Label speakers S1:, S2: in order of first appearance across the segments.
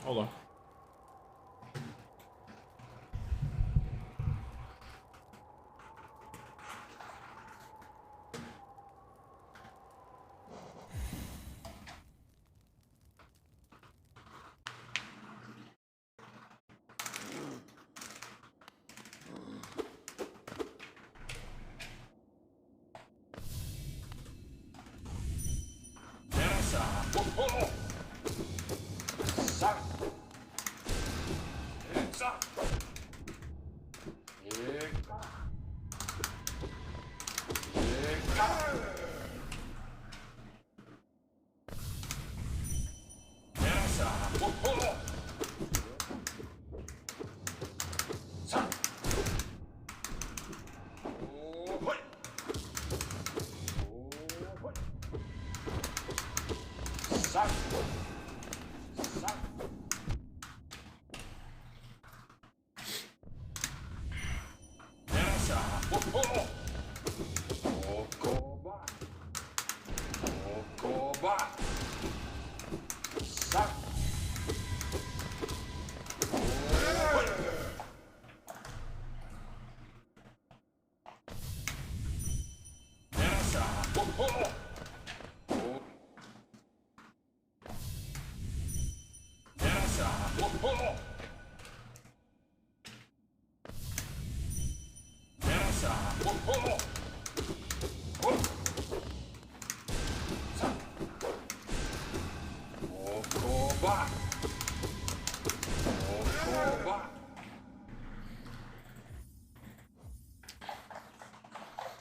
S1: Hold on.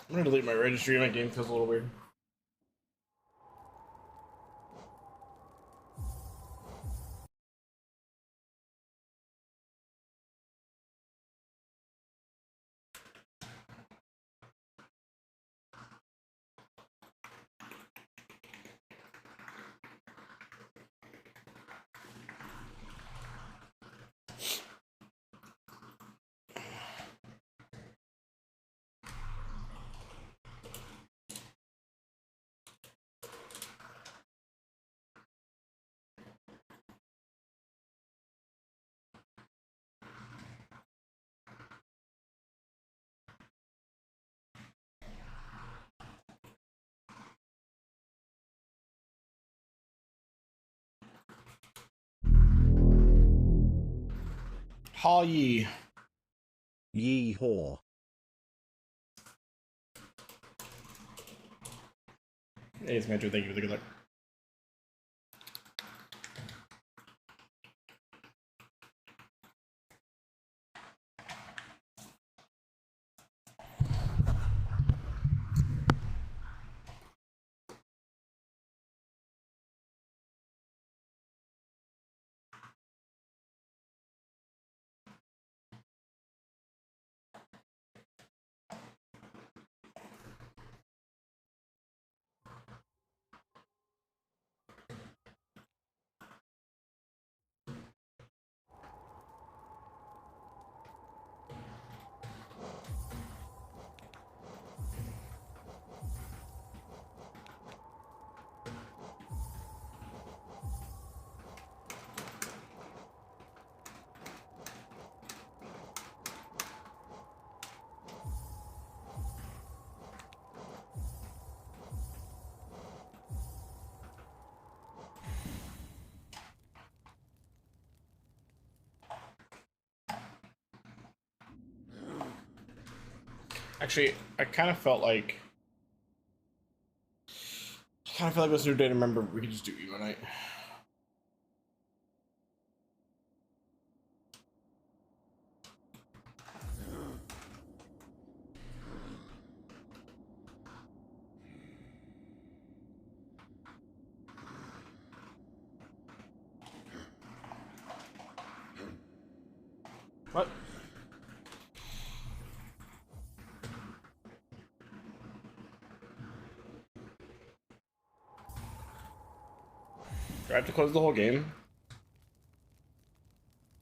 S1: I'm gonna delete my registry. My game feels a little weird. Haw ye.
S2: Yee-haw.
S1: Hey, it's Metro. Thank you for the good luck. Actually, I kind of felt like this new day. Remember, we could just do Evo night. What? Do I have to close the whole game?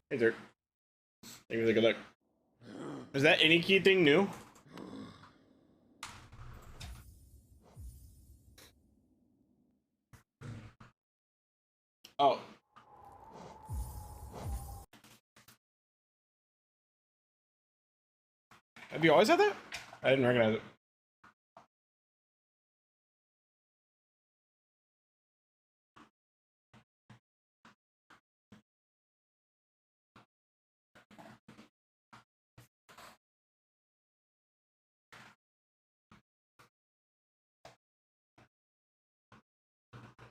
S1: Hey, Dirt. Thank you for the good luck. Is that any key thing new? Oh. Have you always had that? I didn't recognize it.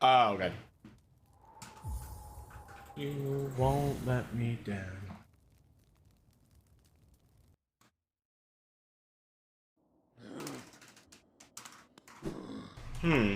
S1: Oh, okay. You won't let me down. Hmm.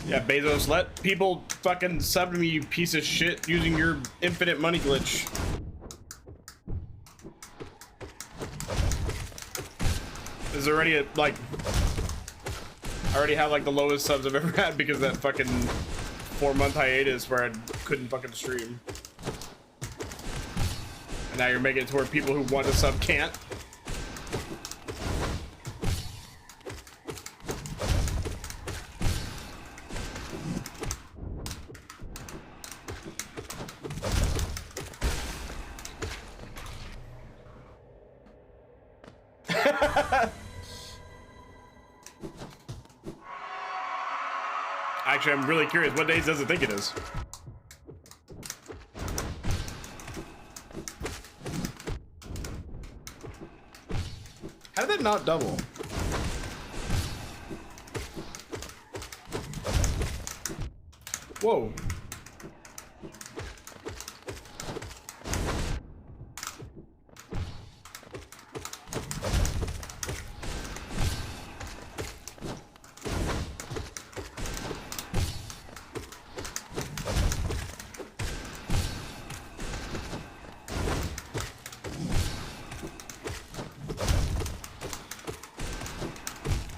S1: Yeah, Bezos, let people fucking sub to me, you piece of shit, using your infinite money glitch. There's already a, like, I already have like the lowest subs I've ever had because of that fucking 4-month hiatus where I couldn't fucking stream. And now you're making it to where people who want to sub can't. Actually, I'm really curious. What days does it think it is? How did that not double? Whoa.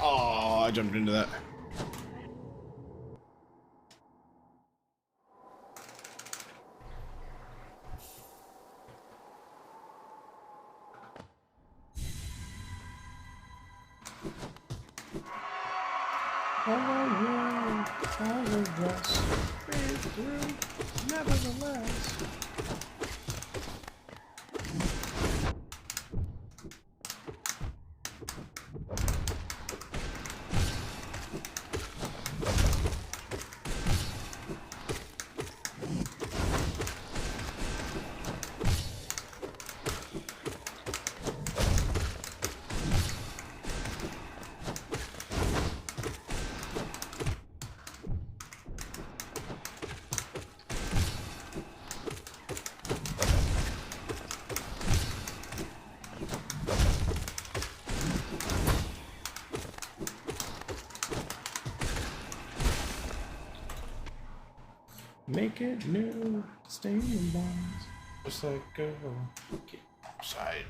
S1: Oh, I jumped into that. I will just fade through, nevertheless. Make it new, stay in the bonds, just like a get outside.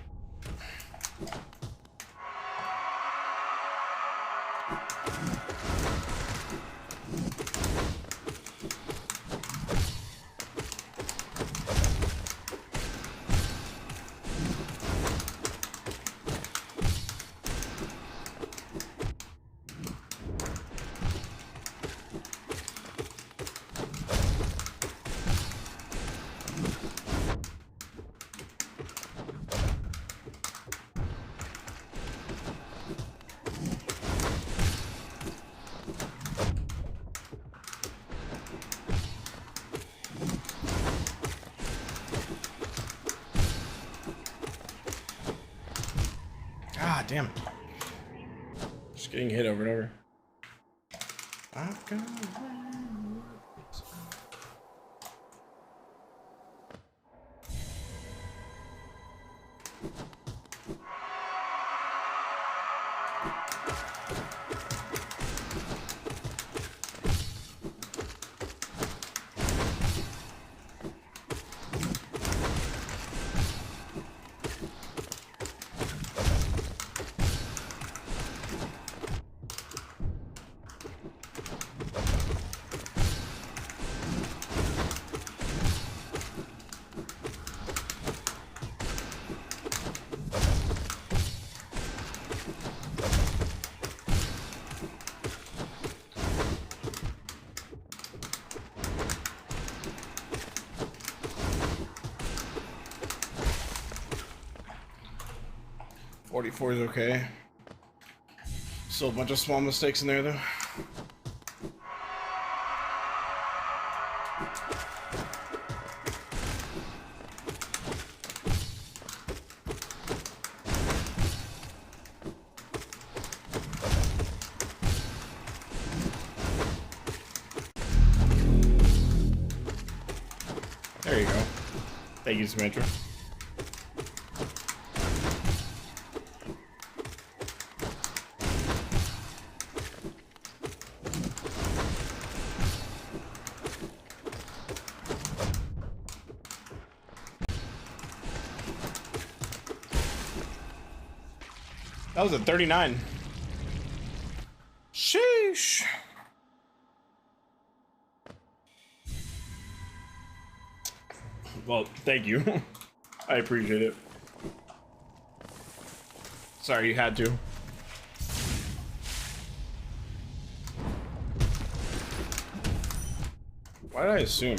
S1: God damn it. Just getting hit over and over. I've got 44 is okay. Still a bunch of small mistakes in there though. There you go. Thank you, Symmetra. That was a 39. Sheesh. Well, thank you. I appreciate it. Sorry you had to. Why did I assume?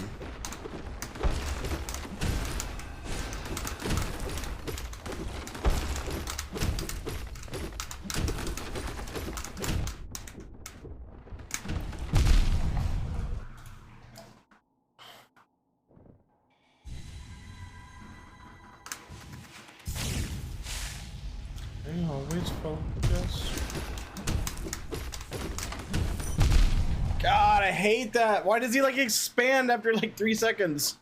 S1: I always focus. God, I hate that. Why does he like expand after like 3 seconds?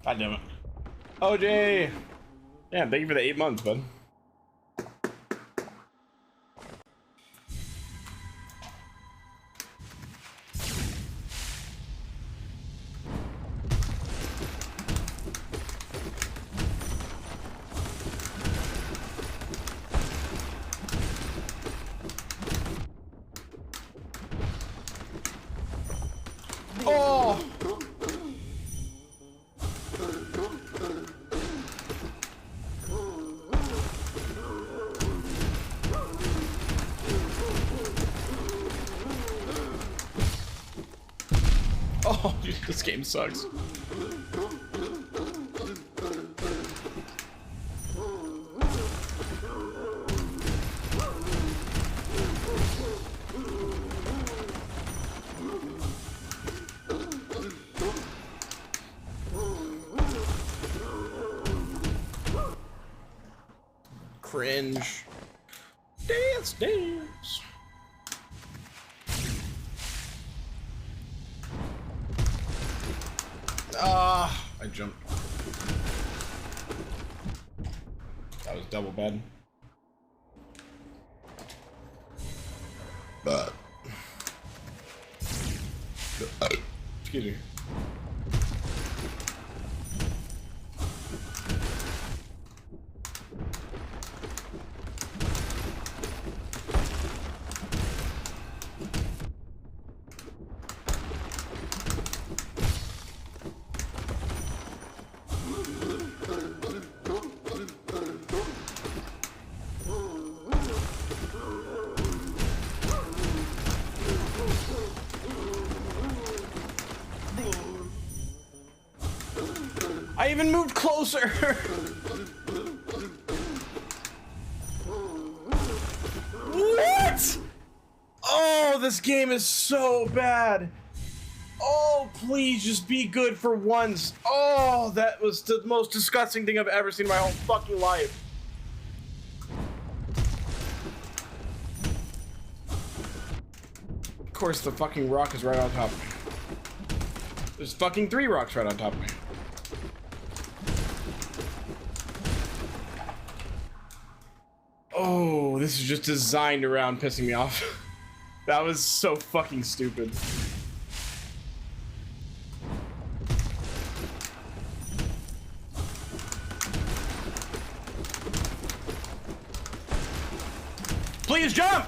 S1: God damn it. OJ! Yeah, thank you for the 8 months, bud. Oh! Oh, dude, this game sucks. Cringe. Dance, dance. Ah, I jumped. That was double bad. But excuse me. I even moved closer. What? Oh, this game is so bad. Oh, please just be good for once. Oh, that was the most disgusting thing I've ever seen in my whole fucking life. Of course, the fucking rock is right on top of me. There's fucking 3 rocks right on top of me. Oh, this is just designed around pissing me off. That was so fucking stupid. Please jump!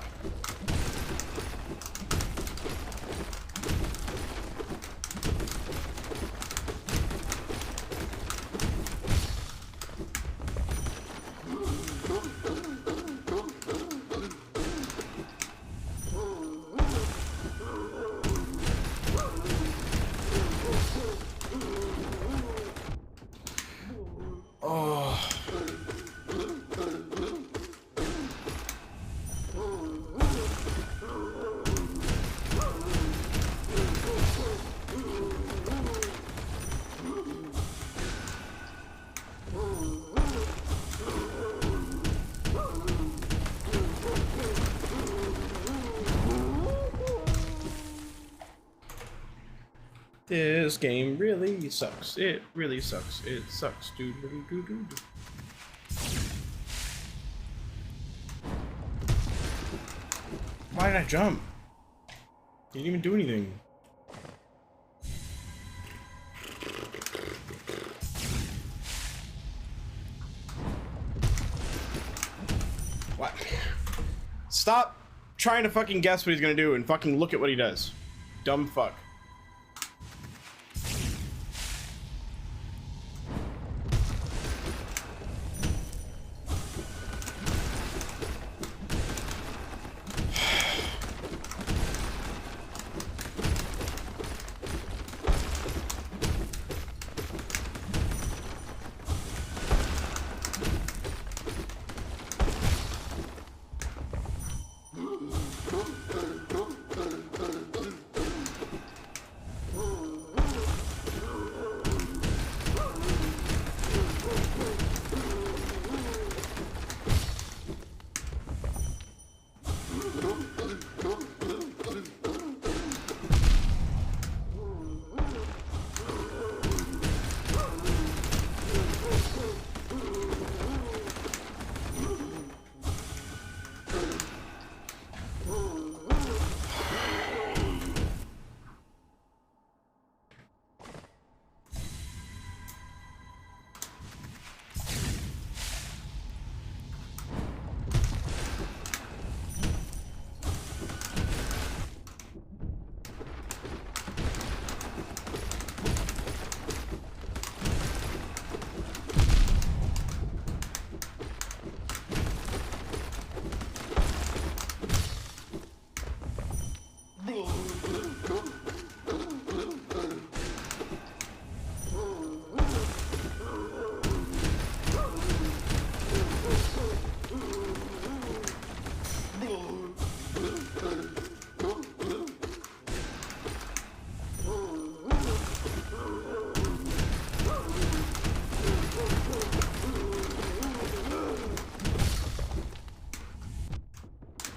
S1: This game really sucks. It really sucks. It sucks. Why did I jump? Didn't even do anything. What? Stop trying to fucking guess what he's gonna do and fucking look at what he does. Dumb fuck.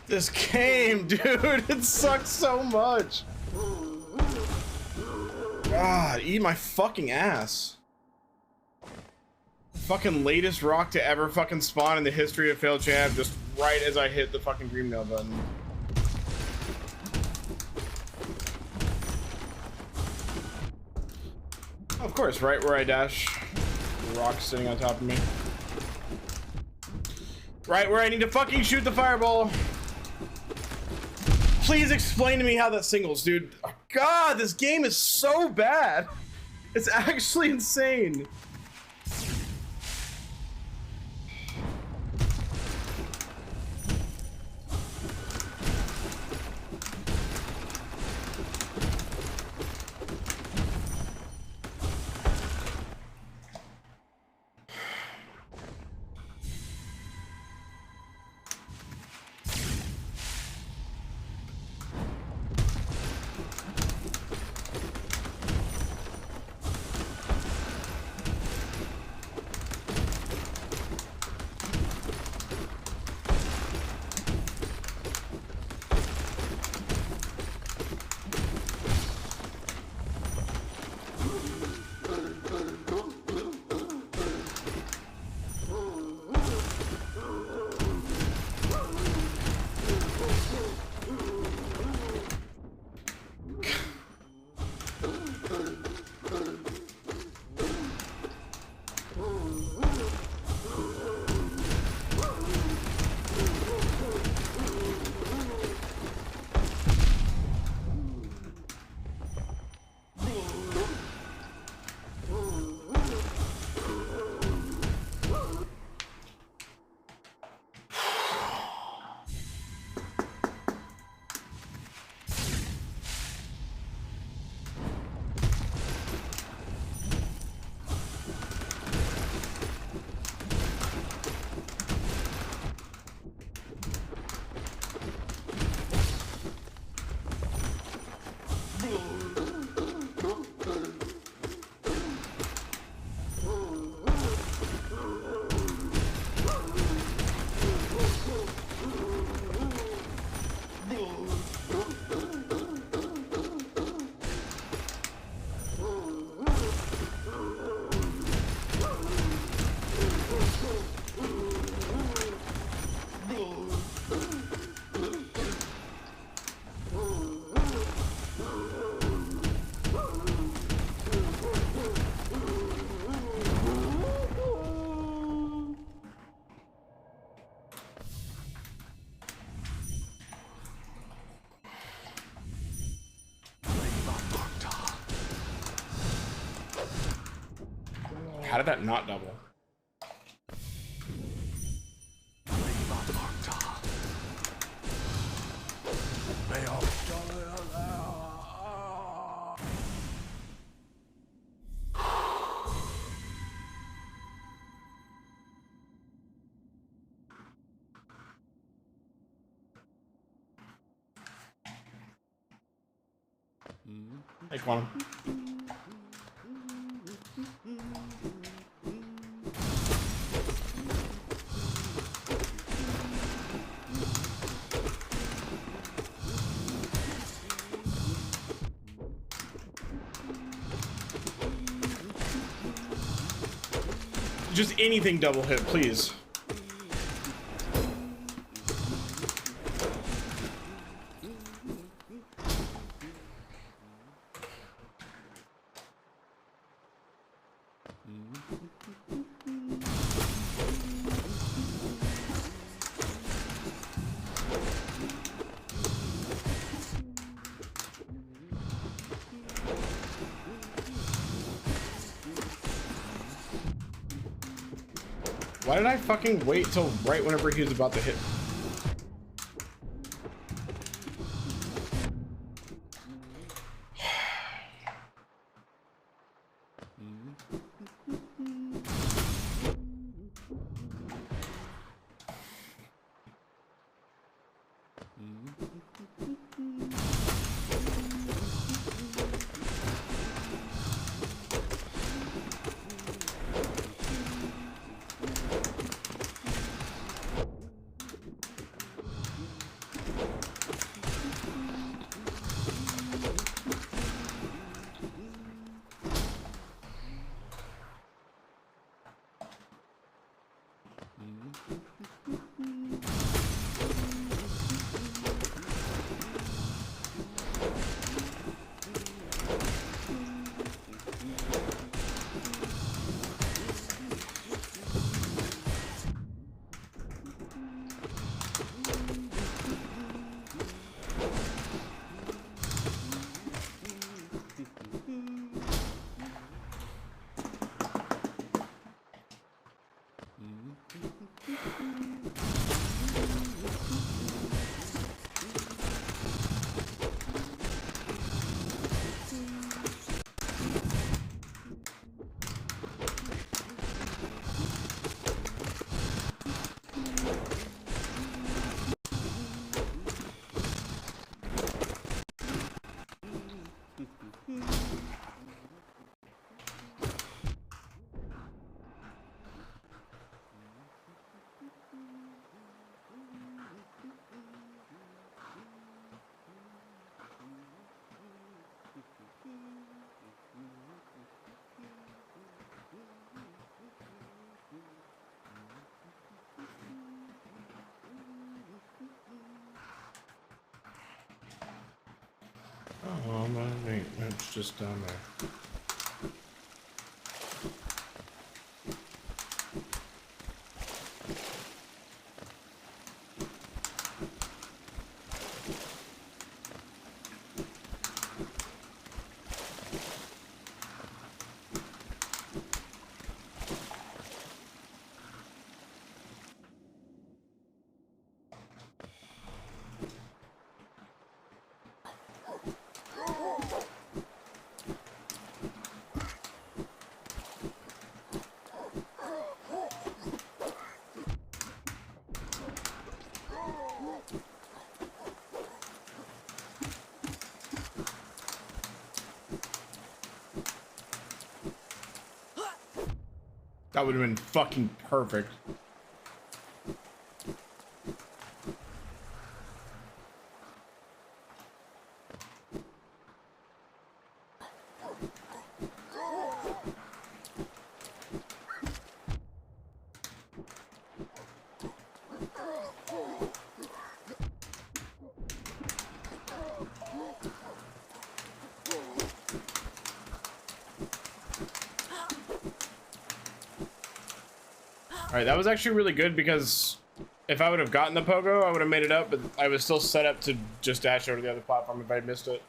S1: This game, dude, it sucks so much. God, eat my fucking ass. Fucking latest rock to ever fucking spawn in the history of Failed Champ, just right as I hit the fucking green mail button. Of course, right where I dash, the rock's sitting on top of me. Right where I need to fucking shoot the fireball. Please explain to me how that singles, dude. God, this game is so bad. It's actually insane. How did that not double? Hey, Quantum. Just anything double hit, please. Why did I fucking wait till right whenever he was about to hit? Oh, my maintenance just down there. That would have been fucking perfect. All right, that was actually really good because if I would have gotten the pogo, I would have made it up, but I was still set up to just dash over to the other platform if I missed it.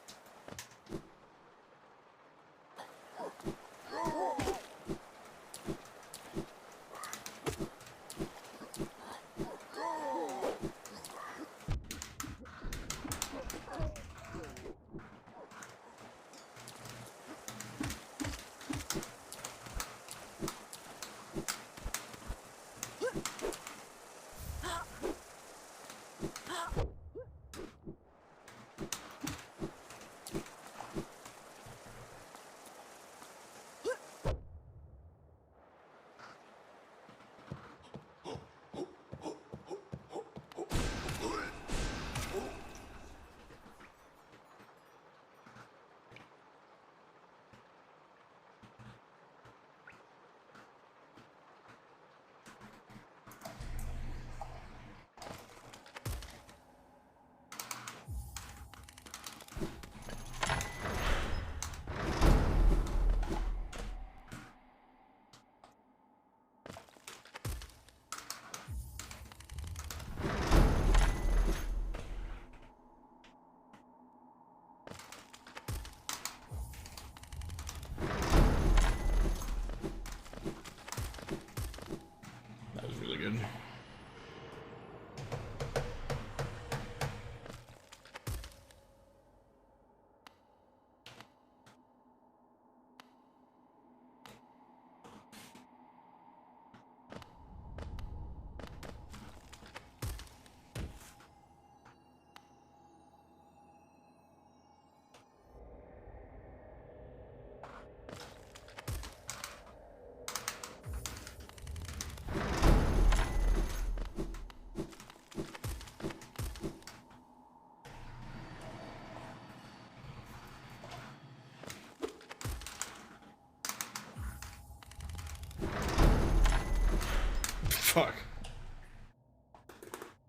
S1: Fuck.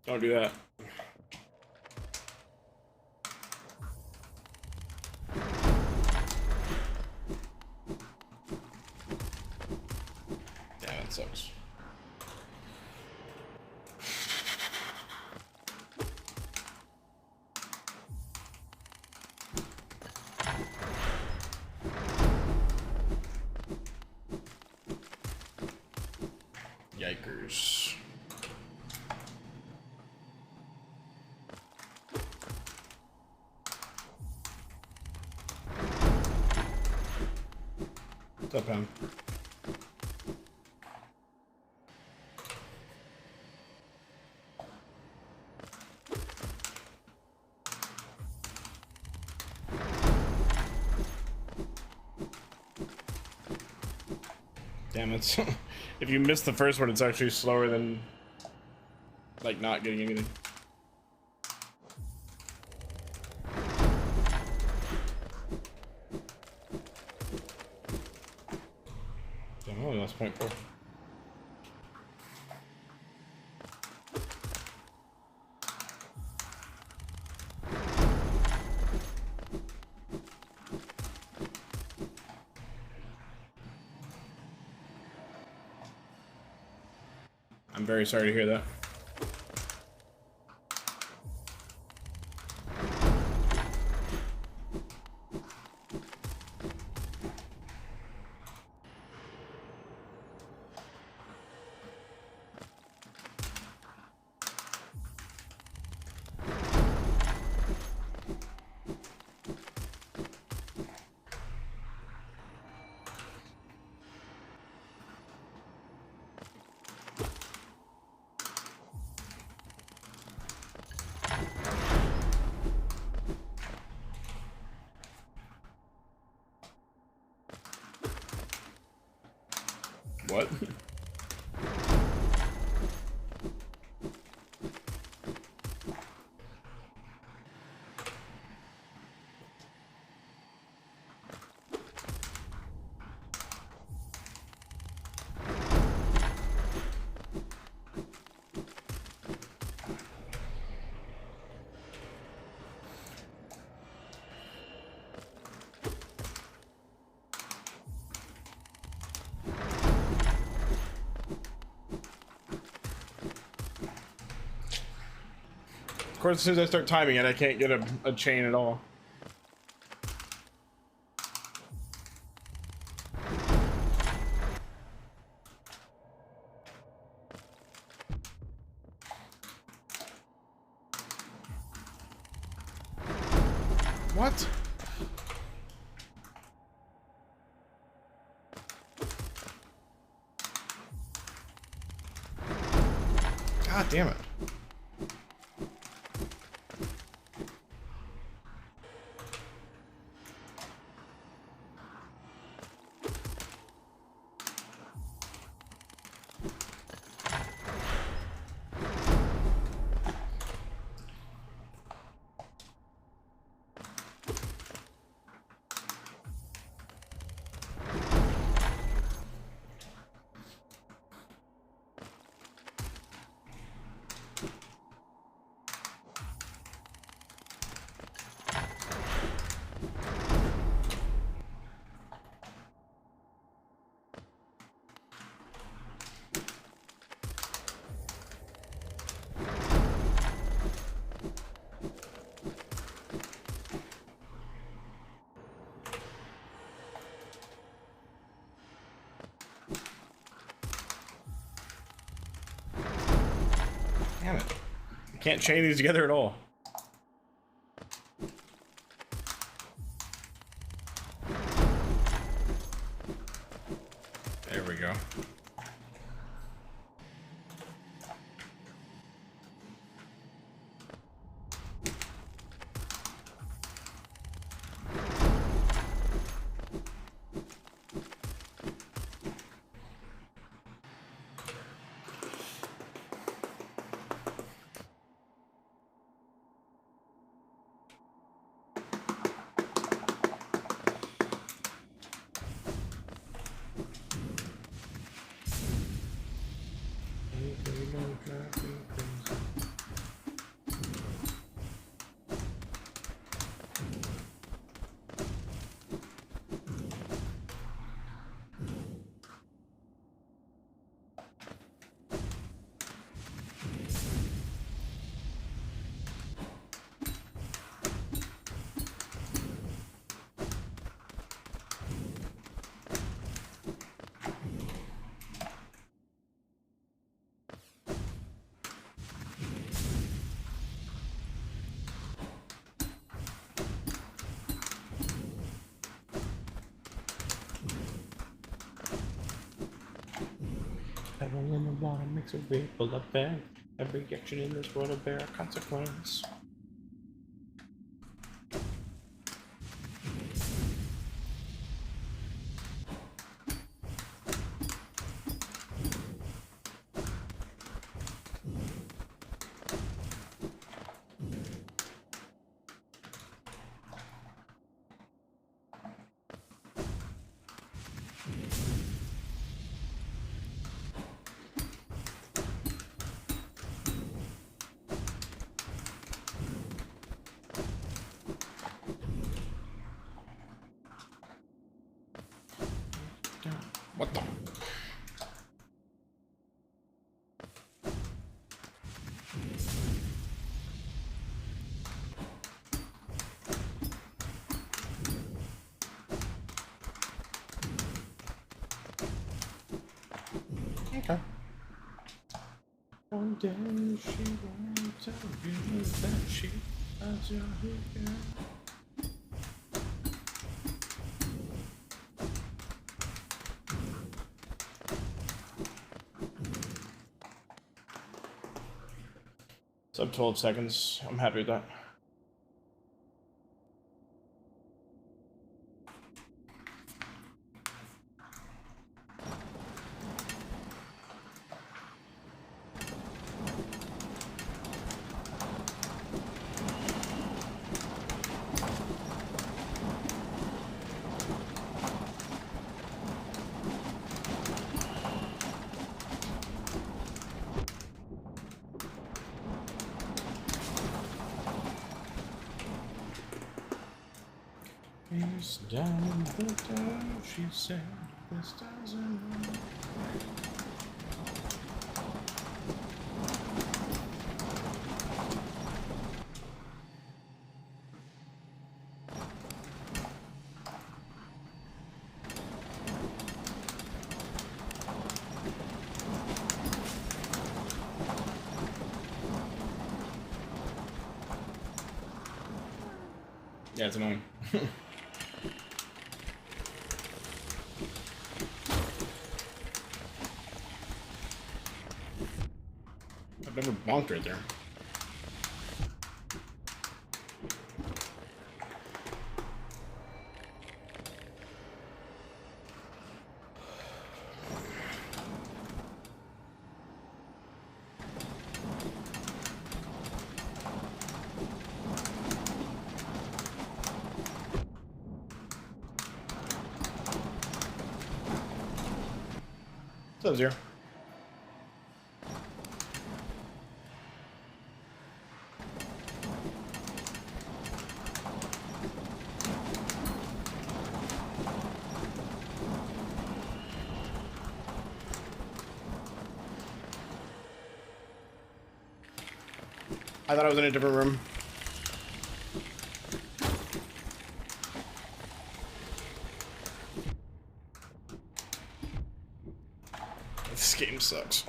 S1: Don't do that. Damn, that sucks. Yikers. What's up, Pam? Damn, it's if you miss the first one, it's actually slower than like not getting anything. Damn, only lost 0.4. I'm very sorry to hear that. What? Of course, as soon as I start timing it, I can't get a chain at all. What? God damn it. Damn it. I can't chain these together at all. There we go. Pebble in the water makes a ripple effect. Every action in this world will bear a consequence. What the? Okay. One day she won't tell you that she loves you again. Sub 12 seconds. I'm happy with that. Face down the door, she said, this doesn't work. Yeah, it's annoying. I've never bonked right there. Sub-Zero. I thought I was in a different room. This game sucks.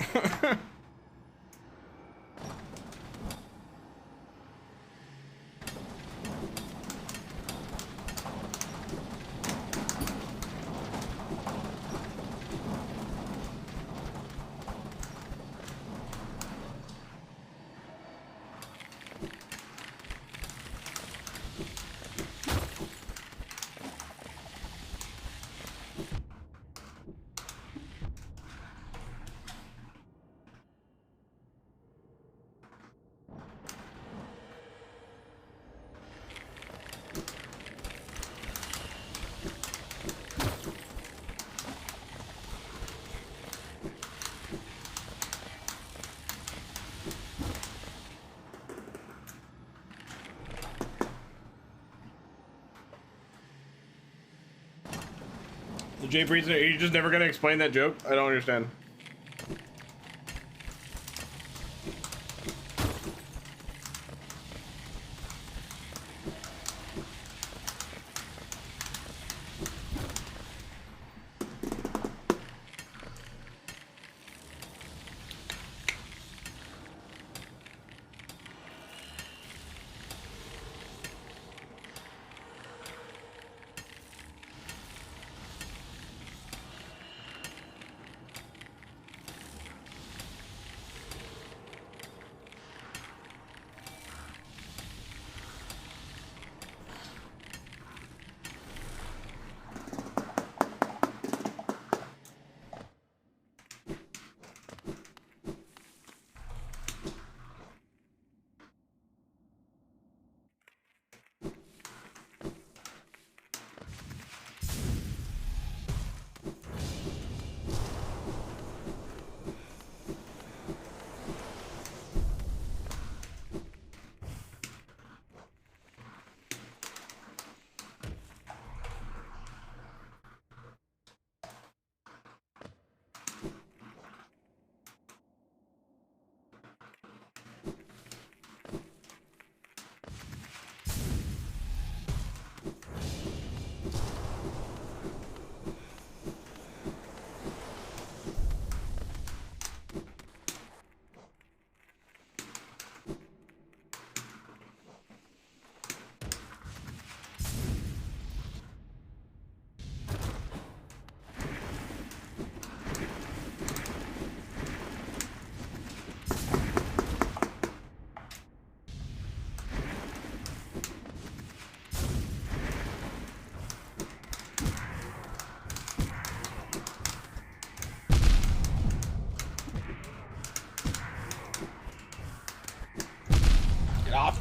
S1: The Jay Breeze, are you just never gonna explain that joke? I don't understand.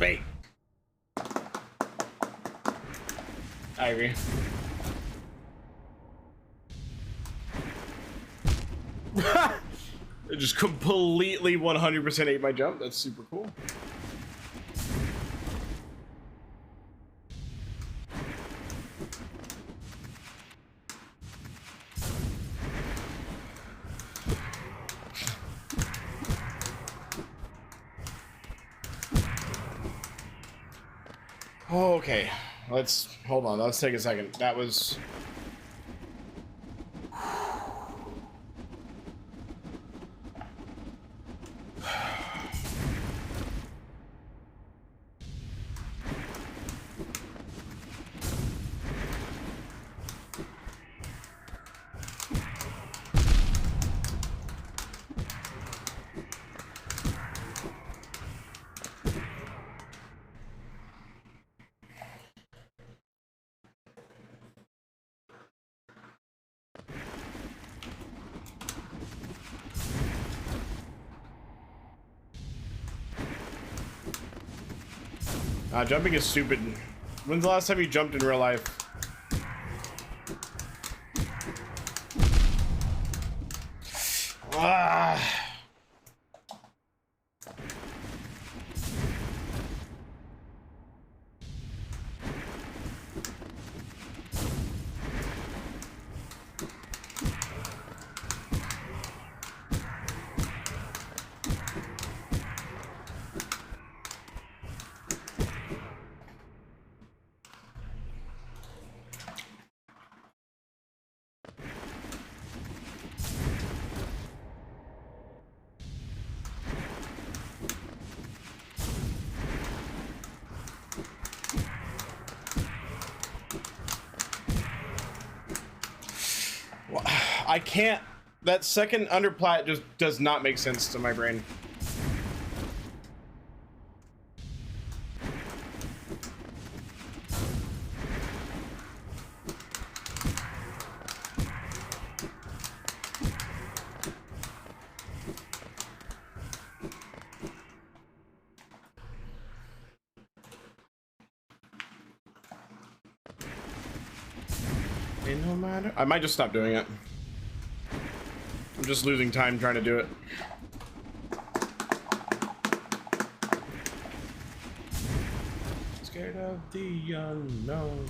S1: me. I agree. It just completely 100% ate my jump. That's super cool. Okay, let's hold on. Let's take a second. That was. Jumping is stupid. When's the last time you jumped in real life? Ah. I can't. That second underplat just does not make sense to my brain. No matter. I might just stop doing it. I'm just losing time trying to do it. Scared of the unknown.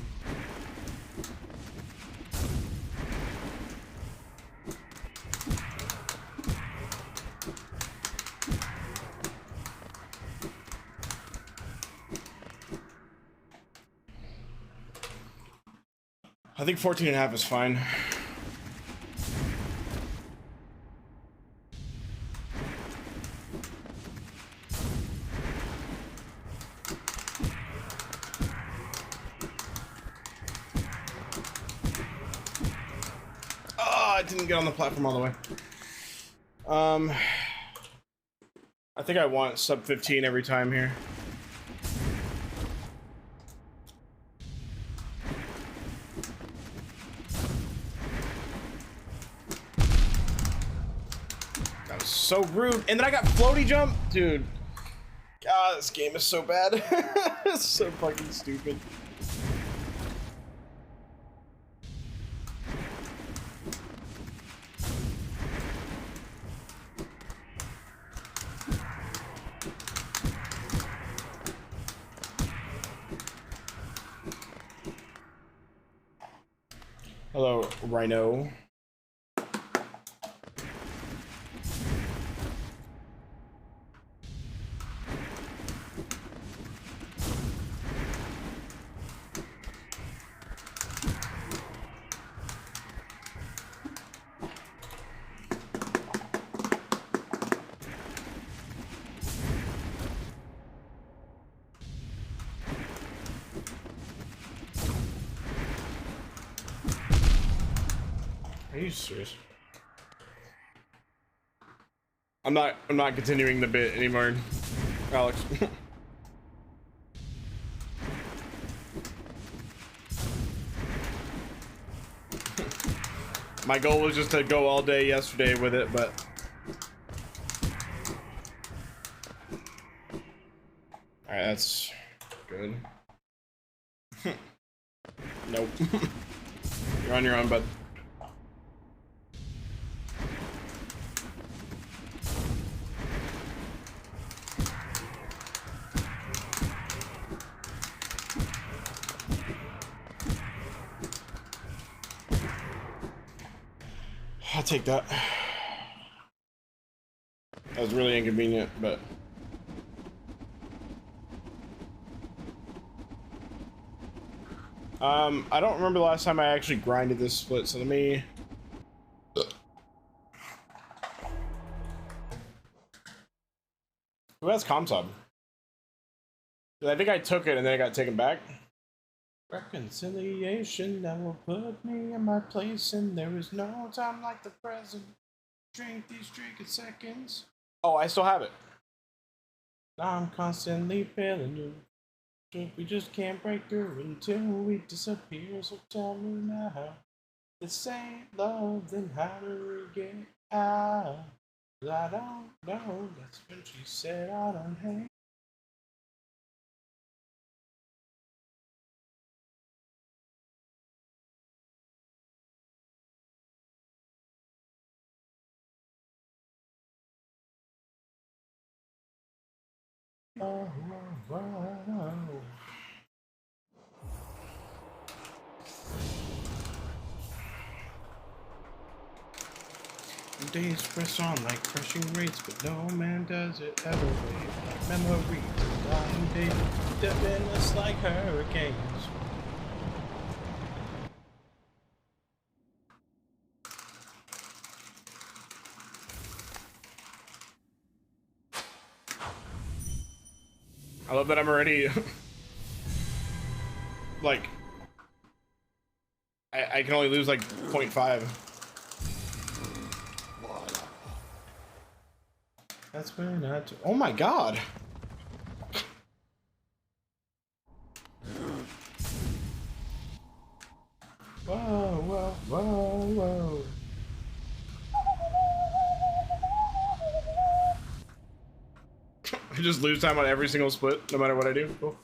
S1: I think 14.5 is fine. I didn't get on the platform all the way. I think I want sub 15 every time here. That was so rude. And then I got floaty jump, dude. God, this game is so bad. It's so fucking stupid. Hello, Rhino. Are you serious? I'm not continuing the bit anymore, Alex. My goal was just to go all day yesterday with it, but Alright, that's good. Nope. You're on your own, bud. I'll take that. That was really inconvenient, but I don't remember the last time I actually grinded this split, so let me... Who has ComSub? I think I took it and then it got taken back. Reconciliation that will put me in my place, and there is no time like the present. Drink these drinking seconds. Oh, I still have it. I'm constantly failing you. We just can't break through until we disappear. So tell me now, this ain't love, then how do we get out? I don't know. That's when she said I don't hate. Oh, oh, oh. Days press on like crushing rates, but no man does it ever wait. Like memories of dying days, deadliness like hurricanes. I love that I'm already like I can only lose like 0.5. That's when I oh my god. Whoa, whoa, whoa, whoa. I just lose time on every single split, no matter what I do. Cool.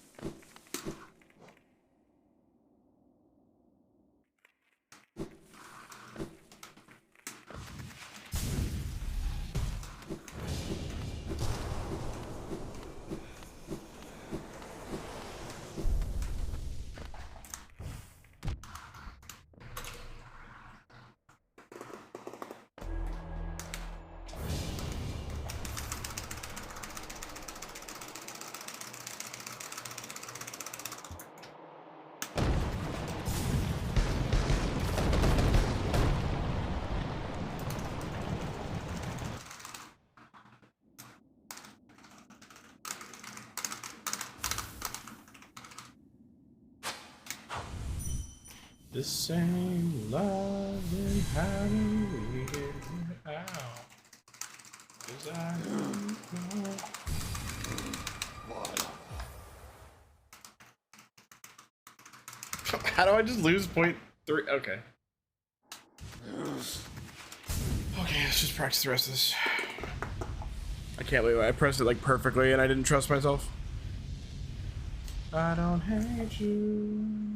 S1: The same love and how do we get it out? 'Cause I don't know. How do I just lose 0.3? Okay. Okay, let's just practice the rest of this. I can't believe I pressed it like perfectly and I didn't trust myself. I don't hate you.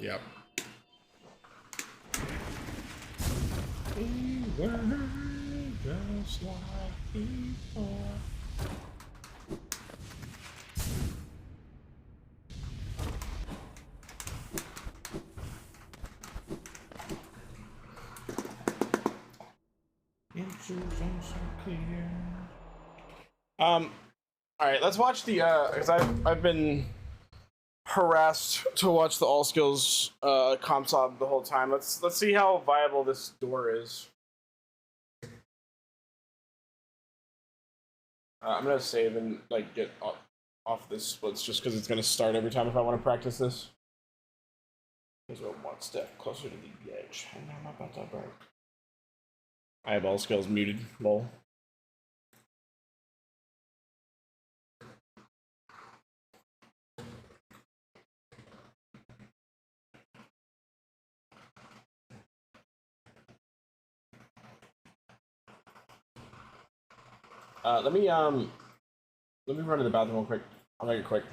S1: Yep. We were just like before. choosing so clear. All right, let's watch the because I've been harassed to watch the all skills comp sob the whole time. Let's see how viable this door is. I'm gonna save and like get off this splits just because it's gonna start every time if I want to practice this. Because we're one step closer to the edge, and I'm about to break. I have all skills muted. Lol. Let me run to the bathroom real quick. I'll make it quick.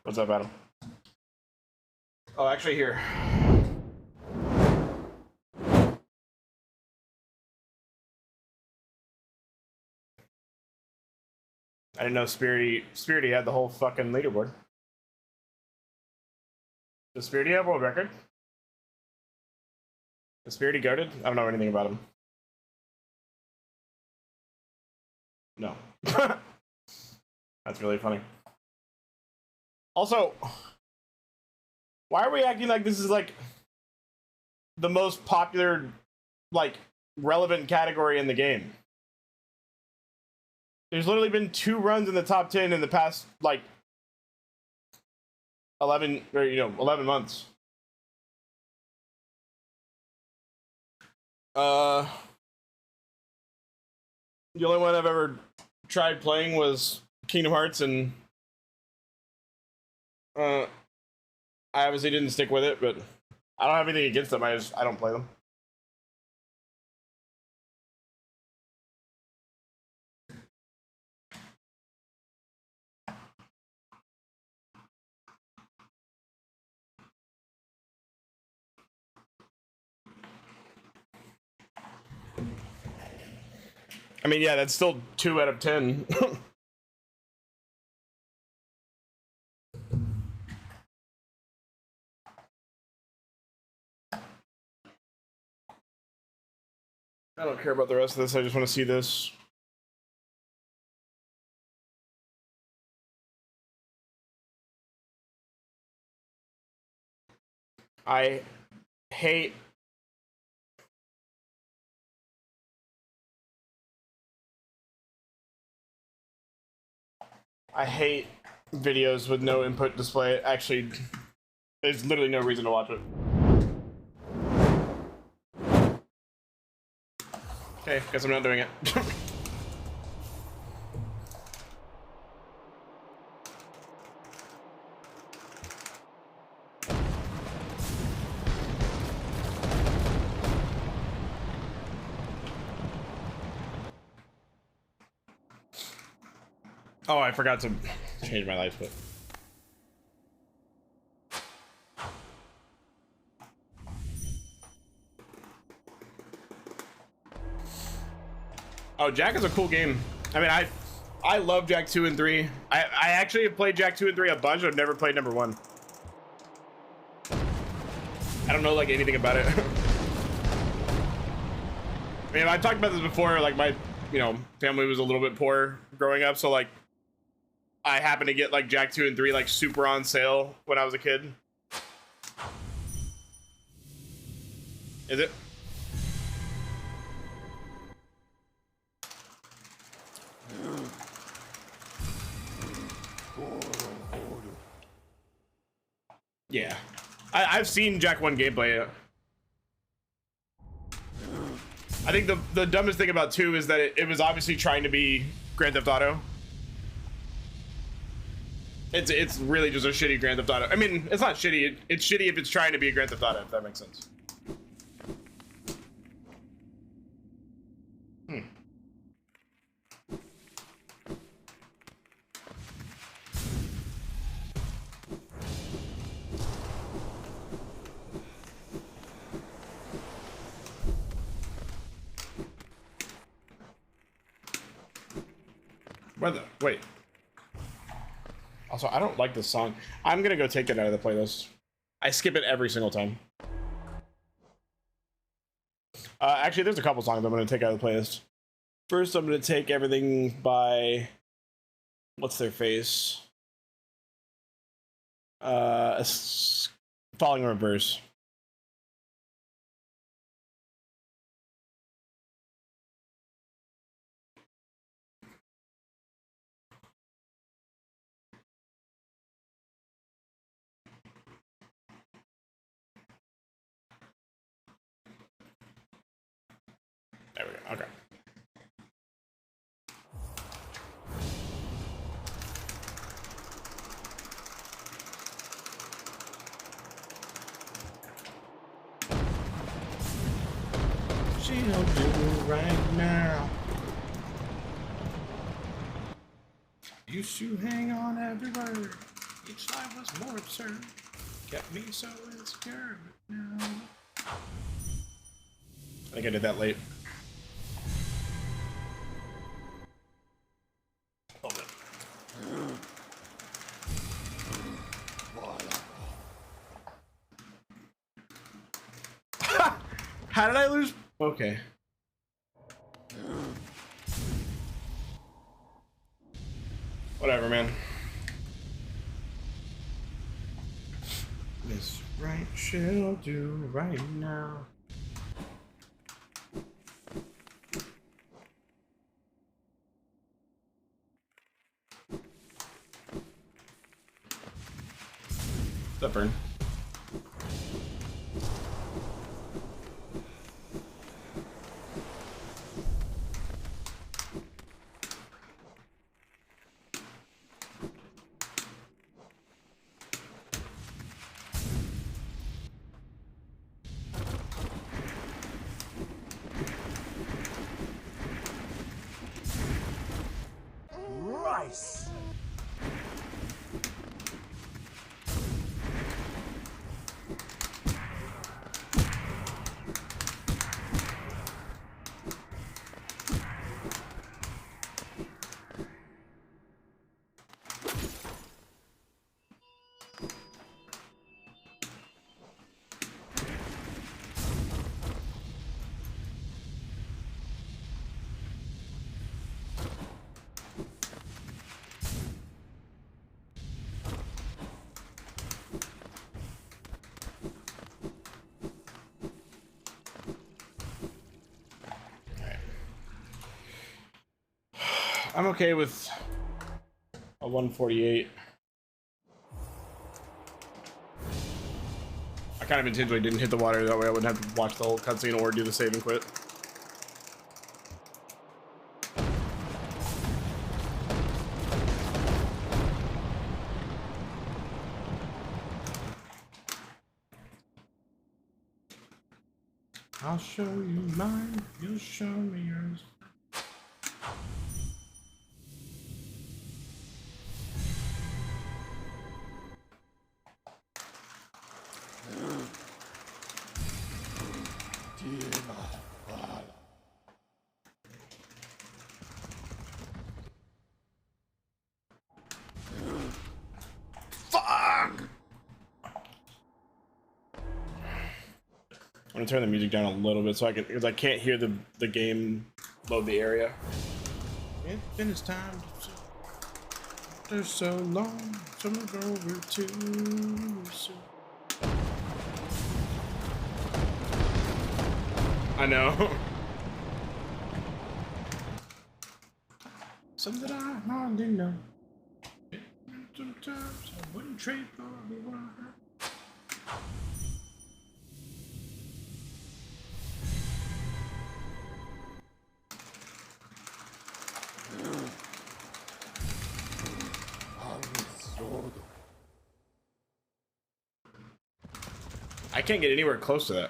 S1: What's up, Adam? Oh, actually, here. I didn't know Spirity had the whole fucking leaderboard. Does Spirity have world record? Is Spirity goated? I don't know anything about him. No. That's really funny. Also, why are we acting like this is like the most popular, like, relevant category in the game? There's literally been 2 runs in the top 10 in the past, like, 11 months. The only one I've ever tried playing was Kingdom Hearts, and I obviously didn't stick with it, but I don't have anything against them. I don't play them. I mean, yeah, that's still 2 out of 10. I don't care about the rest of this. I just want to see this. I hate videos with no input display. Actually, there's literally no reason to watch it. Okay, guess I'm not doing it. Oh, I forgot to change my life, but oh, Jack is a cool game. I mean, I love Jack 2 and 3. I actually have played Jack 2 and 3 a bunch. I've never played number 1. I don't know like anything about it. I mean, I talked about this before. Like my, family was a little bit poor growing up, so like I happened to get like Jack 2 and 3 like super on sale when I was a kid. Is it? Yeah, I've seen Jack 1 gameplay. I think the dumbest thing about 2 is that it was obviously trying to be Grand Theft Auto. It's really just a shitty Grand Theft Auto. I mean, it's not shitty. It's shitty if it's trying to be a Grand Theft Auto, if that makes sense. Wait. Also, I don't like this song. I'm gonna go take it out of the playlist. I skip it every single time. Actually, there's a couple songs I'm gonna take out of the playlist. First, I'm gonna take everything by what's their face? Falling Reverse. There we go. Okay. She'll do it right now. You should hang on every word. Each lie was more absurd. Kept me so insecure. But now I think I did that late. Oh, how did I lose? Okay. Whatever, man. This right she'll do right now. What's up, Vern?
S2: Rice.
S1: I'm okay with a 148. I kind of intentionally didn't hit the water, that way I wouldn't have to watch the whole cutscene or do the save and quit. I'll show you mine, you'll show me yours. Fuck! I'm gonna turn the music down a little bit so I can, because I can't hear the game load the area. It's been its time. After so long, so move over too soon. I know. Something I hardly know. Sometimes I wouldn't trade for the world. I can't get anywhere close to that.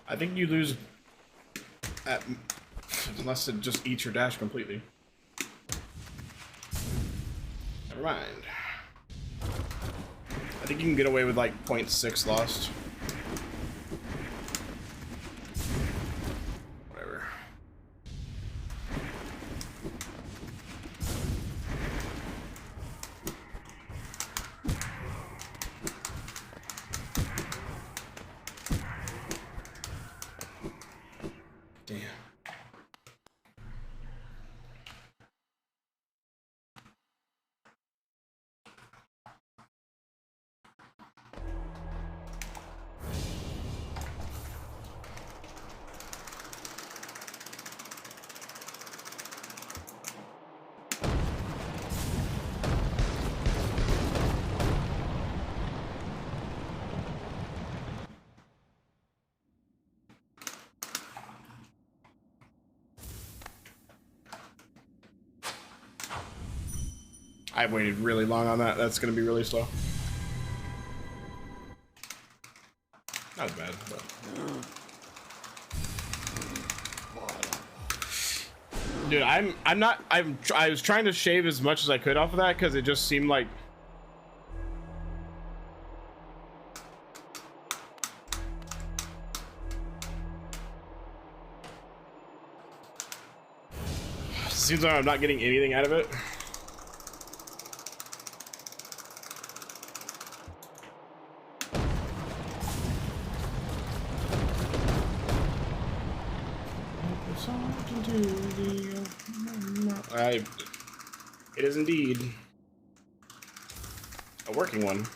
S1: I think you lose at, unless it just eats your dash completely. Never mind. I think you can get away with like 0.6 lost. Whatever. Damn. I waited really long on that. That's gonna be really slow. Not as bad, but. Dude, I was trying to shave as much as I could off of that because it just seemed like. Seems like I'm not getting anything out of it. It is indeed a working one.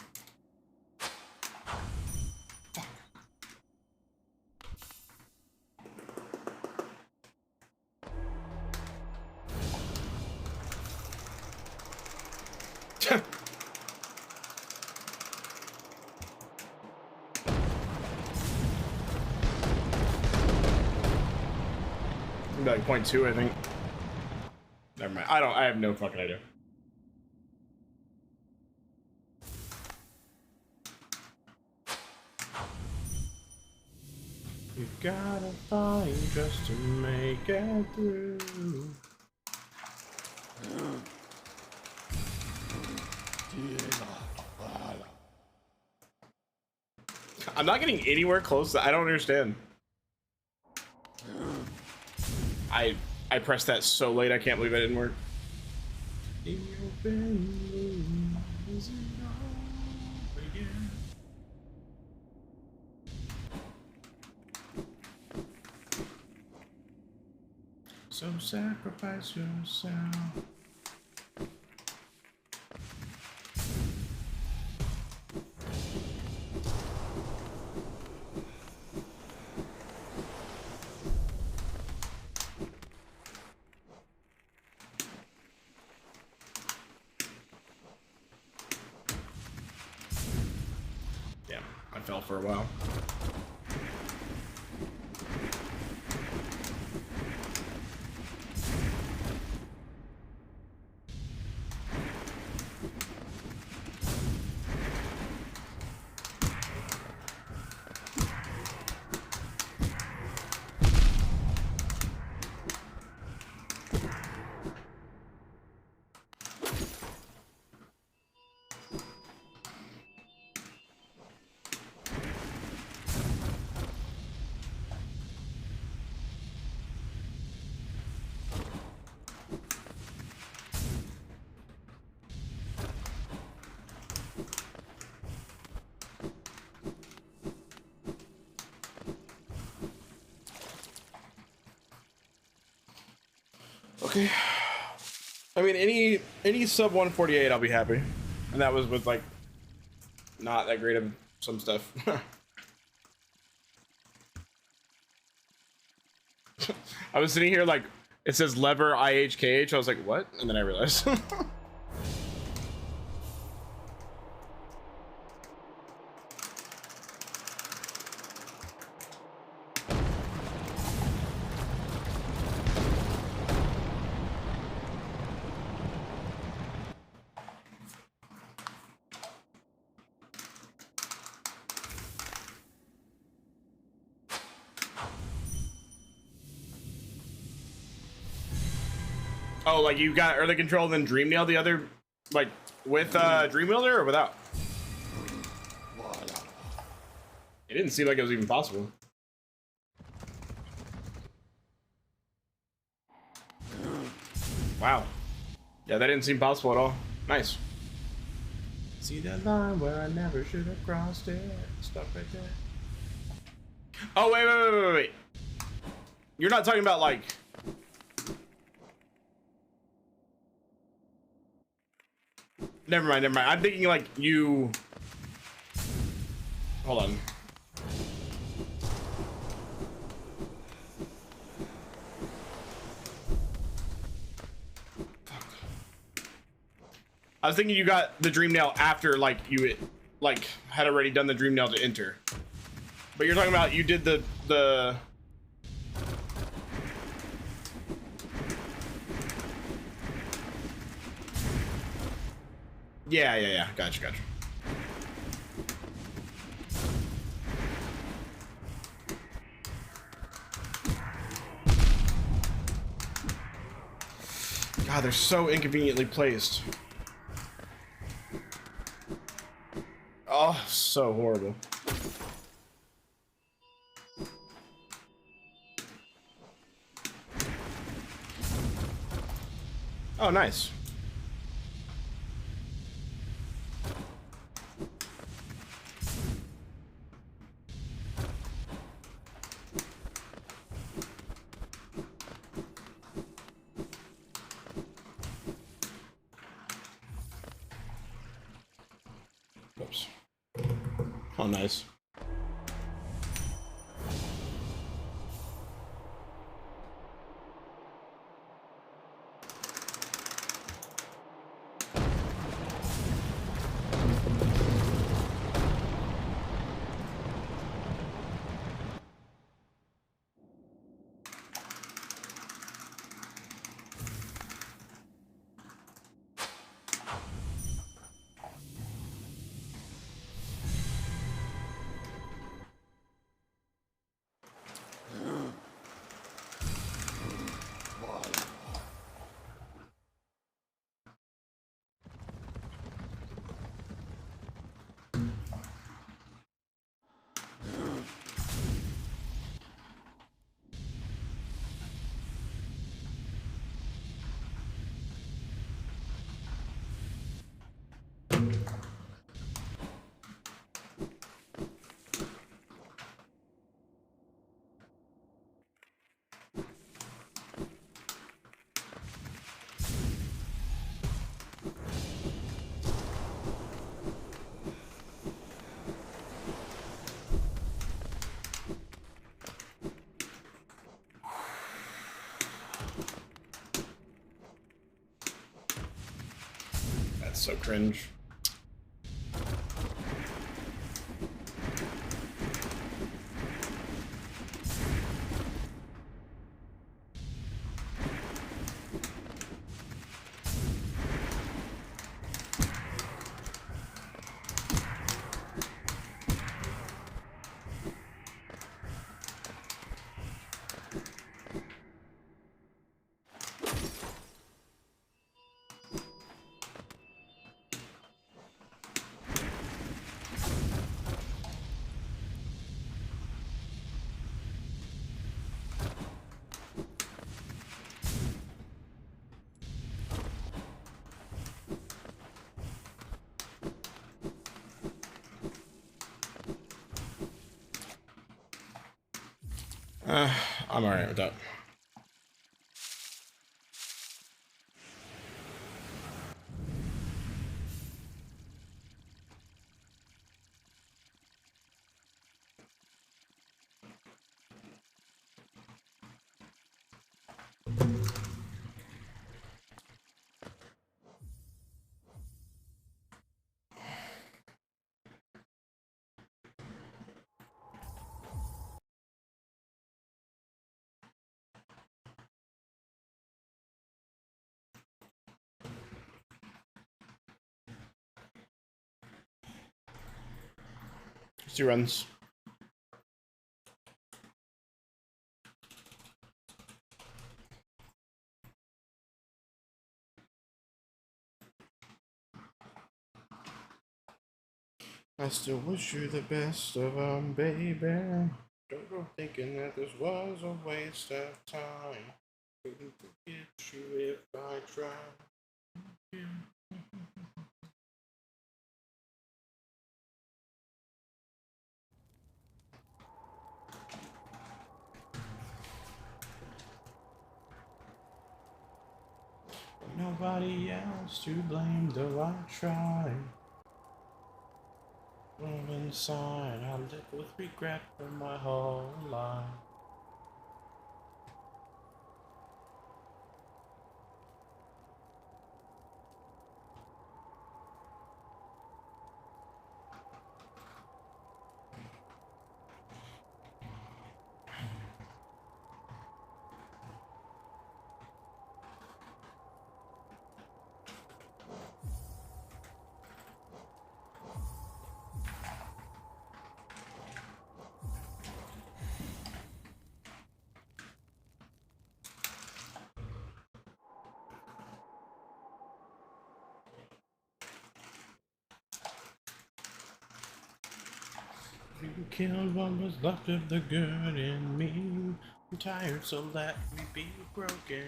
S1: Like 0.2, I think. Never mind. I have no fucking idea. You gotta find just to make it through. I'm not getting anywhere close. I don't understand. I pressed that so late. I can't believe it didn't work. So sacrifice yourself. Damn, I fell for a while. Okay. I mean, any sub 148, I'll be happy. And that was with like not that great of some stuff. I was sitting here like it says lever IHKH. I was like, what? And then I realized. Oh, like you got early control and then Dream Nail the other, like with Dream Wielder or without? It didn't seem like it was even possible. Wow. Yeah, that didn't seem possible at all. Nice. See that line where I never should have crossed it. Stop right there. Oh, wait. You're not talking about like... Never mind. I'm thinking like you... Hold on. I was thinking you got the Dream Nail after like you like had already done the Dream Nail to enter. But you're talking about you did the Yeah. Gotcha. God, they're so inconveniently placed. Oh, so horrible. Oh, nice. Oops. Oh, nice. That's so cringe. I'm alright with that. Two runs. I still wish you the best of baby. Don't go thinking that this was a waste of time. Couldn't forget you if I tried. Nobody else to blame, though I try. Well, inside, I live with regret for my whole life. You killed what was left of the good in me. I'm tired, so let me be broken.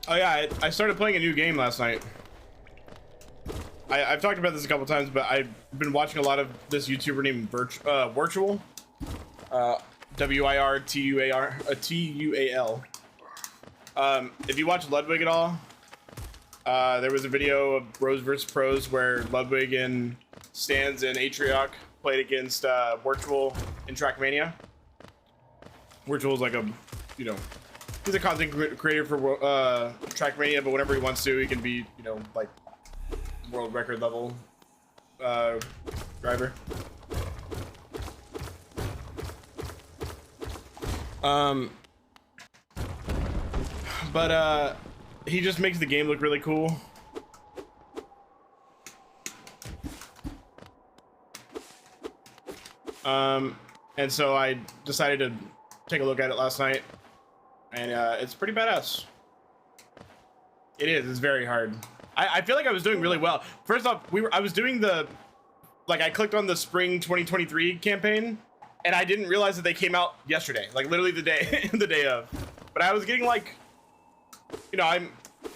S1: Oh yeah, I started playing a new game last night. I've talked about this a couple times, but I've been watching a lot of this YouTuber named Virtual. Wirtual. If you watch Ludwig at all, there was a video of Bros vs. Pros where Ludwig and Stans and Atrioc played against Virtual in Trackmania. Virtual's like a, you know, he's a content creator for Trackmania, but whenever he wants to, he can be, you know, like world record level driver. But he just makes the game look really cool. And so I decided to take a look at it last night, and it's pretty badass. It is. It's very hard. I feel like I was doing really well. First off, I was doing the, like, I clicked on the spring 2023 campaign, and I didn't realize that they came out yesterday, like literally the day the day of. But I was getting like, you know, I'm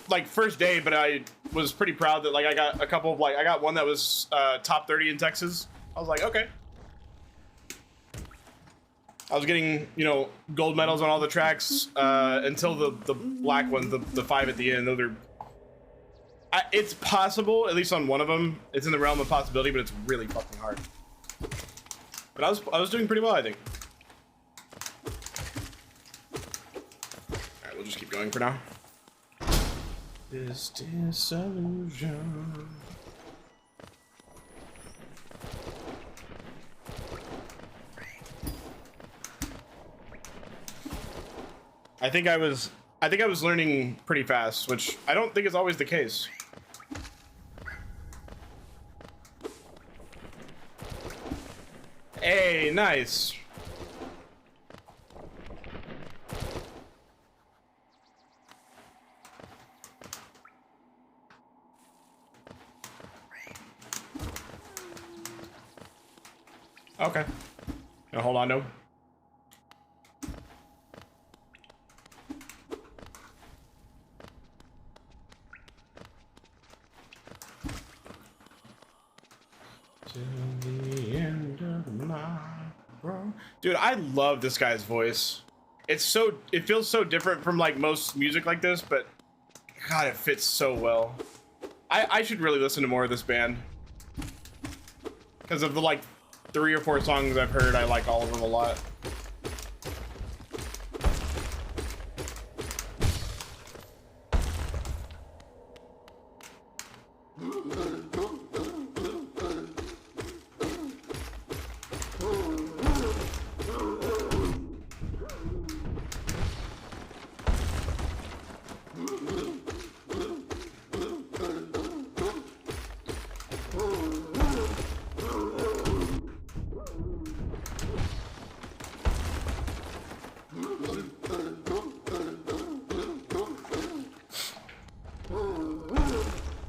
S1: like first day, but I was pretty proud that like I got a couple of, like, I got one that was top 30 in Texas. I was like, okay. I was getting, you know, gold medals on all the tracks until the black ones, the 5 at the end. Those are, it's possible, at least on one of them, it's in the realm of possibility, but it's really fucking hard. But I was doing pretty well, I think. Alright, we'll just keep going for now. This disillusion. I think I was learning pretty fast, which I don't think is always the case. Hey, nice. Okay. Now hold on, no. Dude, I love this guy's voice. It feels so different from like most music like this, but God, it fits so well. I should really listen to more of this band because of the like 3 or 4 songs I've heard. I like all of them a lot.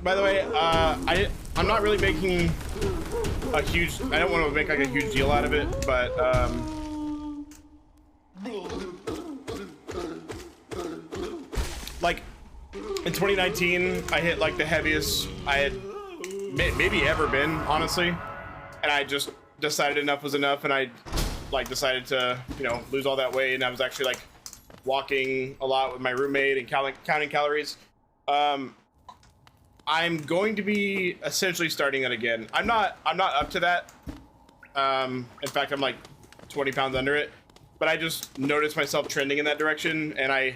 S1: By the way, I'm not really making a huge, I don't want to make like a huge deal out of it, but like in 2019 I hit like the heaviest I had maybe ever been, honestly, and I just decided enough was enough, and I like decided to, you know, lose all that weight, and I was actually like walking a lot with my roommate and counting calories. I'm going to be essentially starting it again. I'm not up to that. In fact, I'm like 20 pounds under it, but I just noticed myself trending in that direction, and I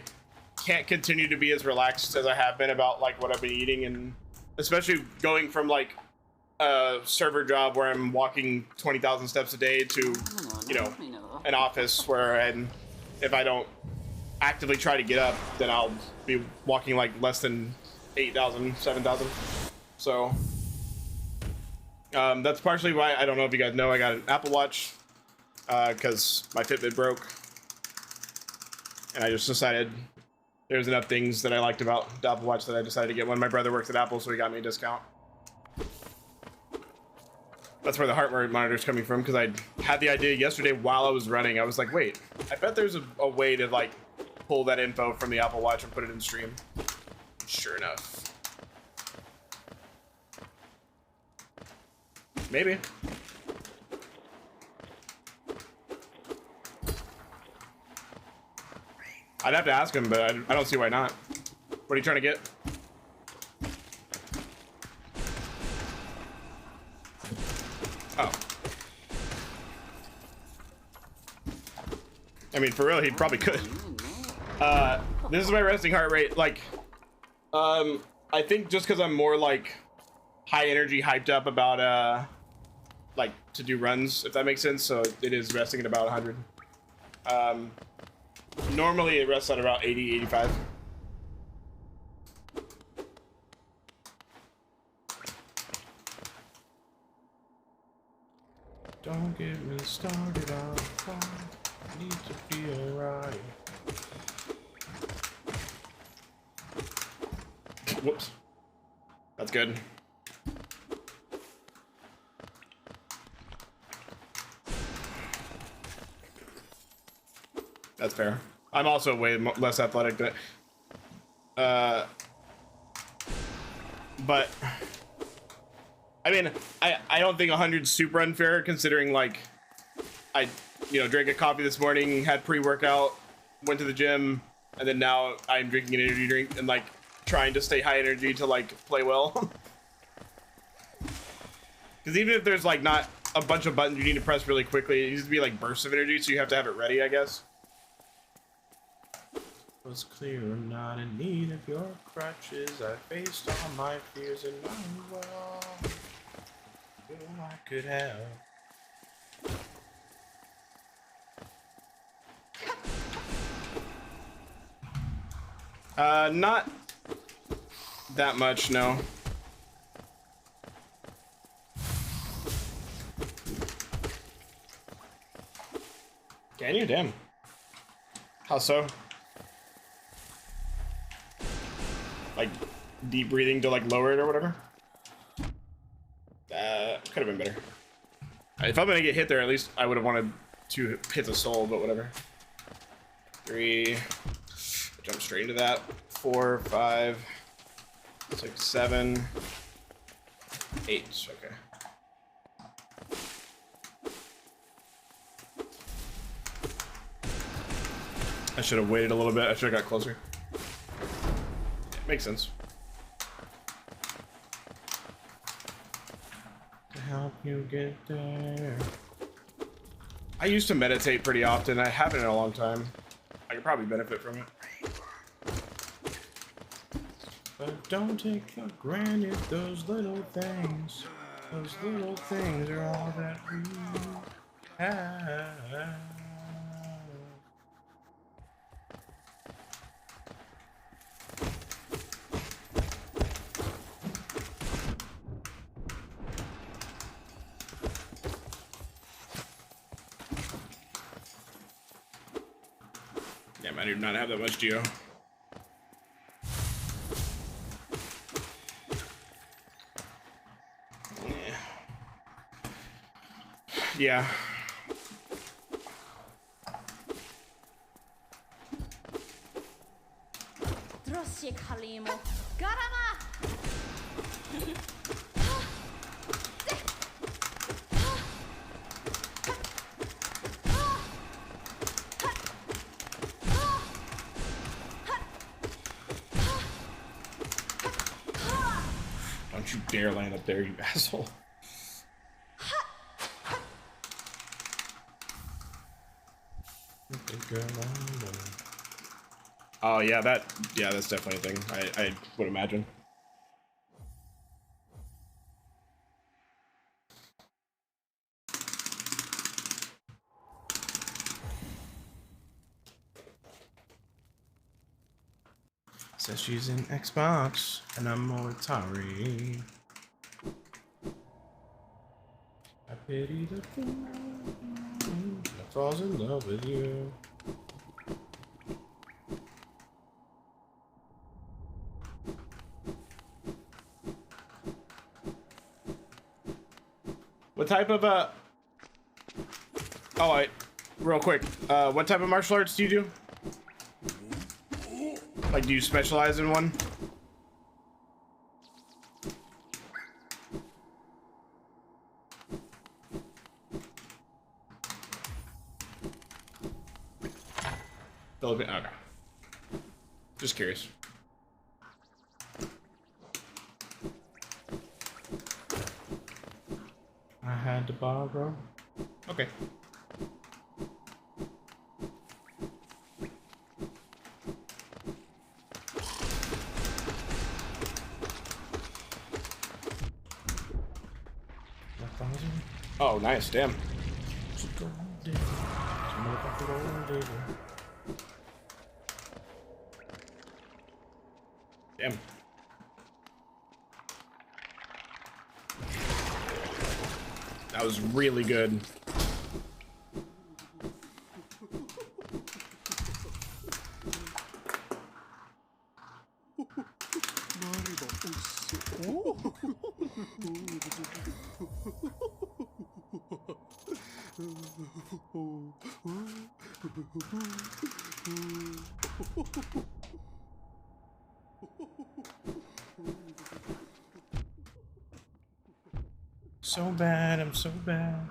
S1: can't continue to be as relaxed as I have been about like what I've been eating, and especially going from like a server job where I'm walking 20,000 steps a day to, you know, an office where, and if I don't actively try to get up, then I'll be walking like less than 8,000, 7,000. So that's partially why, I don't know if you guys know, I got an Apple Watch because my Fitbit broke, and I just decided there's enough things that I liked about the Apple Watch that I decided to get one. My brother works at Apple, so he got me a discount. That's where the heart rate monitor is coming from, because I had the idea yesterday while I was running. I was like, wait, I bet there's a way to like pull that info from the Apple Watch and put it in stream. Sure enough. Maybe. I'd have to ask him, but I don't see why not. What are you trying to get? Oh. I mean, for real, he probably could. This is my resting heart rate. Like, I think just because I'm more like high energy, hyped up about like to do runs, if that makes sense. So it is resting at about 100. Normally it rests at about 80, 85. Don't get me started on fire. Need to feel right. Whoops. That's good. That's fair. I'm also way less athletic than but I mean, I don't think 100's super unfair, considering like I drank a coffee this morning, had pre-workout, went to the gym, and then now I'm drinking an energy drink and like trying to stay high energy to like play well. Because even if there's like not a bunch of buttons you need to press really quickly, it needs to be like bursts of energy, so you have to have it ready, I guess. It was clear I'm not in need of your crutches. I faced all my fears and I was all I could have. Not that much, no. Can you? Damn. How so? Like deep breathing to like lower it or whatever? Could have been better. If I'm gonna get hit there, at least I would have wanted to hit the soul, but whatever. 3, jump straight into that. 4, 5, 6, 7, 8. Okay. I should have waited a little bit. I should have got closer. Yeah, makes sense. To help you get there. I used to meditate pretty often. I haven't in a long time. I could probably benefit from it. But don't take for granted those little things. Those little things are all that we have. Damn, I do not have that much geo. Yeah. Don't you dare land up there, you asshole. Oh yeah, that's definitely a thing. I would imagine. Says she's in Xbox and I'm more Atari. I pity the fool that falls in love with you. What type of Oh, wait. Real quick. What type of martial arts do you do? Like, do you specialize in one? Philippine. Okay. Just curious. I had to borrow. Okay. Oh, nice. Damn. Damn. That was really good. So bad, I'm so bad.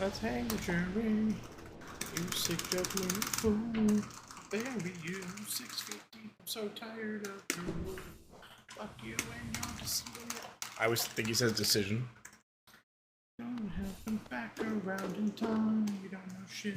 S1: Let's hang the jury. You sick juggling fool. Bury you 650. I'm so tired of you. Fuck you and your decision. I always think he says decision. Don't help him back around in time. You don't know shit.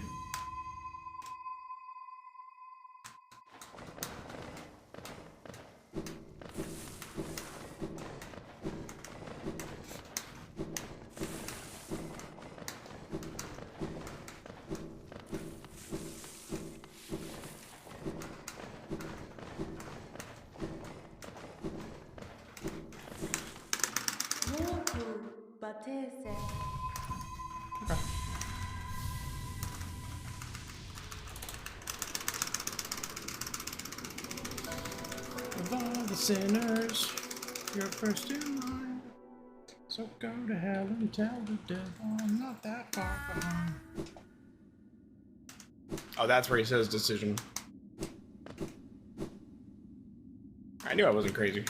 S1: Of all the sinners, you're first in line. So go to hell and tell the devil I'm not that far behind. Oh, that's where he says decision. I knew I wasn't crazy.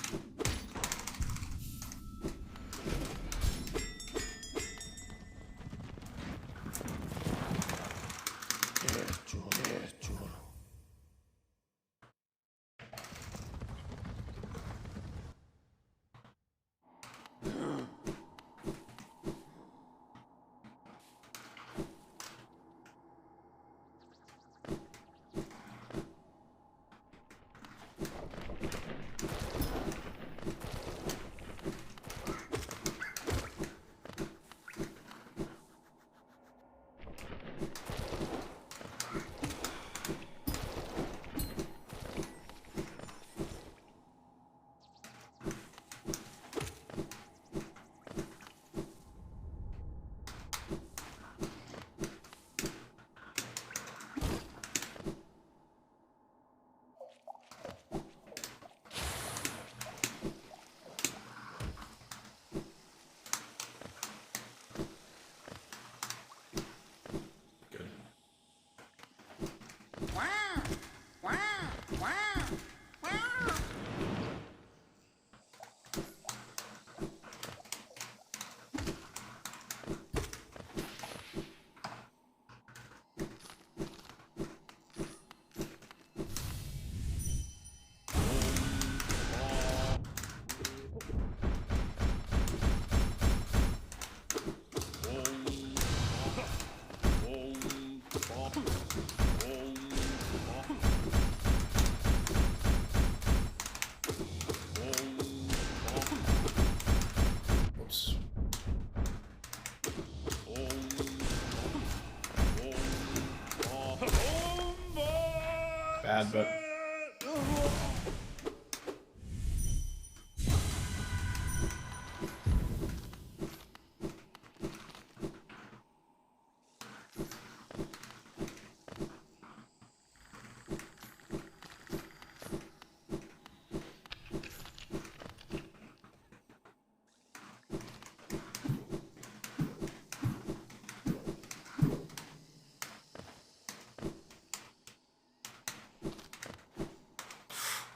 S1: bad, but.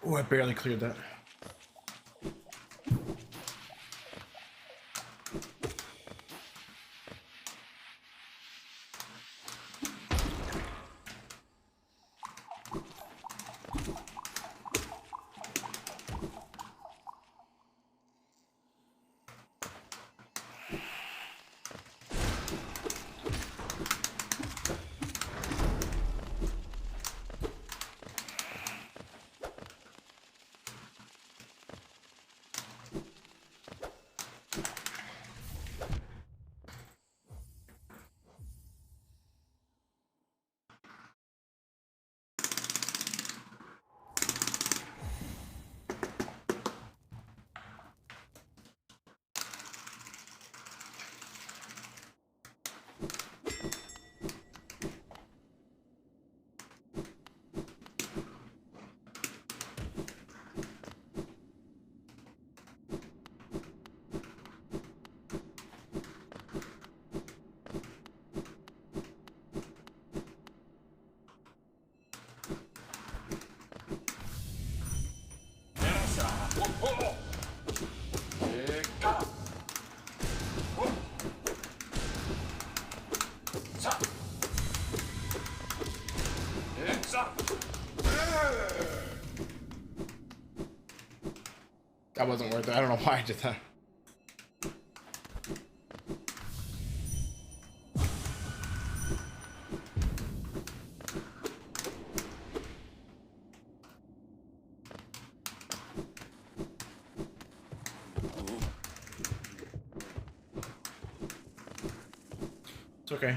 S1: Oh, I barely cleared that. That wasn't worth it. I don't know why I did that. It's okay.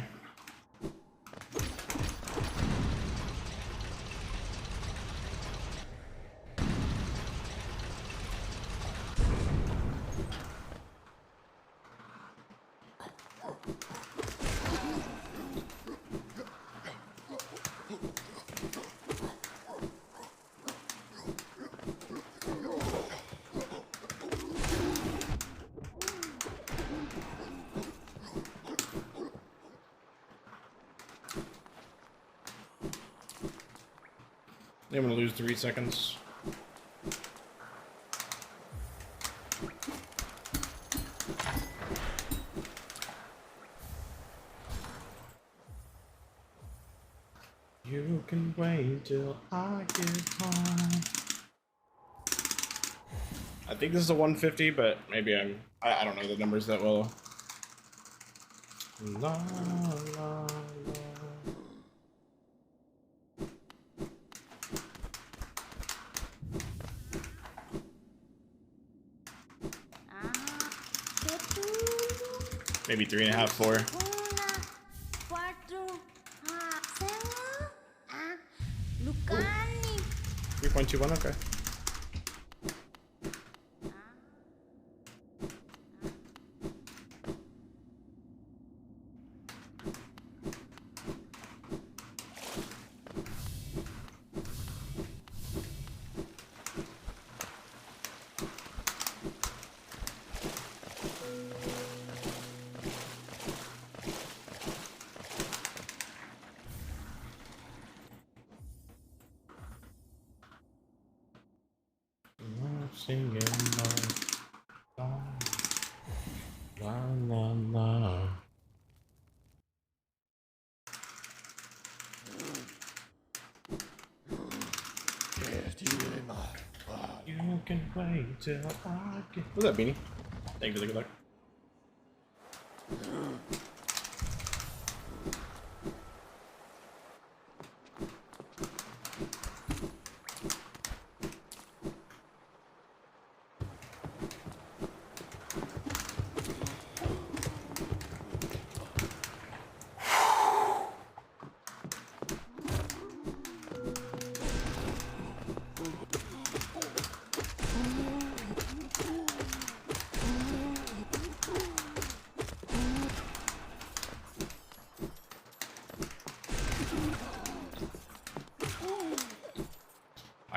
S1: I'm gonna lose 3 seconds. You can wait till I get home. I think this is a 150, but maybe I don't know the numbers that well. La, la, la. Maybe 3.5, 4. 3.21, okay. Singing la la la la. You can wait till I get. What's that, Beanie? Thank you for the good luck.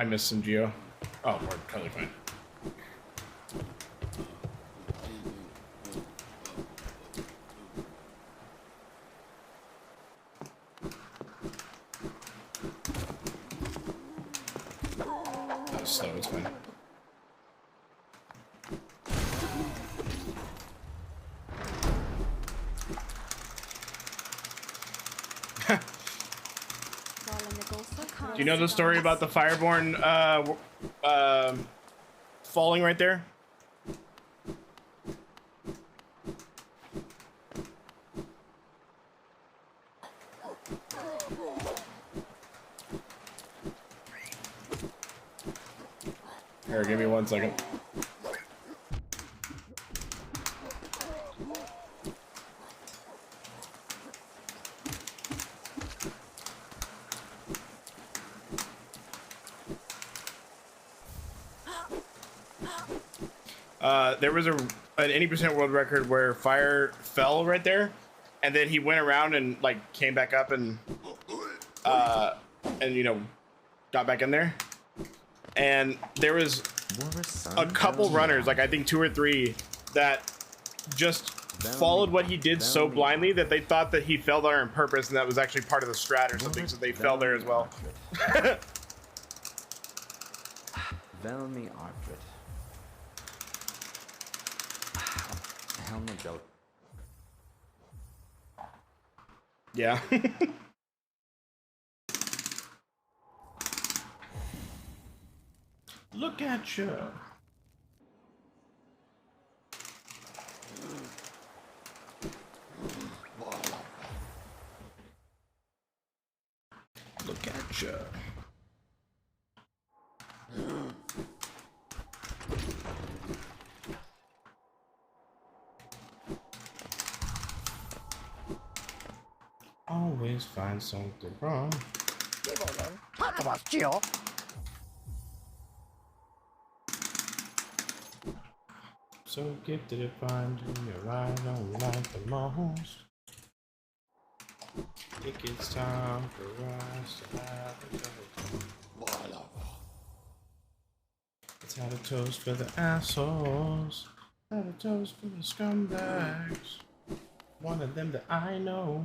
S1: I missed some geo. Oh, we're totally fine. That was slow, it's fine. Do you know the story about the Fireborn falling right there? Here, give me 1 second. There was an 80% world record where fire fell right there, and then he went around and like came back up and you know, got back in there. And there was a couple runners, like I think 2 or 3, that just followed what he did so blindly that they thought that he fell there on purpose, and that was actually part of the strat or something, so they fell there as well.
S3: Velmi Arfred. Helmet joke.
S1: Yeah. Look at you. Look at you. Always find something wrong.
S2: Talk about Geo.
S1: So gifted at finding your right on life the most. Think it's time for us to have a toast. Let's have a toast for the assholes. Have a toast for the scumbags. One of them that I know.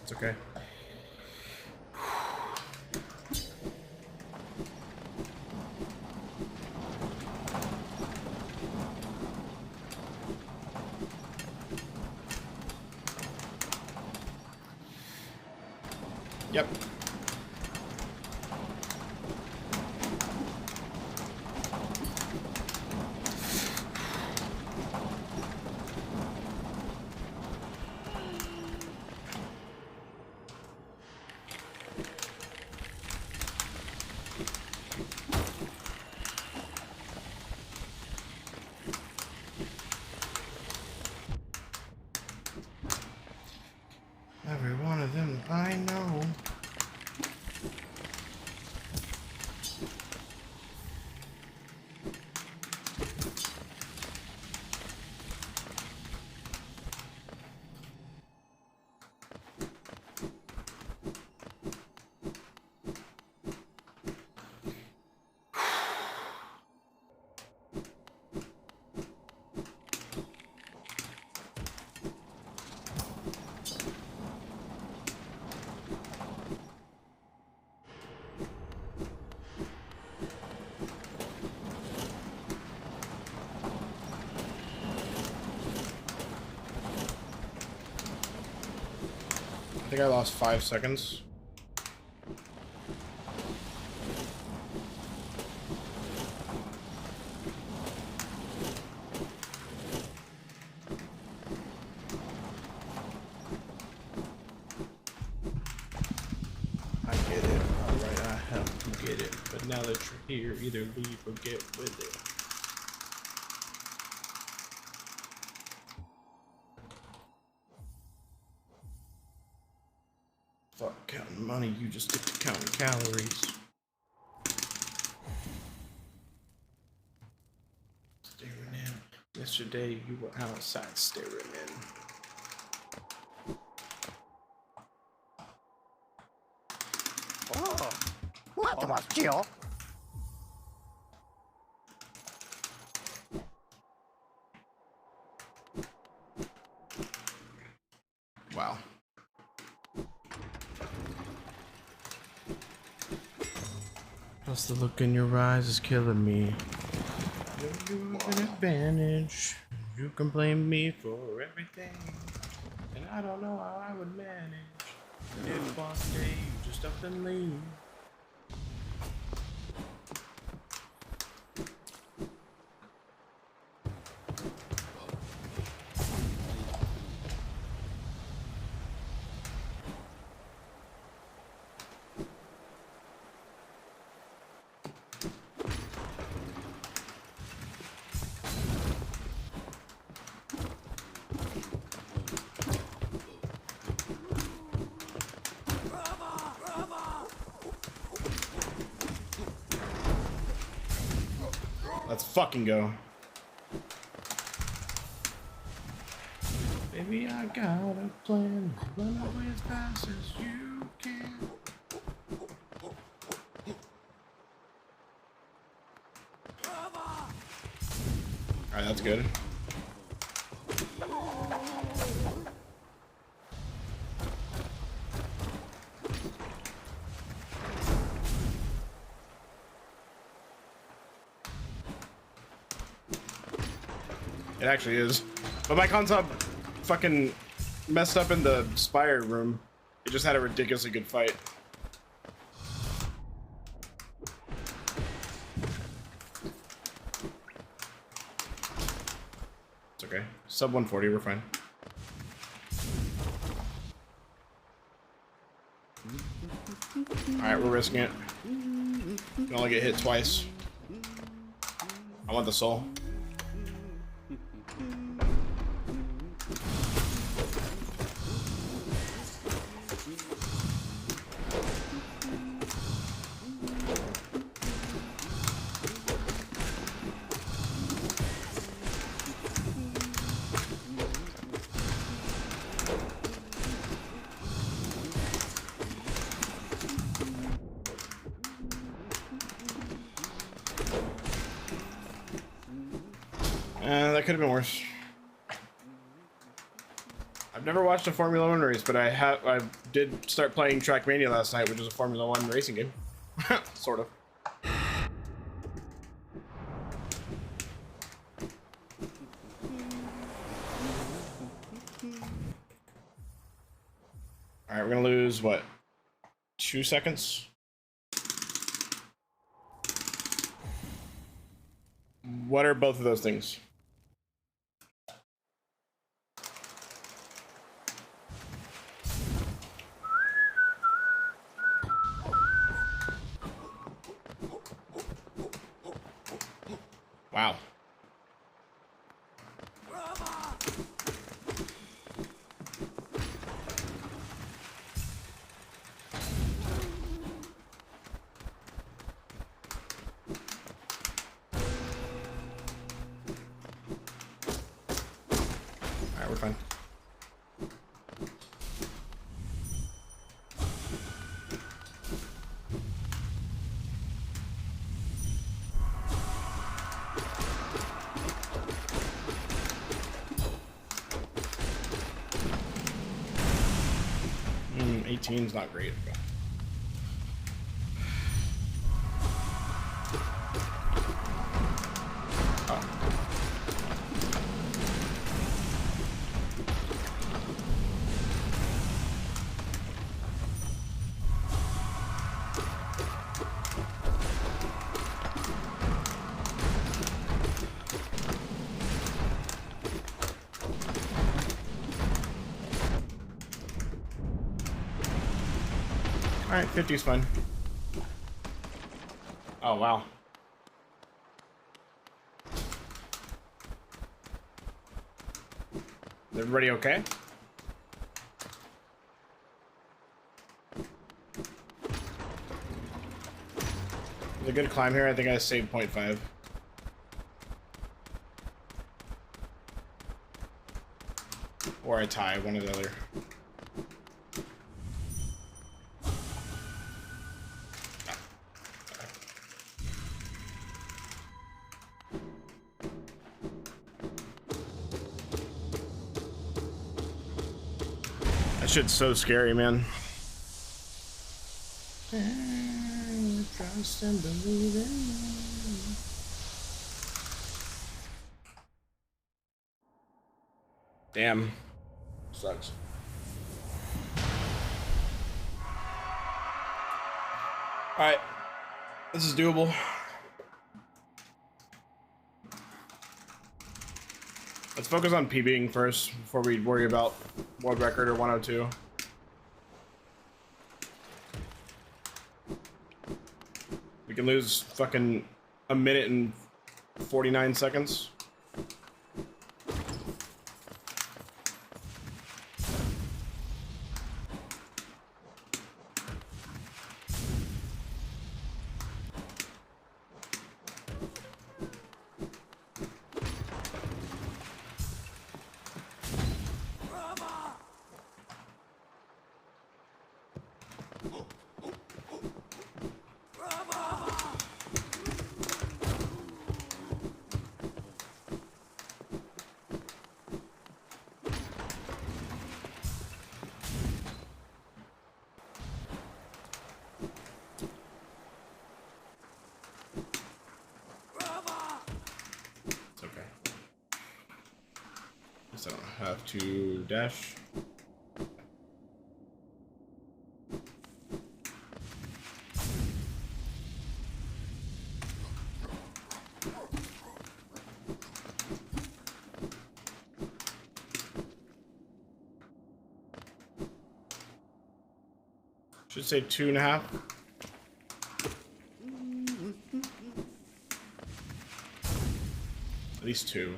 S1: It's okay. Yep. Every one of them I know. I think I lost 5 seconds. I get it. Alright, I helped you get it. But now that you're here, either leave or get with it. Fuck. counting money, you just get to counting calories. Staring in. Yesterday you were outside staring in.
S2: Oh, what was Jill?
S1: Wow. Plus the look in your eyes is killing me. You have an advantage. You can blame me for everything. And I don't know how I would manage. If one day you just up and leave. Let's fucking go. Baby, I got a plan. Run away as fast as you can. Alright, that's good. It actually is. But my console fucking messed up in the Spire room. It just had a ridiculously good fight. It's okay. Sub 140, we're fine. Alright, we're risking it. You can only get hit twice. I want the soul. That could have been worse. I've never watched a Formula One race, but I did start playing Trackmania last night, which is a Formula One racing game. Sort of. Alright, we're gonna lose, what, 2 seconds? What are both of those things? Wow. Alright, we're fine. Mm, 18's not great. Alright, 50's fine. Oh, wow. Is everybody okay? It's a good climb here. I think I saved 0.5. Or I tie, one or the other. That shit's so scary, man. Trust and believe in me. Damn. Sucks. Alright. This is doable. Let's focus on PBing first before we worry about world record or 102. We can lose fucking a minute and 49 seconds. I don't have to dash. Should say 2.5. At least 2.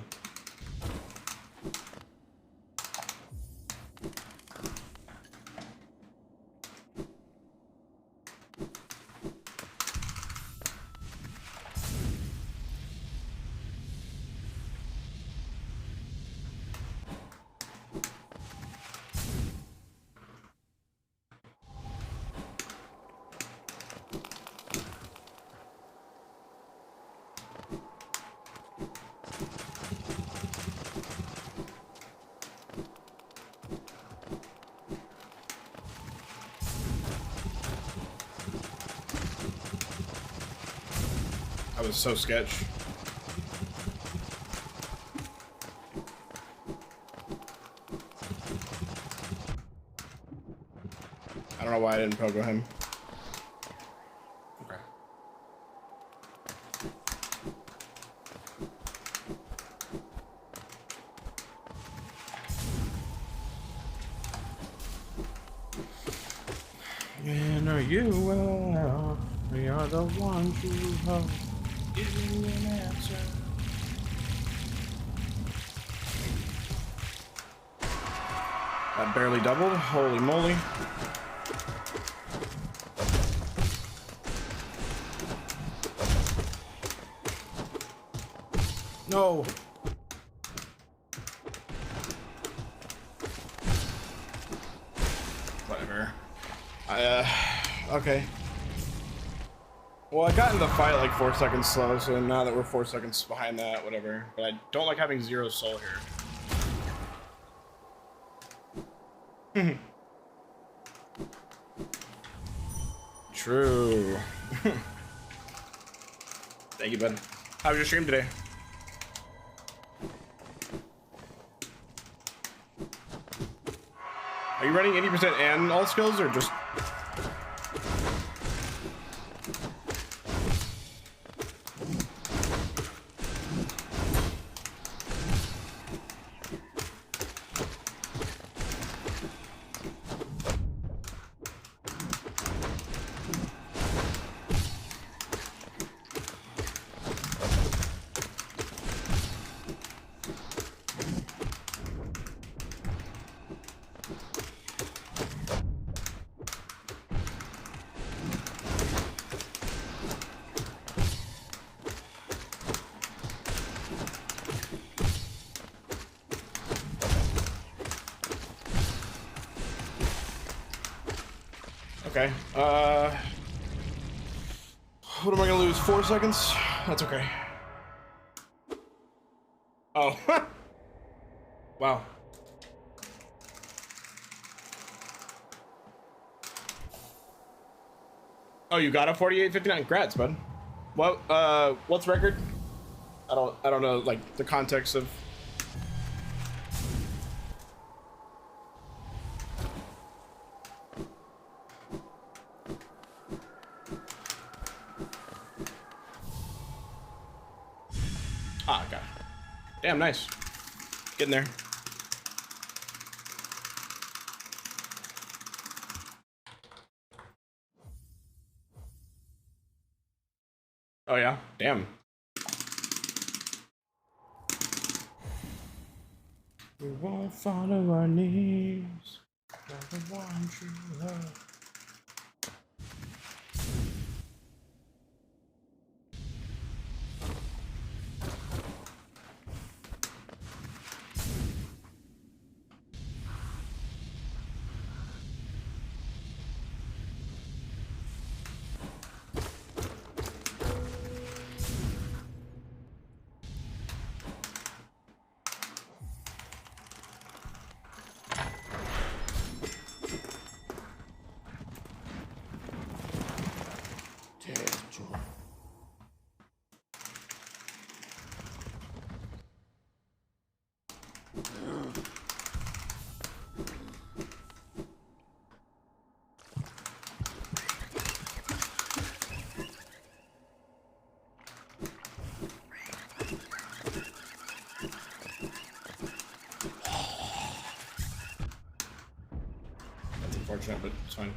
S1: That was so sketch. I don't know why I didn't pogo him. Okay. And are you well? We are the ones who hope. Give me an answer. That barely doubled. Holy moly. No. Whatever. Okay. Well, I got in the fight like 4 seconds slow, so now that we're 4 seconds behind that, whatever. But I don't like having 0 soul here. True. Thank you, bud. How was your stream today? Are you running 80% and all skills, or just... What am I gonna lose? 4 seconds? That's okay. Oh. Wow. Oh, you got a 48.59. Congrats, bud. What? What's record? I don't know like the context of. Ah, got it. Damn, nice. Getting there. Oh yeah, damn. We won't follow our knees. Not the one true love. That's unfortunate, but it's fine.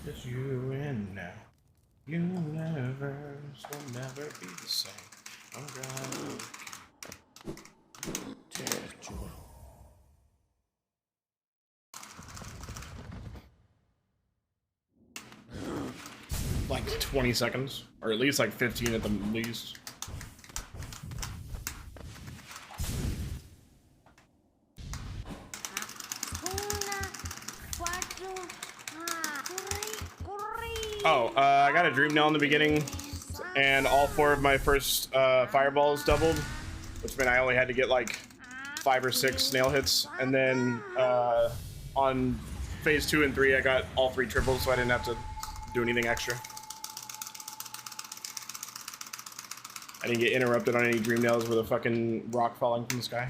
S1: Just you and now. Universe will never be the same. I'm gonna take you. Like 20 seconds, or at least like 15 at the least. Oh, I got a dream nail in the beginning, and all 4 of my first fireballs doubled, which meant I only had to get like 5 or 6 nail hits, and then on phase 2 and 3 I got all 3 triples, so I didn't have to do anything extra. I didn't get interrupted on any dream nails with a fucking rock falling from the sky.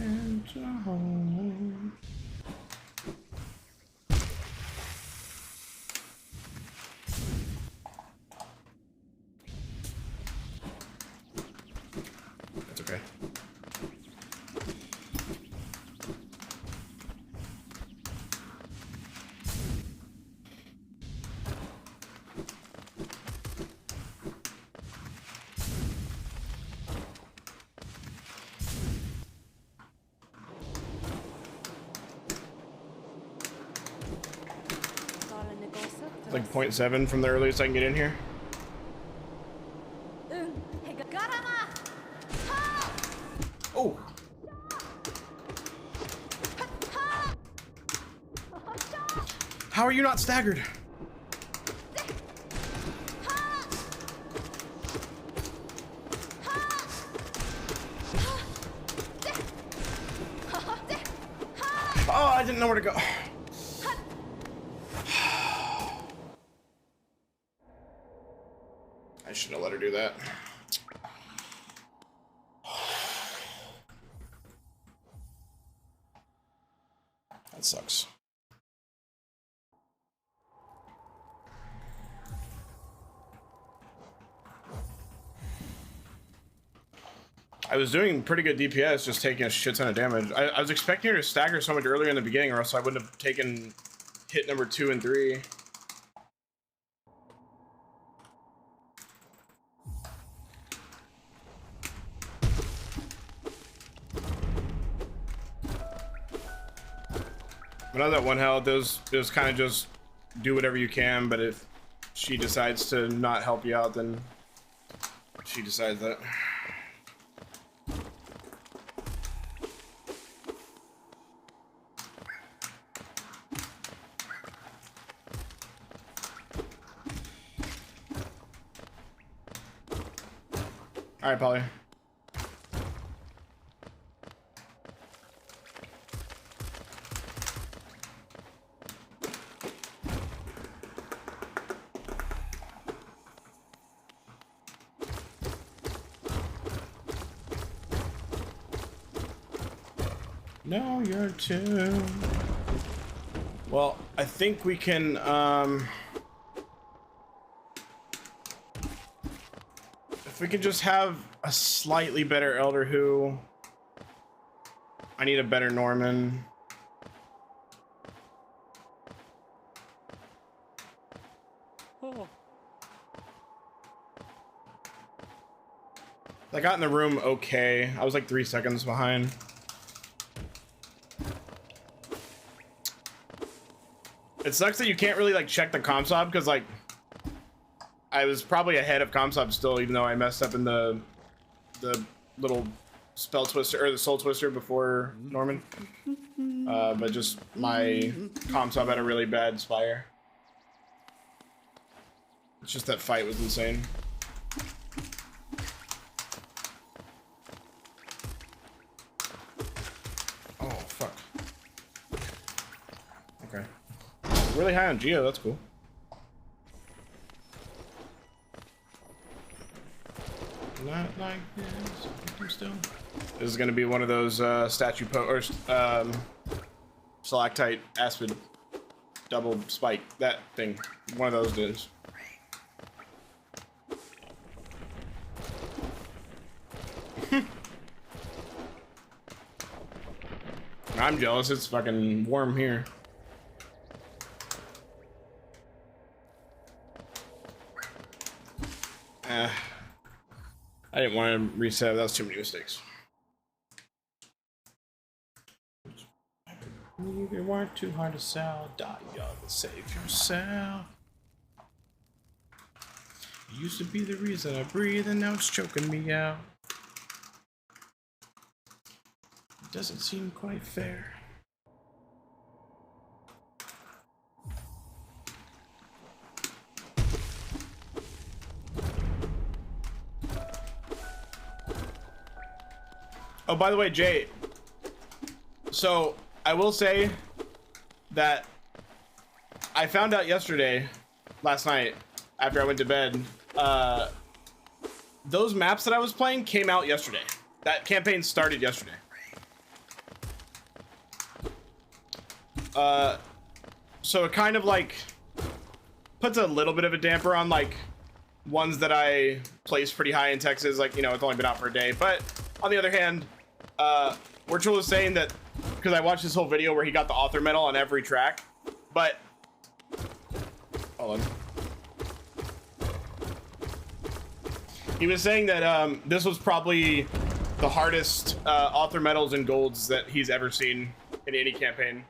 S1: into home. That's okay. Like 0.7 from the earliest I can get in here. Oh! How are you not staggered? Oh, I didn't know where to go. I shouldn't have let her do that. That sucks. I was doing pretty good DPS, just taking a shit ton of damage. I was expecting her to stagger so much earlier in the beginning, or else I wouldn't have taken hit number 2 and 3. When I was at 1 health, it was kind of just do whatever you can, but if she decides to not help you out, then she decides that. All right, Polly. No, you're 2. Well, I think we can, if we could just have a slightly better Elder Who. I need a better Norman.
S2: Oh.
S1: I got in the room okay. I was like 3 seconds behind. It sucks that you can't really like check the comp because like I was probably ahead of comp still, even though I messed up in the little spell twister or the soul twister before Norman. But just my comp had a really bad spire. It's just that fight was insane. Oh fuck. Okay. Really high on Geo, that's cool. Not like this. I'm still. This is gonna be one of those statue or stalactite aspid double spike, that thing. One of those dudes. I'm jealous. It's fucking warm here. I didn't want to reset. That was too many mistakes. You weren't too hard to sell. Die young and save yourself. You used to be the reason I breathe, and now it's choking me out. It doesn't seem quite fair. Oh, by the way, Jay, so I will say that I found out last night, after I went to bed, those maps that I was playing came out yesterday. That campaign started yesterday. So it kind of like puts a little bit of a damper on like ones that I place pretty high in Texas. Like, you know, it's only been out for a day. But on the other hand, Virtual was saying that, because I watched this whole video where he got the author medal on every track, but hold on. He was saying that this was probably the hardest author medals and golds that he's ever seen in any campaign.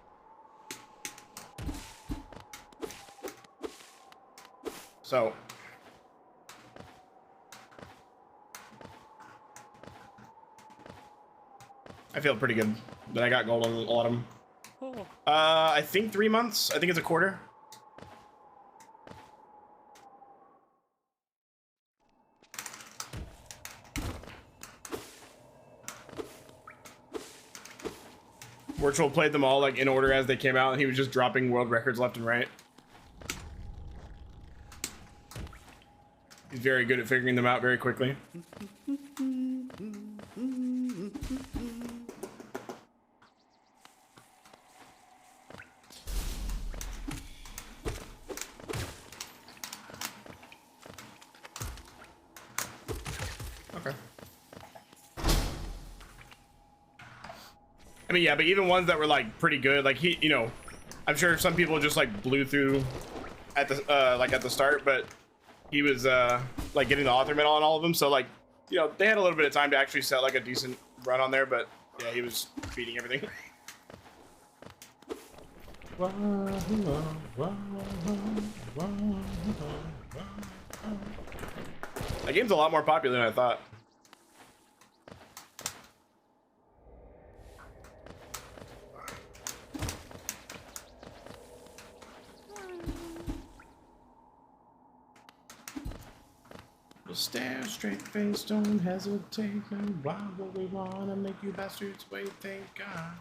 S1: So I feel pretty good that I got gold on a lot of them.
S2: Oh.
S1: I think 3 months. I think it's a quarter. Virtual played them all like in order as they came out, and he was just dropping world records left and right. He's very good at figuring them out very quickly. Okay. I mean, yeah, but even ones that were like pretty good, like he, you know, I'm sure some people just like blew through at the like at the start, but he was like getting the author medal on all of them, so like, you know, they had a little bit of time to actually set like a decent run on there, but yeah, he was beating everything. That game's a lot more popular than I thought. Stare straight face, don't hesitate. And why would we wanna make you bastards wait? Thank God.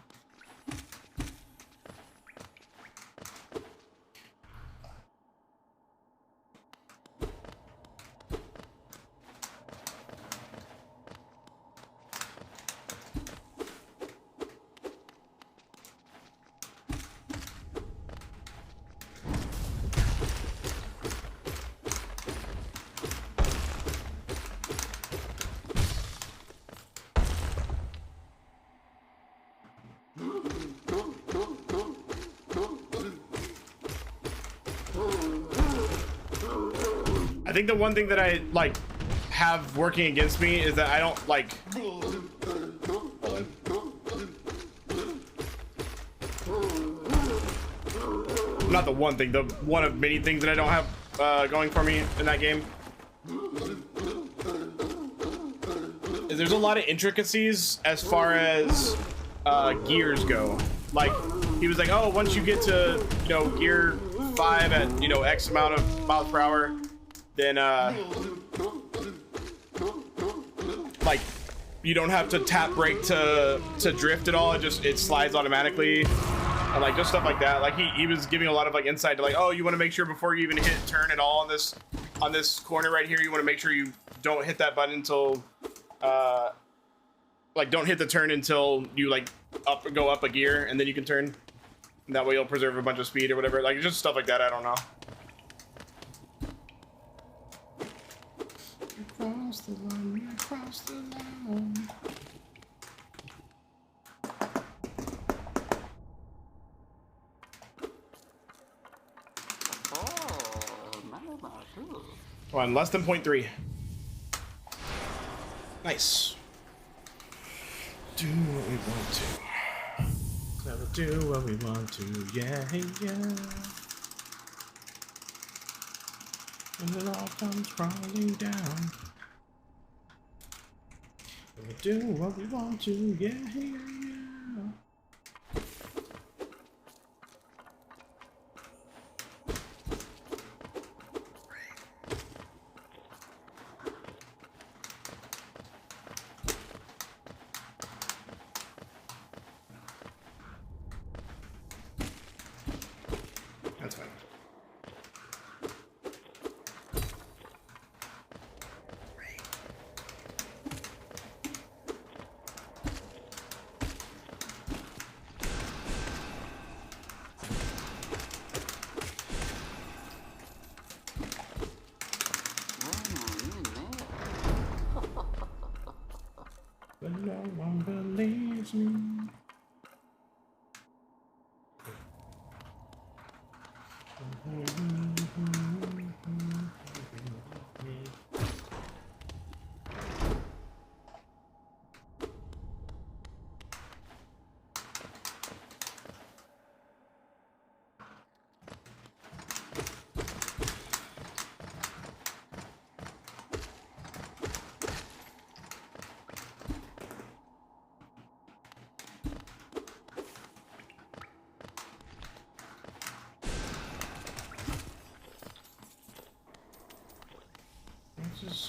S1: I think the one thing that I like have working against me is that I don't like. Not the one thing, the one of many things that I don't have going for me in that game. Is there's a lot of intricacies as far as gears go. Like he was like, oh, once you get to, you know, gear 5 at, you know, X amount of miles per hour, then like you don't have to tap brake to drift at all. It slides automatically, and like just stuff like that. Like he was giving a lot of like insight to like, oh, you want to make sure before you even hit turn at all on this corner right here, you want to make sure you don't hit that button until like don't hit the turn until you like go up a gear, and then you can turn, and that way you'll preserve a bunch of speed or whatever. Like just stuff like that. I don't know. Cross the line, cross the line. Come on, less than 0.3. Nice. Do what we want to. Never do what we want to. Yeah, yeah. And it all comes crawling down. We'll do what we want to, yeah, yeah, yeah. That's fine.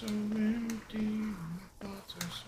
S1: so empty, my thoughts are so.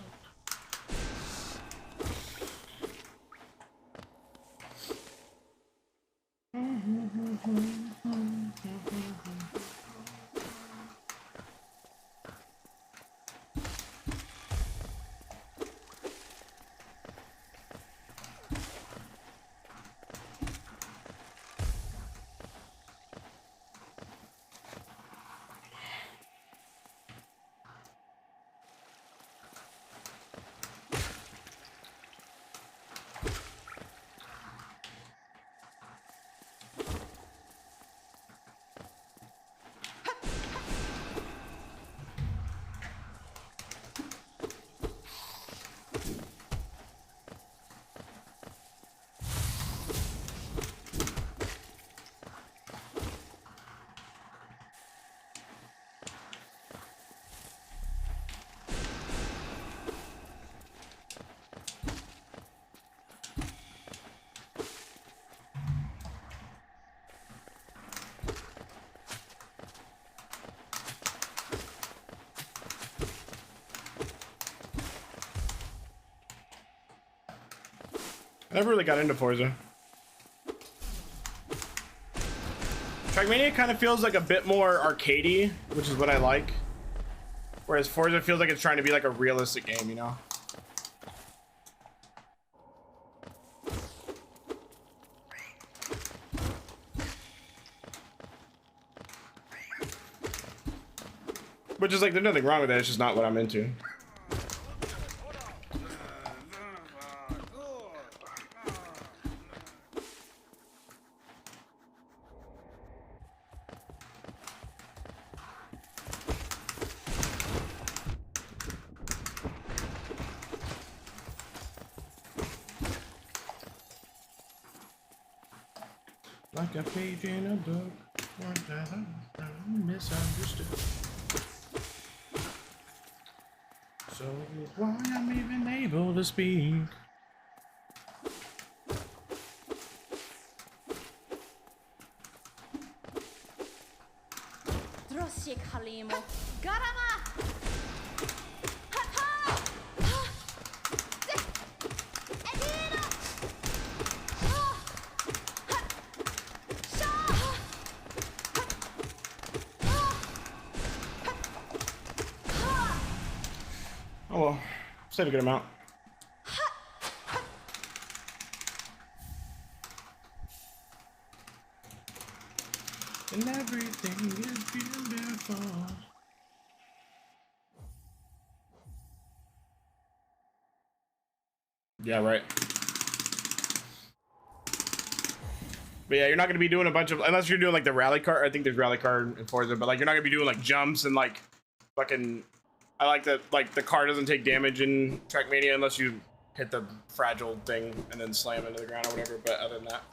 S1: I never really got into Forza. Trackmania kind of feels like a bit more arcadey, which is what I like. Whereas Forza feels like it's trying to be like a realistic game, you know? Which is like, there's nothing wrong with that, it's just not what I'm into. Like a page in a book, one time misunderstood. So why I'm even able to speak?
S4: Drosik Halimu, Garama!
S1: Oh well, saved a good amount. And everything is beautiful. Yeah, right. But yeah, you're not gonna be doing a bunch of, unless you're doing like the rally car. I think there's rally car in Forza, but like you're not gonna be doing like jumps and like fucking. I like that like the car doesn't take damage in Trackmania unless you hit the fragile thing and then slam into the ground or whatever. But other than that.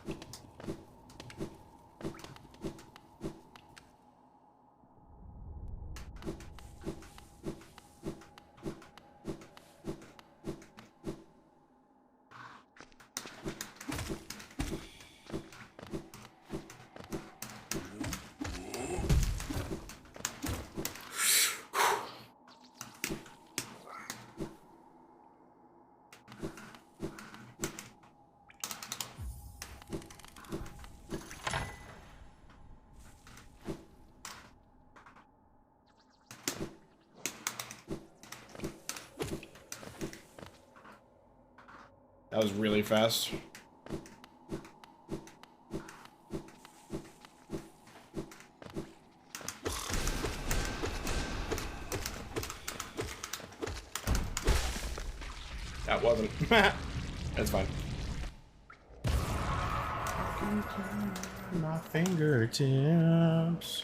S1: That was really fast. That wasn't. That's fine. My fingertips.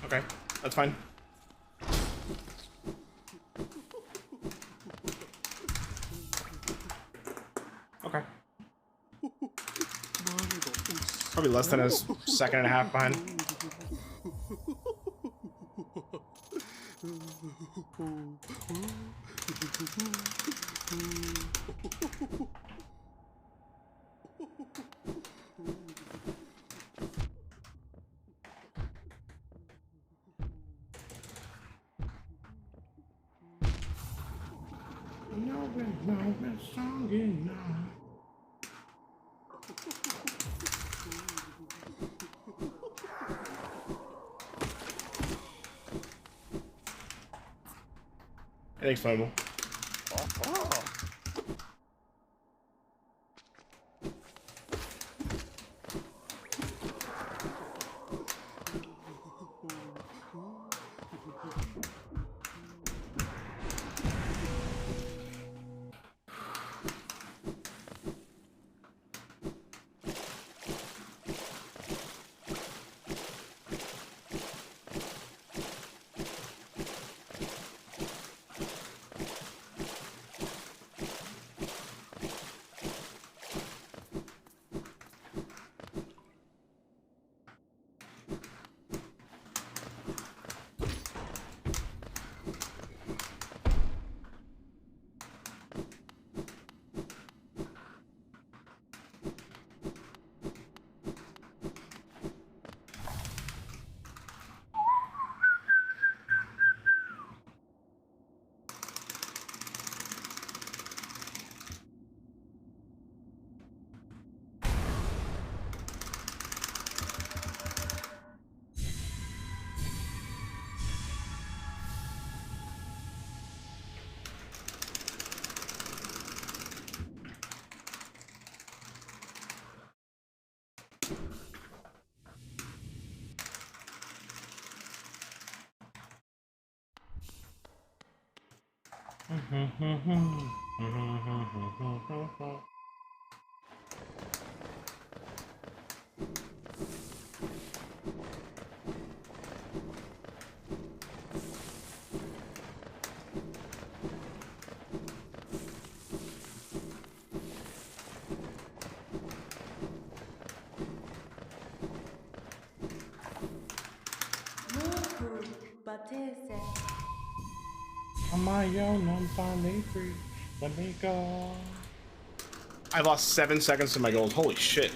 S1: Okay, that's fine. Okay. Probably less than a second and a half behind. No, it's strong enough. Thanks, Fumble. On my own, I'm finally free. Let me go. I lost 7 seconds to my goals. Holy shit.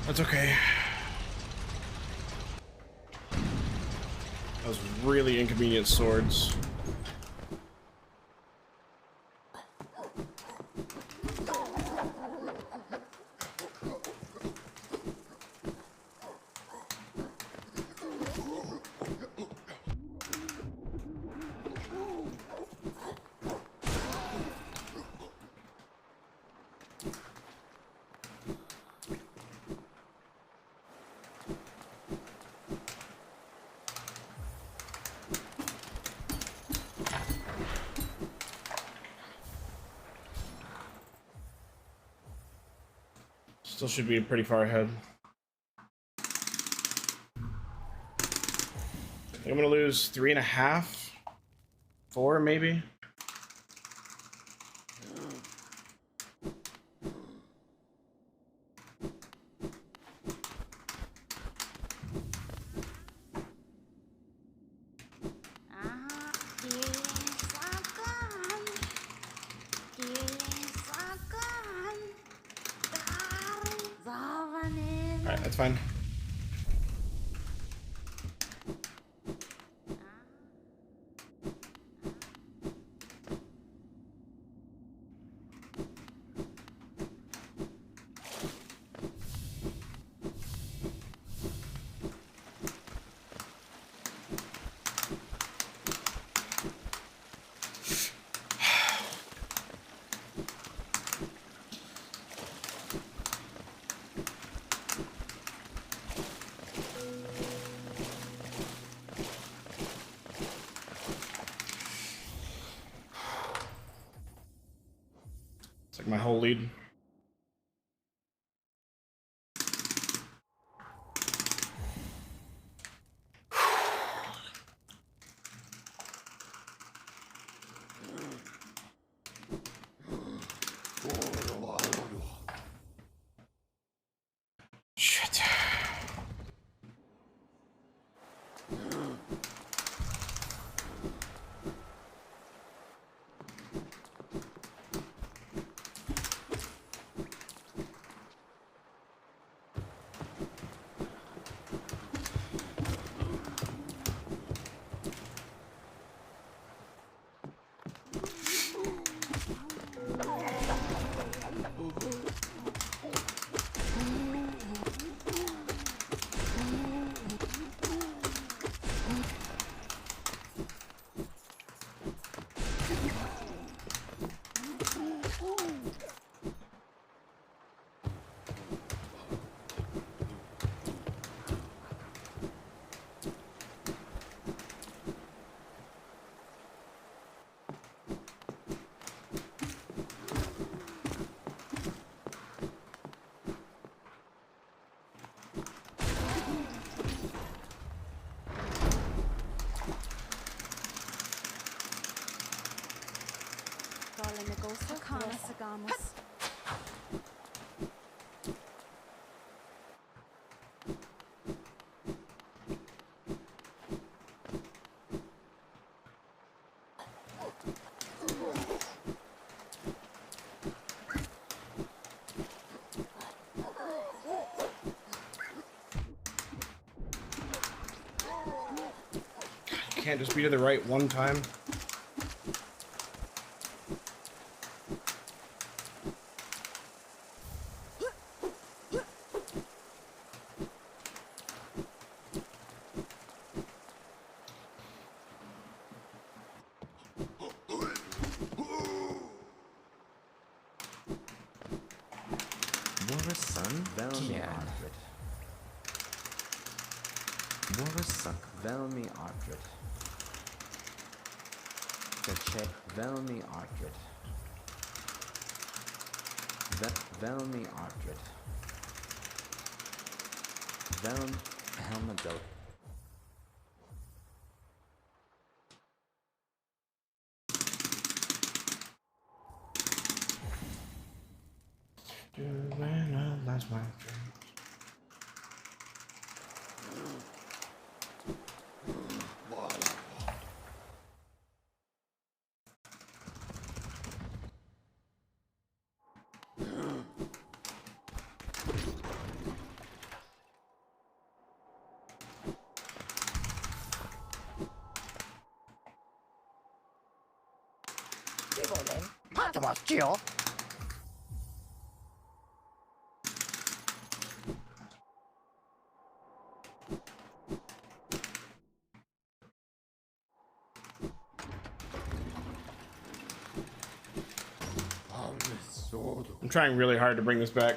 S1: That's okay. Those really inconvenient swords. Still should be pretty far ahead. I think I'm gonna lose 3.5, 4 maybe. Alright, that's fine. It's like my whole lead. Shit. Can't just be to the right one time.
S3: Våre sønn, velmi Arvid. Våre sønn, velmi Arvid. To check velmi artrit. Velmi artrit. Velm helmadot.
S1: When I lost my dreams. I'm trying really hard to bring this back.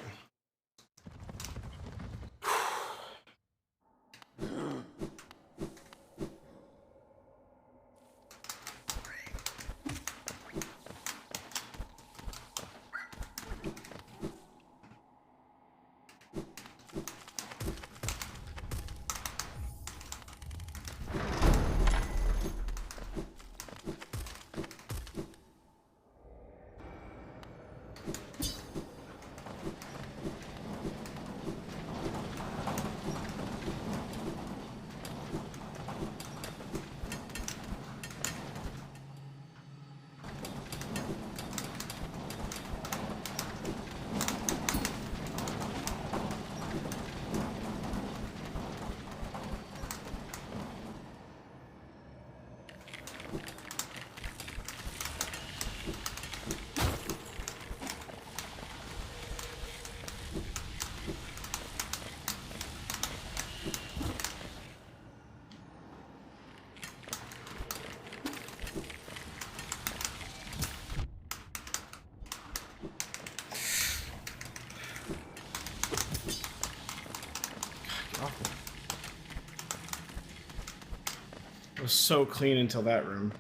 S1: It was so clean until that room.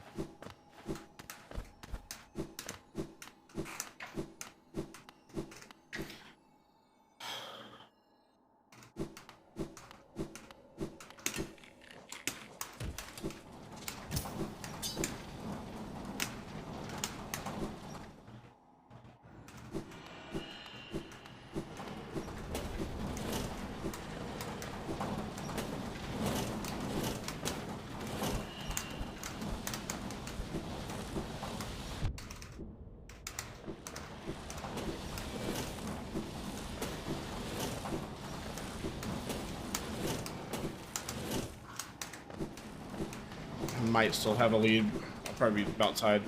S1: Might still have a lead. I'll probably be outside.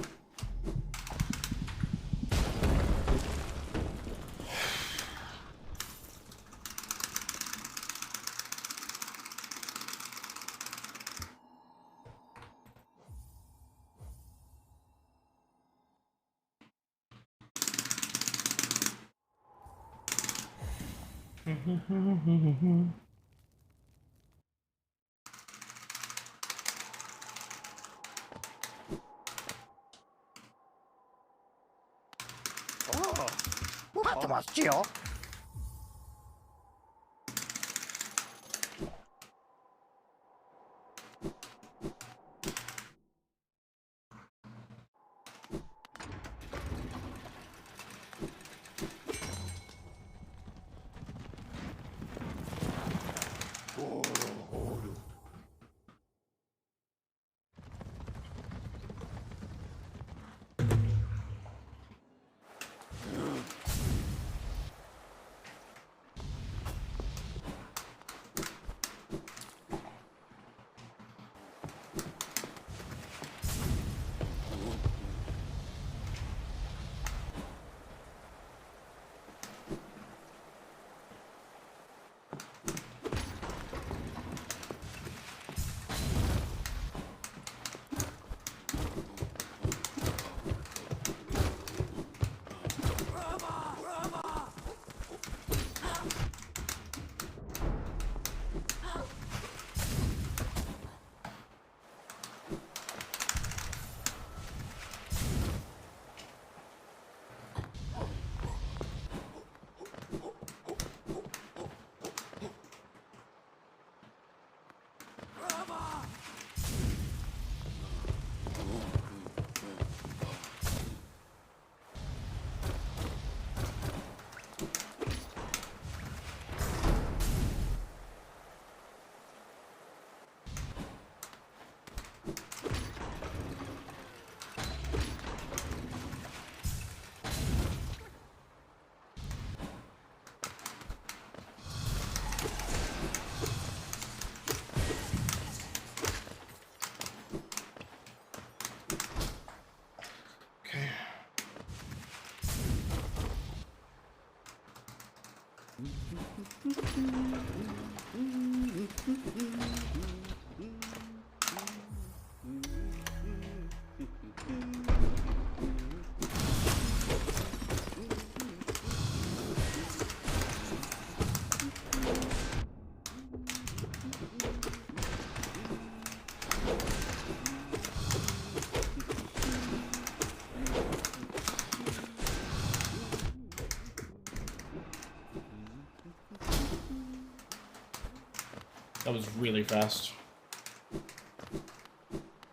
S1: That was really fast.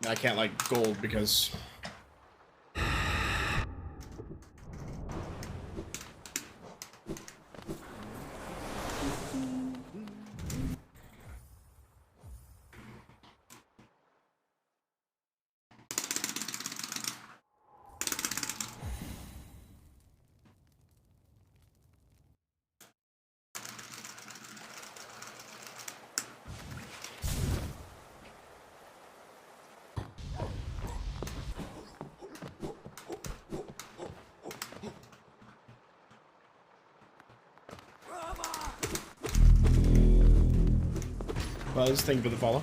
S1: I can't like gold because Buzz, thank you for the follow.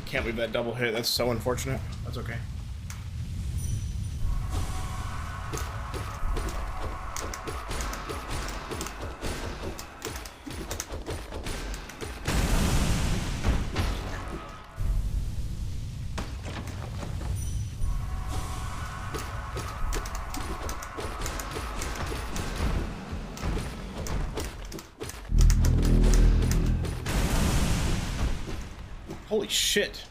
S1: Can't leave that double hit. That's so unfortunate. That's okay. Holy shit.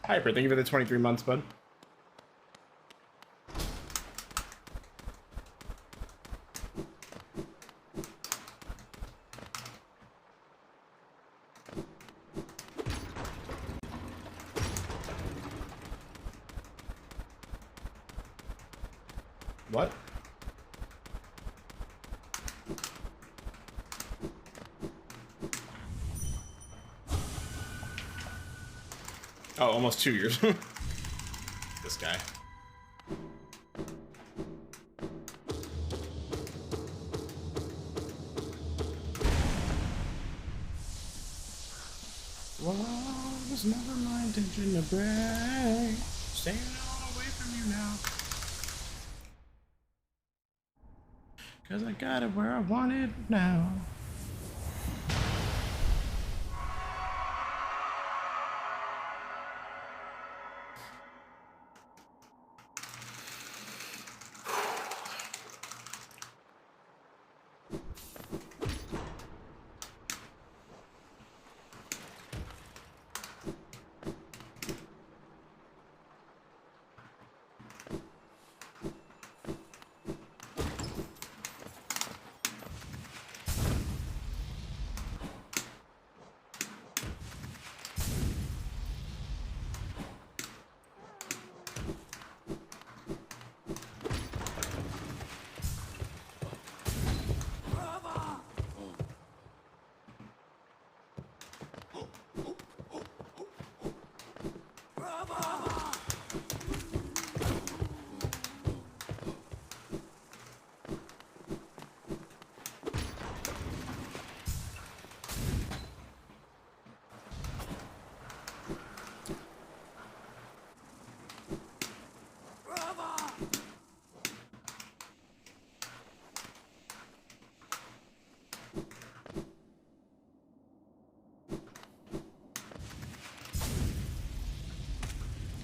S1: Hyper, thank you for the 23 months, bud. What? Oh, almost 2 years. This guy. Well, it was never my intention to break. Staying all away from you now. 'Cause I got it where I want it now.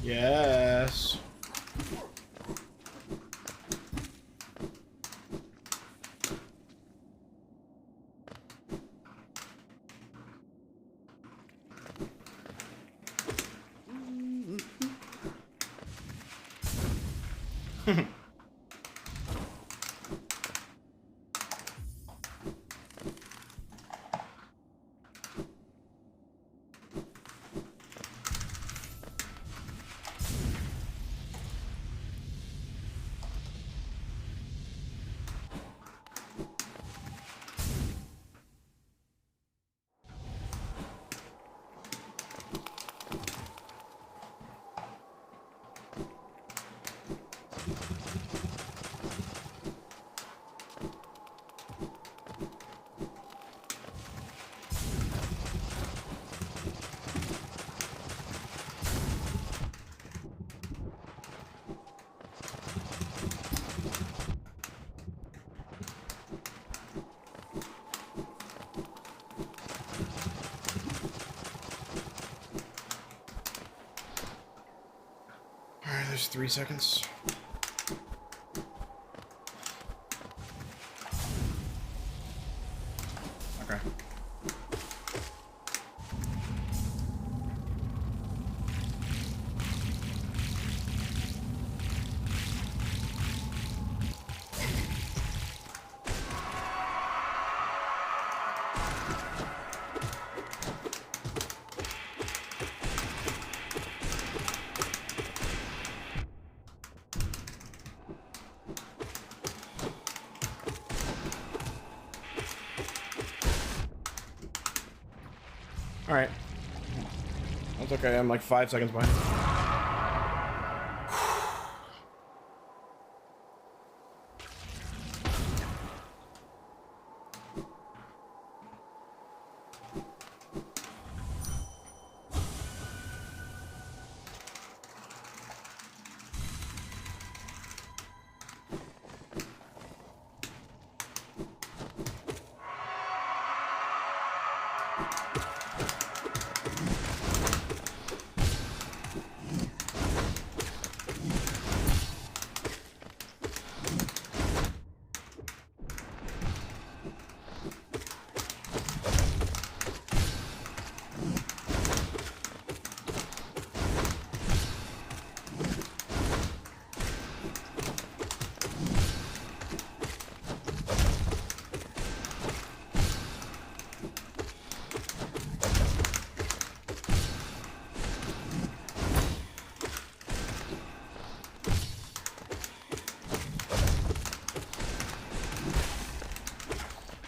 S1: Yes. There's 3 seconds. Okay. All right. That's okay. I'm like 5 seconds behind.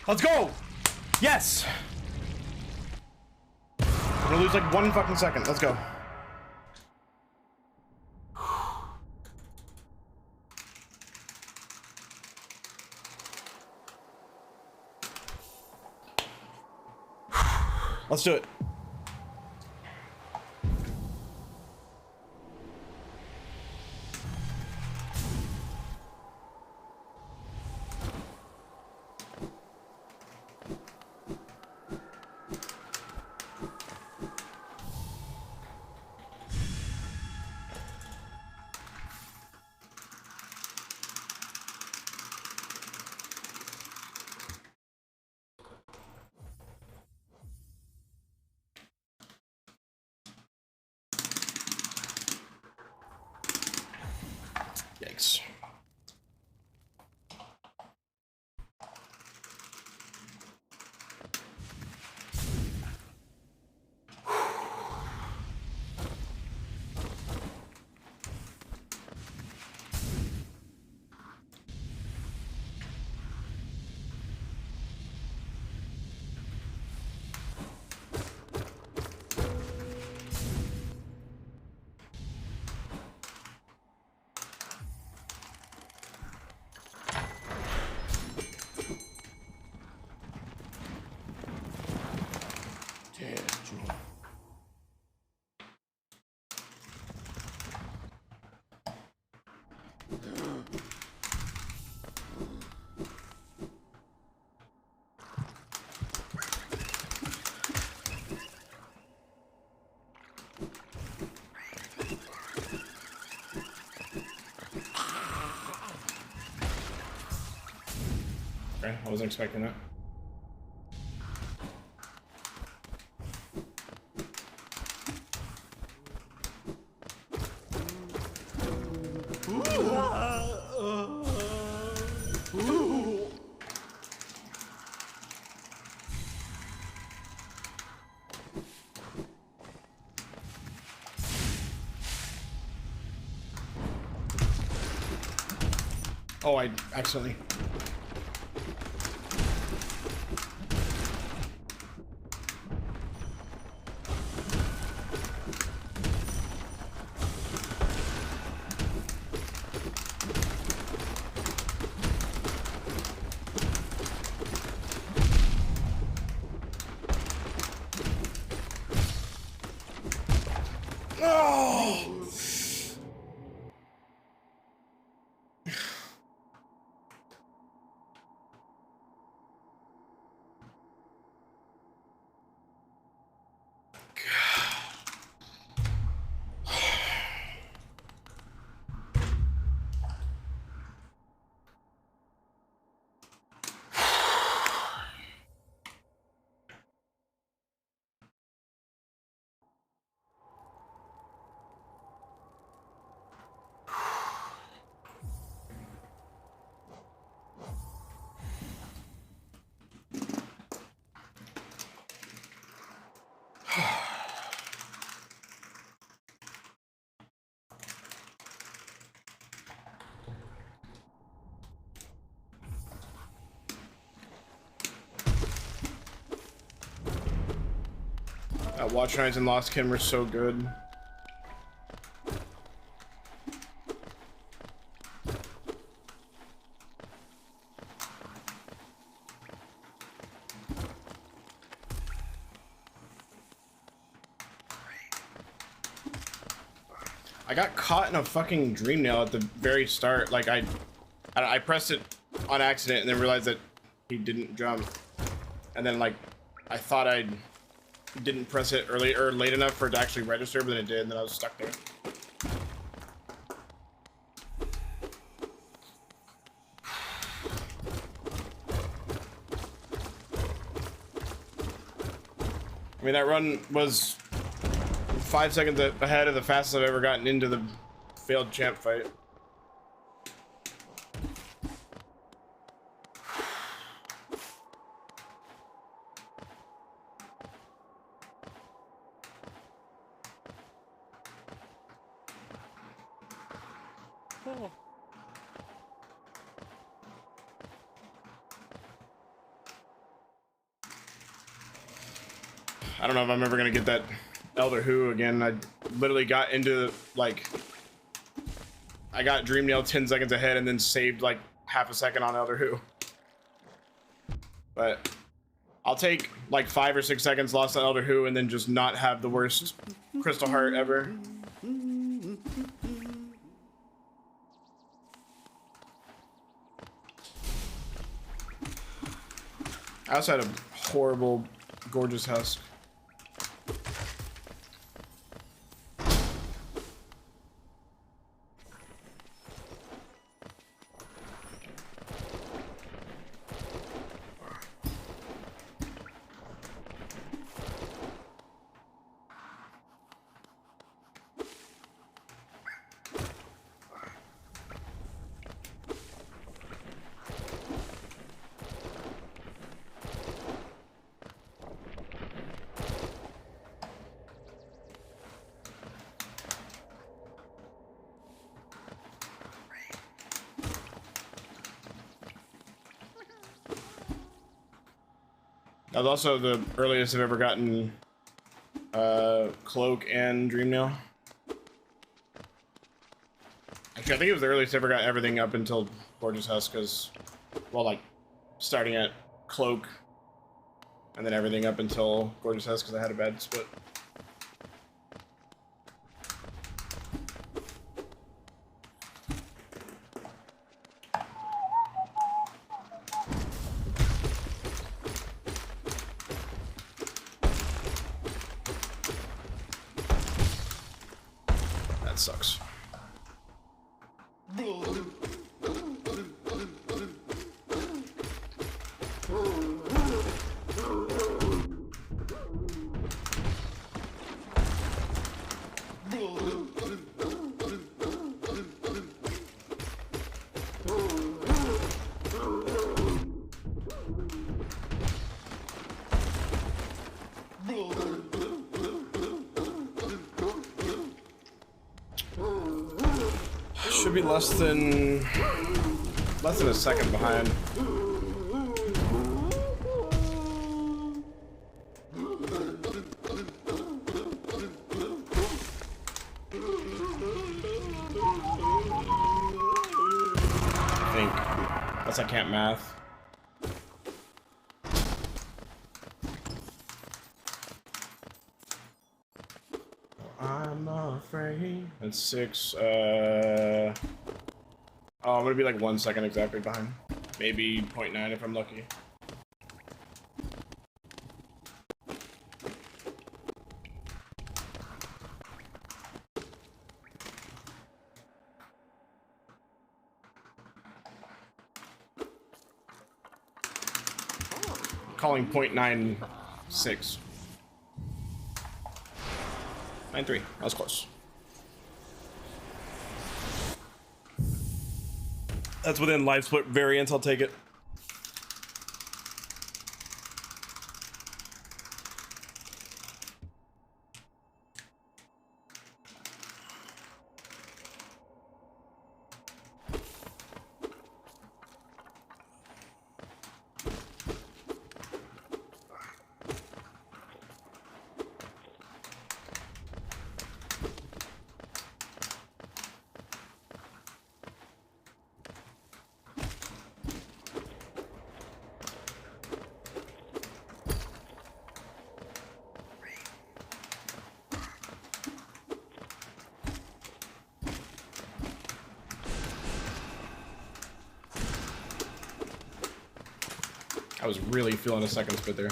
S1: Let's go! Yes! We're gonna lose like 1 fucking second. Let's go. Let's do it. Yikes. Okay, I wasn't expecting that. Oh, I accidentally. Oh! Watch Nights and Lost Kin were so good. I got caught in a fucking dream nail at the very start. Like I pressed it on accident and then realized that he didn't jump. And then like I thought I didn't press it early or late enough for it to actually register, but then it did, and then I was stuck there. I mean, that run was 5 seconds ahead of the fastest I've ever gotten into the failed champ fight.
S2: Oh.
S1: I don't know if I'm ever gonna get that Elder Who again. I literally got into like I got Dream Nail 10 seconds ahead and then saved like half a second on Elder Who. But I'll take like 5 or 6 seconds lost on Elder Who and then just not have the worst Crystal Heart ever. I also had a horrible Gorgeous Husk. That was also the earliest I've ever gotten Cloak and Dream Nail. Actually, I think it was the earliest I ever got everything up until Gorgeous Husk, because, well, like, starting at Cloak and then everything up until Gorgeous Husk, because I had a bad split. That sucks. Should be less than a second behind. I think. Unless I can't math. I'm afraid. That's 6. Oh, I'm gonna be like 1 second exactly behind. Maybe 0.9 if I'm lucky. Calling 0.96. 9.3. That was close. That's within live split variance. I'll take it. I was really feeling a second spit there.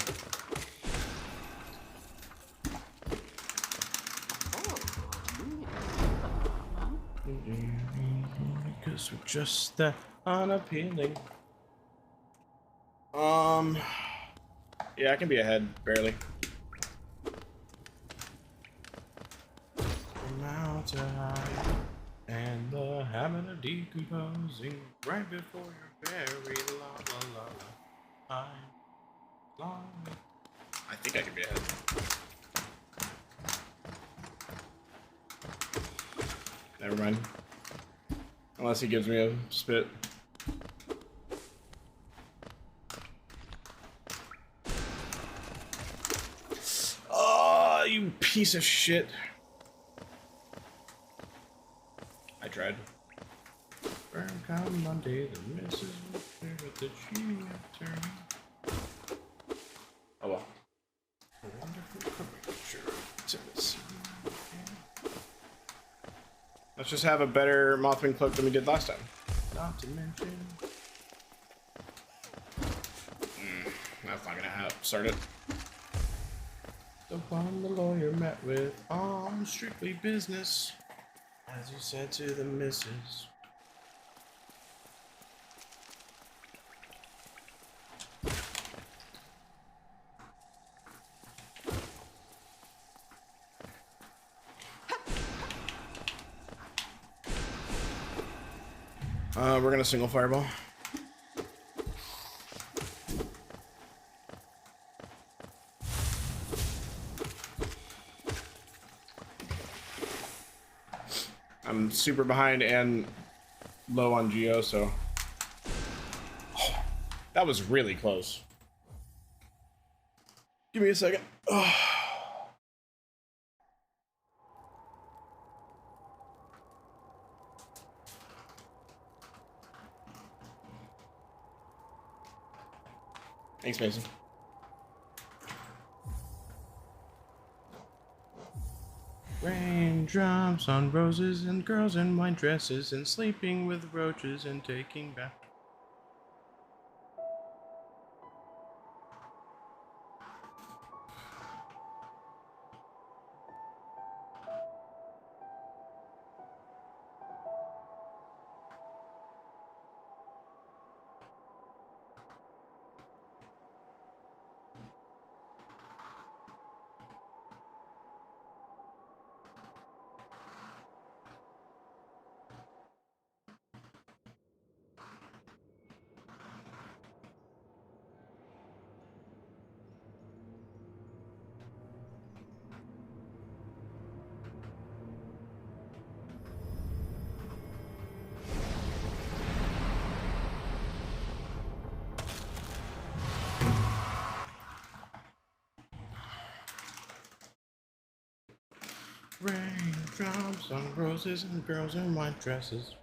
S1: Because we're just that unappealing. Yeah, I can be ahead, barely. From out to high, and the habit of decomposing right before your very la. I think I can be ahead. Never mind. Unless he gives me a spit. Oh, you piece of shit. I tried. Burn come Monday, the missus was there with the cheating attorney. Oh well. A wonderful curvature to this. Let's just have a better Mothman clip than we did last time. Not to mention. That's not gonna start it. The one the lawyer met with on strictly business, as you said to the missus. We're gonna single fireball. I'm super behind and low on Geo, so that was really close. Give me a second. Oh. Thanks, Mason. Raindrops on roses and girls in white dresses and sleeping with roaches and taking bath. Raindrops on roses and girls in white dresses.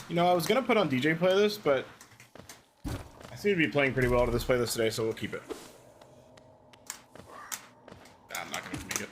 S1: You know, I was gonna put on DJ playlist, but I seem to be playing pretty well to this playlist today, so we'll keep it. I'm not gonna make it.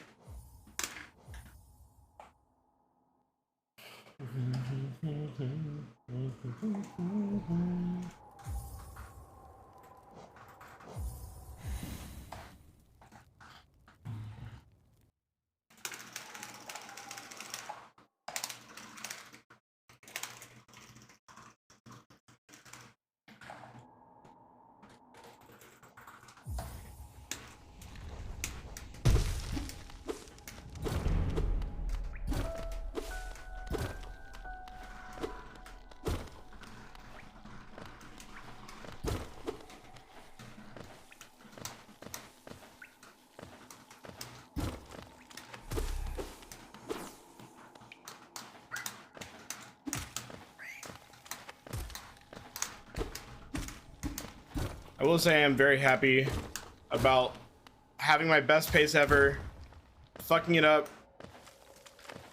S1: I will say I'm very happy about having my best pace ever, fucking it up,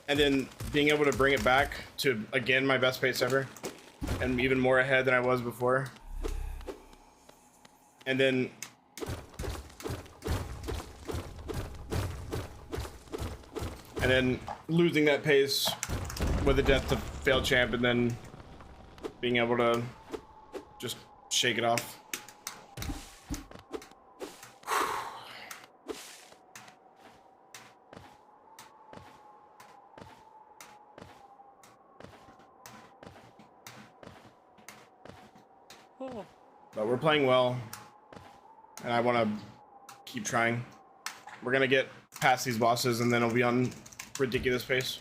S1: and then being able to bring it back to, again, my best pace ever, and even more ahead than I was before. And then losing that pace with a death to fail champ, and then being able to just shake it off.
S2: Oh.
S1: But we're playing well, and I want to keep trying. We're gonna get past these bosses, and then it'll be on ridiculous pace.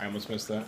S1: I almost missed that.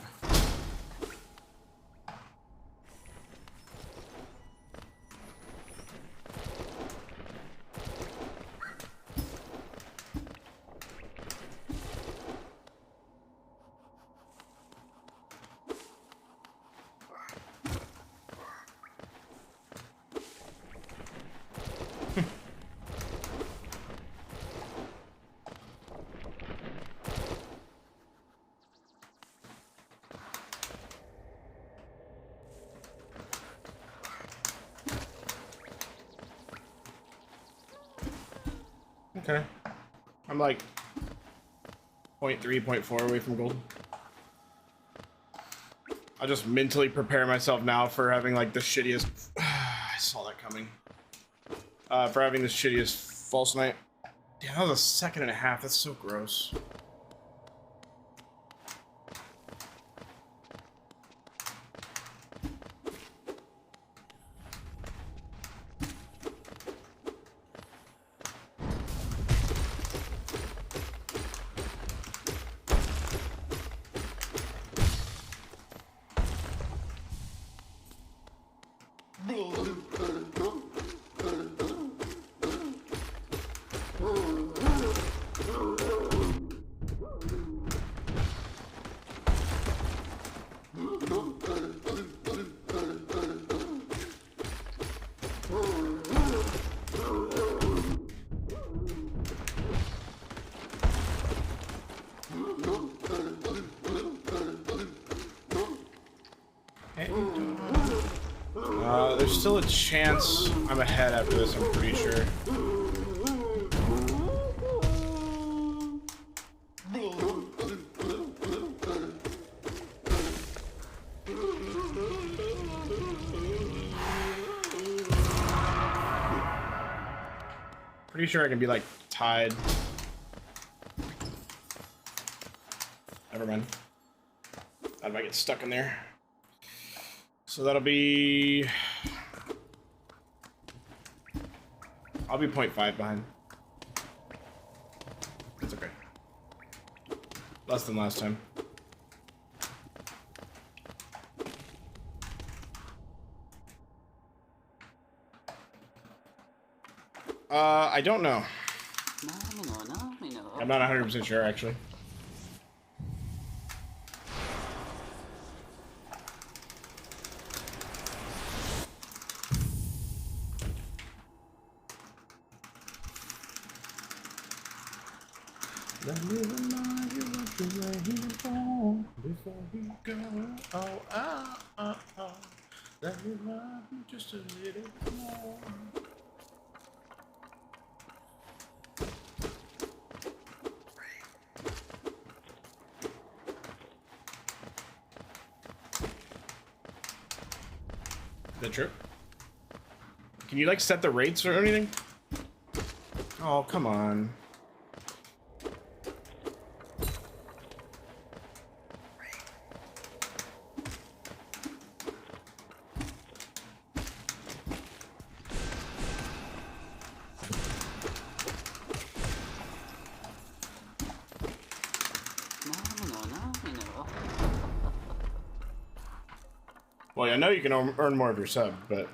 S1: Okay. I'm like 0.3, 0.4 away from gold. I'll just mentally prepare myself now for having like the shittiest... I saw that coming. For having the shittiest false night. Damn, that was a second and a half. That's so gross. There's still a chance I'm ahead after this, I'm pretty sure. Pretty sure I can be like tied. Never mind. How do I get stuck in there? So that'll be... I'll be 0.5 behind. It's okay. Less than last time. I don't know. I'm not 100% sure, actually. Let me remind you what you're waiting for before we go. Oh. Let me love you just a little more. Is that true? Can you like set the rates or anything? Oh, come on. Well, I know you can earn more of your sub, but...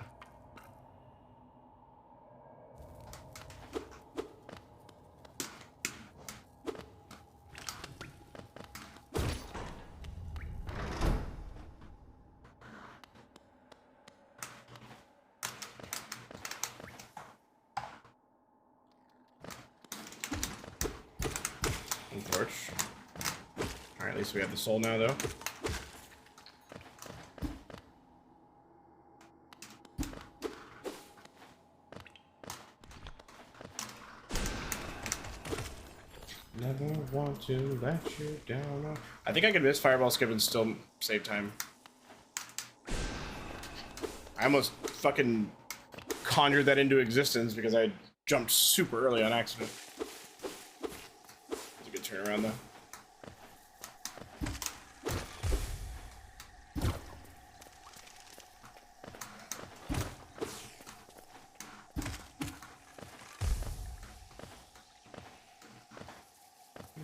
S1: torch. Alright, at least we have the soul now, though. Never want to let you down. I think I could miss fireball skip and still save time. I almost fucking conjured that into existence because I jumped super early on accident. It's a good turnaround though.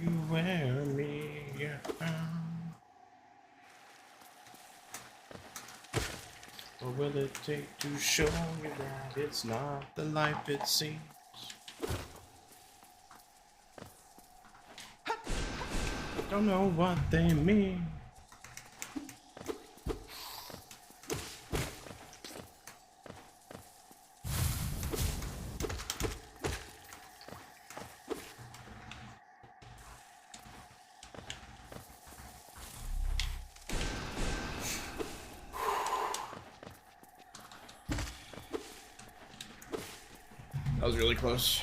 S1: You wear me down. What will it take to show you that it's not the life it seems? Don't know what they mean. That was really close.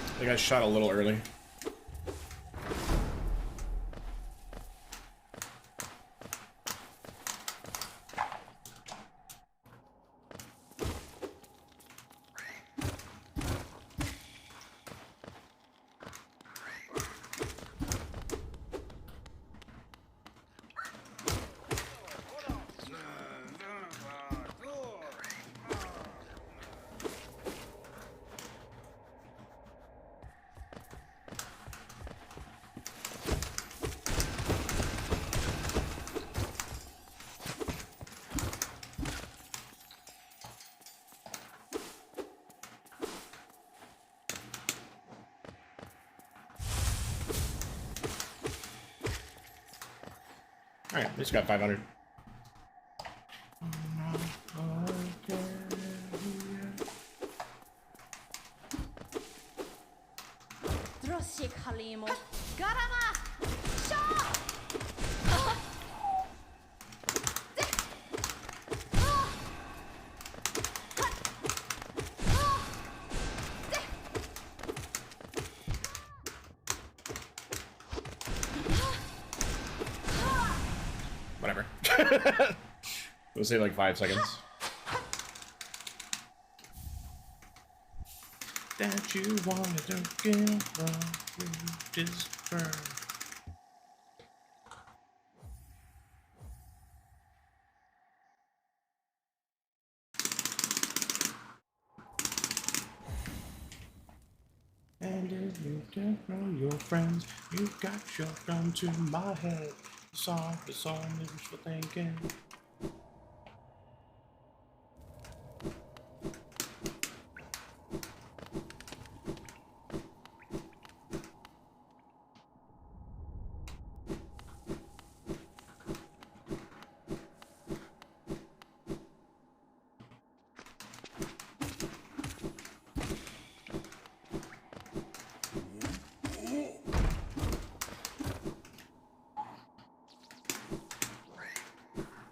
S1: I think I shot a little early. Alright, at least got 500. Whatever. We'll say like 5 seconds. That you wanted to give up, you deserve. And if you don't know your friends, you got your gun to my head. It's all wishful thinking.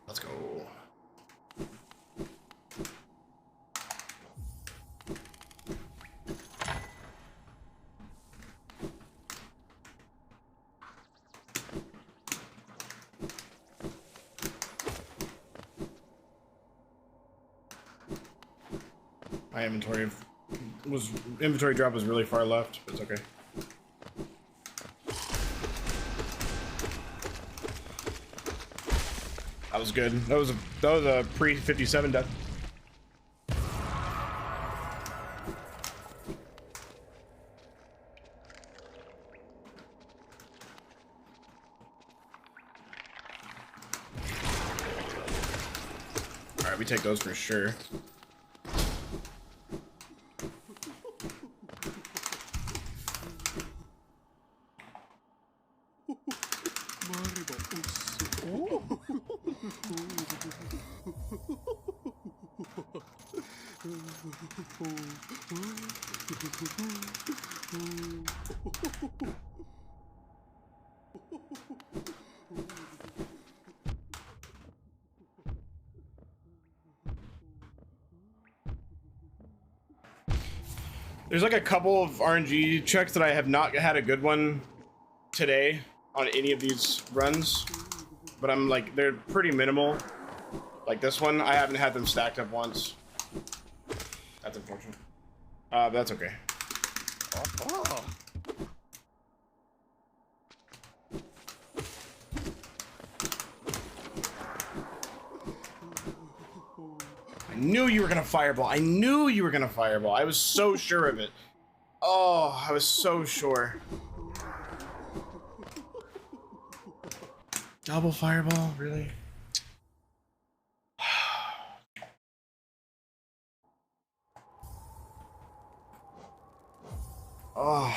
S1: Let's go. My inventory drop was really far left, but it's okay. That was good. That was a pre-57 death. All right, we take those for sure. There's like a couple of RNG checks that I have not had a good one today on any of these runs, but I'm like, they're pretty minimal. Like this one, I haven't had them stacked up once. That's unfortunate. But that's okay.
S2: Oh.
S1: I knew you were gonna fireball. I knew you were gonna fireball. I was so sure of it. Oh, I was so sure. Double fireball, really? Oh.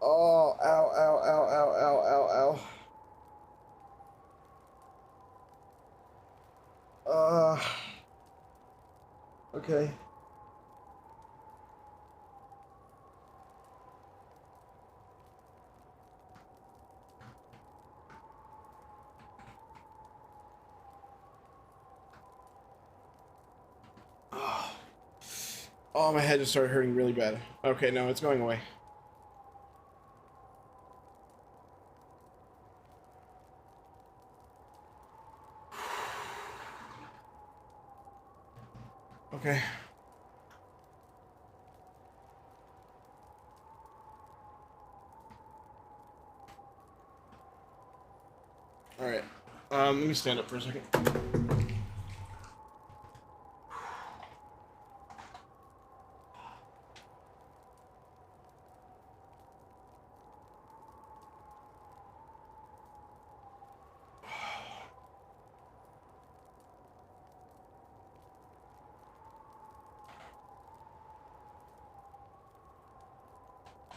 S1: Oh, ow, ow, ow, ow, ow, ow, ow. Okay. Oh, my head just started hurting really bad. Okay, no, it's going away. Okay. All right. Let me stand up for a second.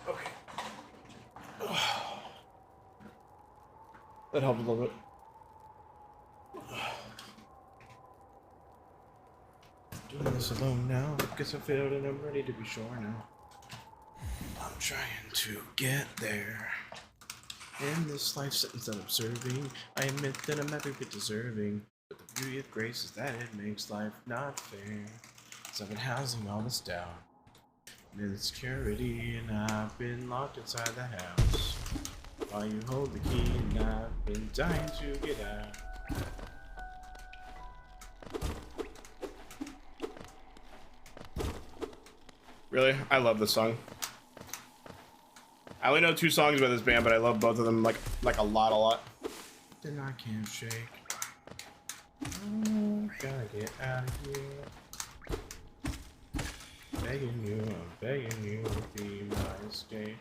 S1: Okay. That helped a little bit. Doing this alone now. Guess I failed and I'm ready to be sure now. I'm trying to get there. In this life sentence that I'm serving, I admit that I'm every bit deserving. But the beauty of grace is that it makes life not fair. So I've been housing all this doubt and insecurity, and I've been locked inside the house. While you hold the key, and I've been dying to get out. Really? I love this song. I only know 2 songs by this band, but I love both of them like a lot. Then I can't shake. Oh, gotta get out of here. Begging you, I'm begging you to be my escape.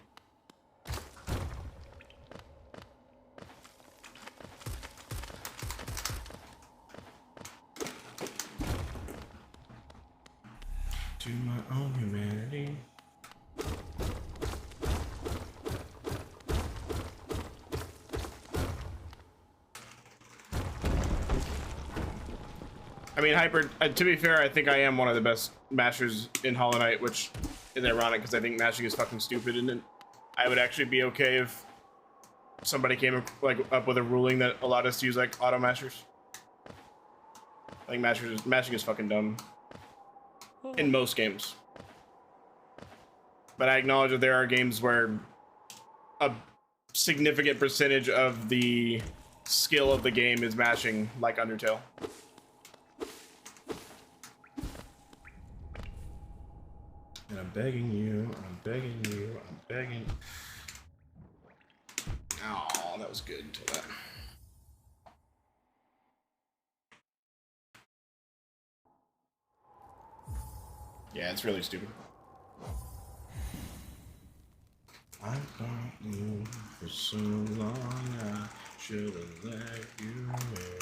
S1: To my own humanity. I mean, Hyper, to be fair, I think I am one of the best mashers in Hollow Knight, which is ironic because I think mashing is fucking stupid, and I would actually be okay if somebody came up with a ruling that allowed us to use like auto mashers. I think mashing is fucking dumb in most games. But I acknowledge that there are games where a significant percentage of the skill of the game is mashing, like Undertale. And I'm begging you, I'm begging you, I'm begging. Oh, that was good until that. Yeah, it's really stupid. I thought you for so long, I should have let you in.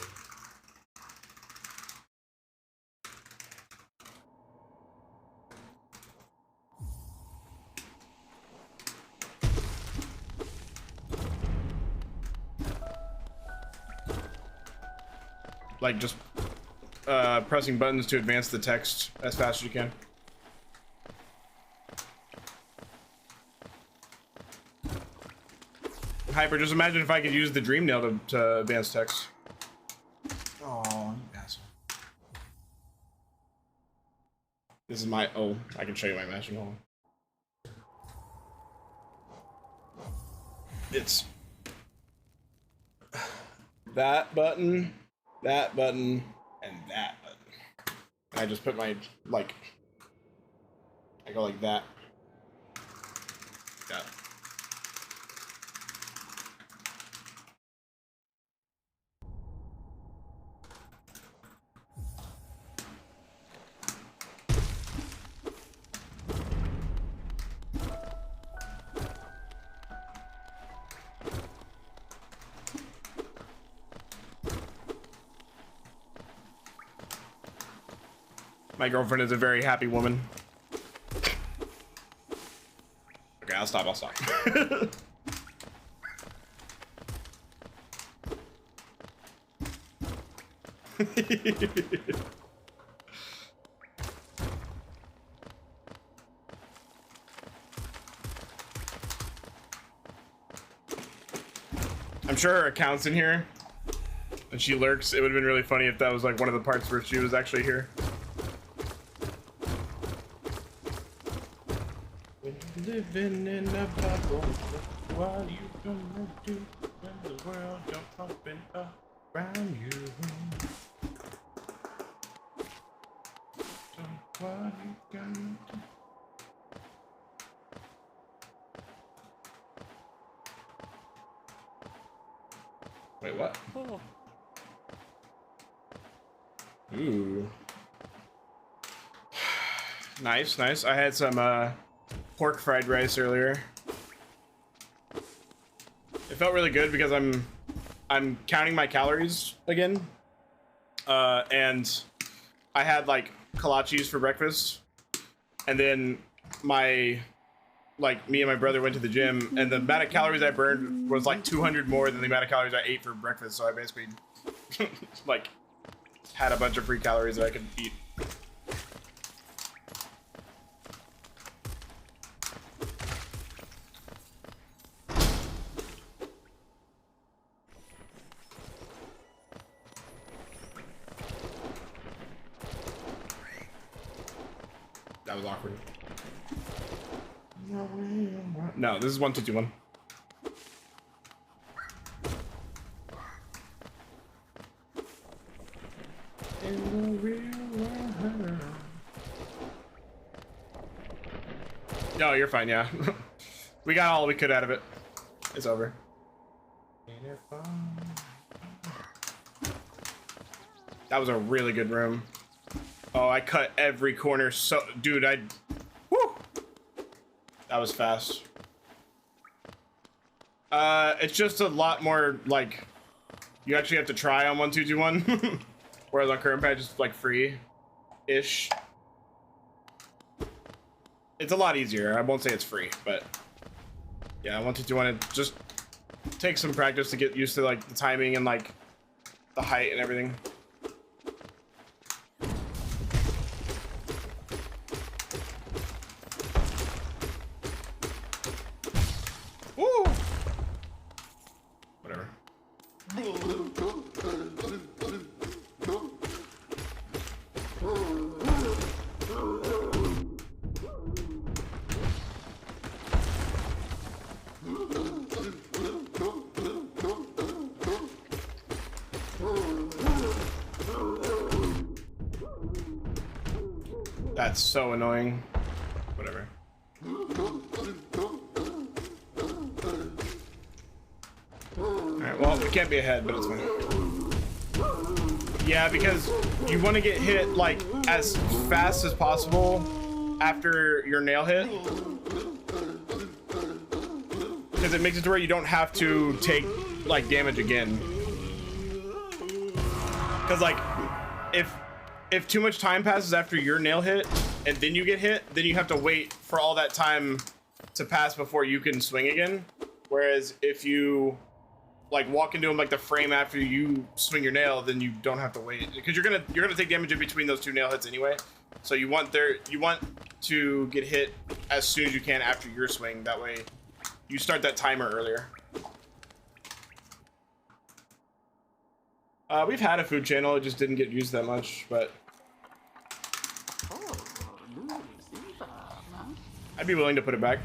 S1: Like, just pressing buttons to advance the text as fast as you can. Hyper, just imagine if I could use the dream nail to advance text. Oh, you asshole. This is my, oh, I can show you my mashing hole. It's that button, and that button. I just put my, like, I go like that. Yeah. My girlfriend is a very happy woman. Okay, I'll stop. I'm sure her account's in here and she lurks. It would have been really funny if that was like one of the parts where she was actually here. Living in a bubble, what are you gonna do when the world don't open up around you? So what are you gonna do? Wait, what?
S2: Oh.
S1: Ooh. Nice. I had some pork fried rice earlier. It felt really good because I'm counting my calories again. And I had like kolaches for breakfast. And then me and my brother went to the gym, and the amount of calories I burned was like 200 more than the amount of calories I ate for breakfast. So I basically like had a bunch of free calories that I could eat. That was awkward. No, this is 1221. No, you're fine, yeah. We got all we could out of it. It's over. That was a really good room. Oh, I cut every corner so... Dude, woo! That was fast. It's just a lot more, like... You actually have to try on 1221. Whereas on current patch, it's, like, free-ish. It's a lot easier. I won't say it's free, but... Yeah, 1221, it just takes some practice to get used to, like, the timing and, like, the height and everything. That's so annoying. Whatever. Alright, well, we can't be ahead, but it's fine. Yeah, because you want to get hit, like, as fast as possible after your nail hit. Because it makes it to where you don't have to take, like, damage again. Because, like, if too much time passes after your nail hit and then you get hit, then you have to wait for all that time to pass before you can swing again. Whereas if you like walk into him like the frame after you swing your nail, then you don't have to wait, because you're gonna take damage in between those two nail hits anyway. So you want to get hit as soon as you can after your swing. That way, you start that timer earlier. We've had a food channel, it just didn't get used that much, but I'd be willing to put it back.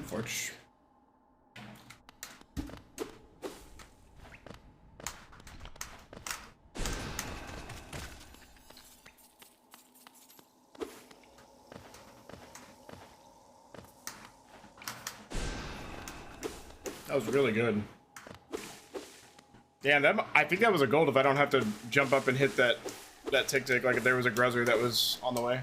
S1: Forge. That was really good. Yeah, I think that was a gold if I don't have to jump up and hit that tick-tick like if there was a gruzzer that was on the way.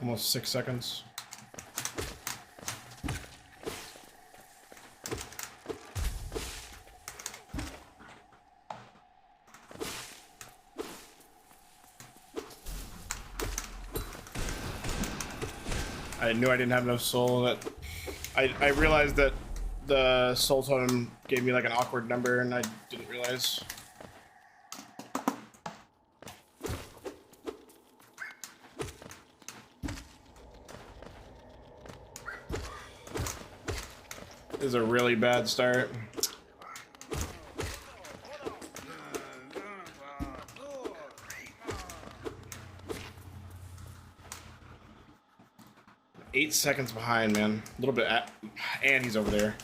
S1: Almost 6 seconds. I knew I didn't have enough soul. That I realized that the soul totem gave me like an awkward number, and I didn't realize. This is a really bad start. Eight seconds behind, man. A little bit, and he's over there.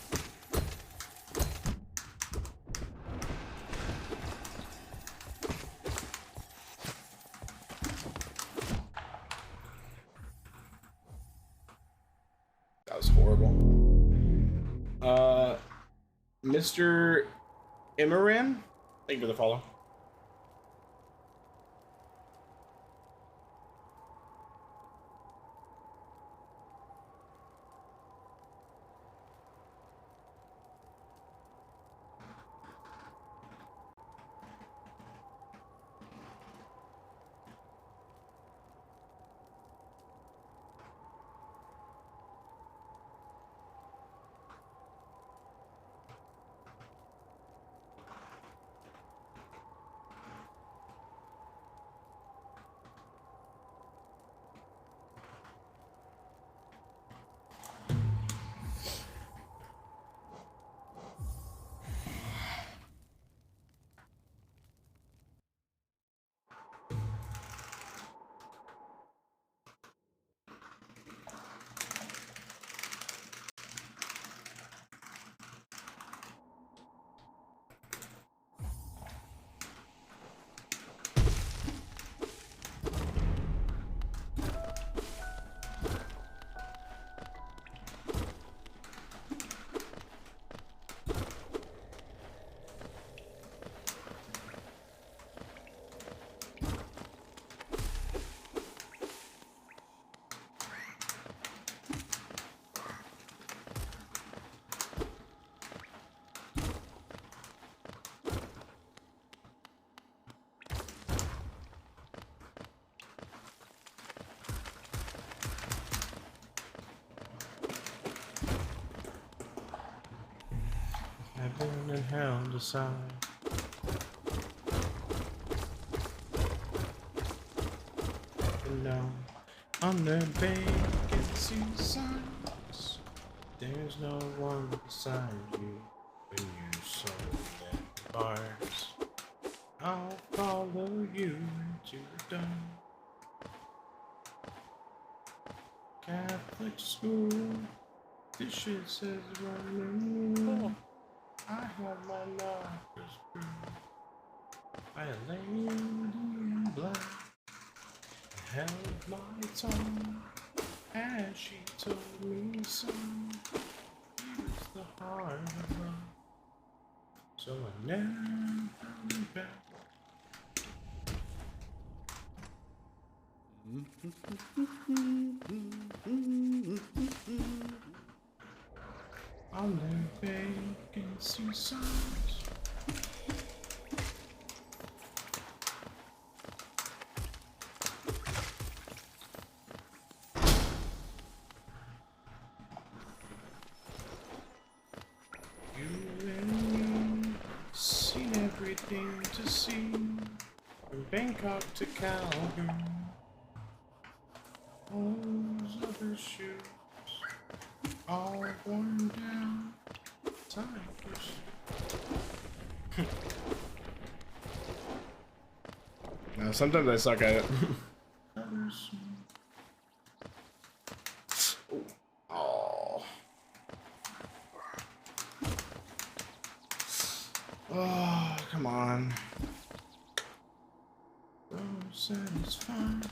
S1: That was horrible. Mr. Imran, thank you for the follow. Heaven and hell decide. And now, on the vacancy signs, there's no one beside you when you sold at bars. I'll follow you to the dawn. Catholic school, dishes says running. I have my knockers through by a lady in black. Held my tongue as she told me so. Here's the heart of love, so I never went back. On their vacancy signs. You and me seen everything to see, from Bangkok to Calgary. Those other shoes all worn down. Time to now, sometimes I suck at it. Oh. Oh, come on. So satisfying.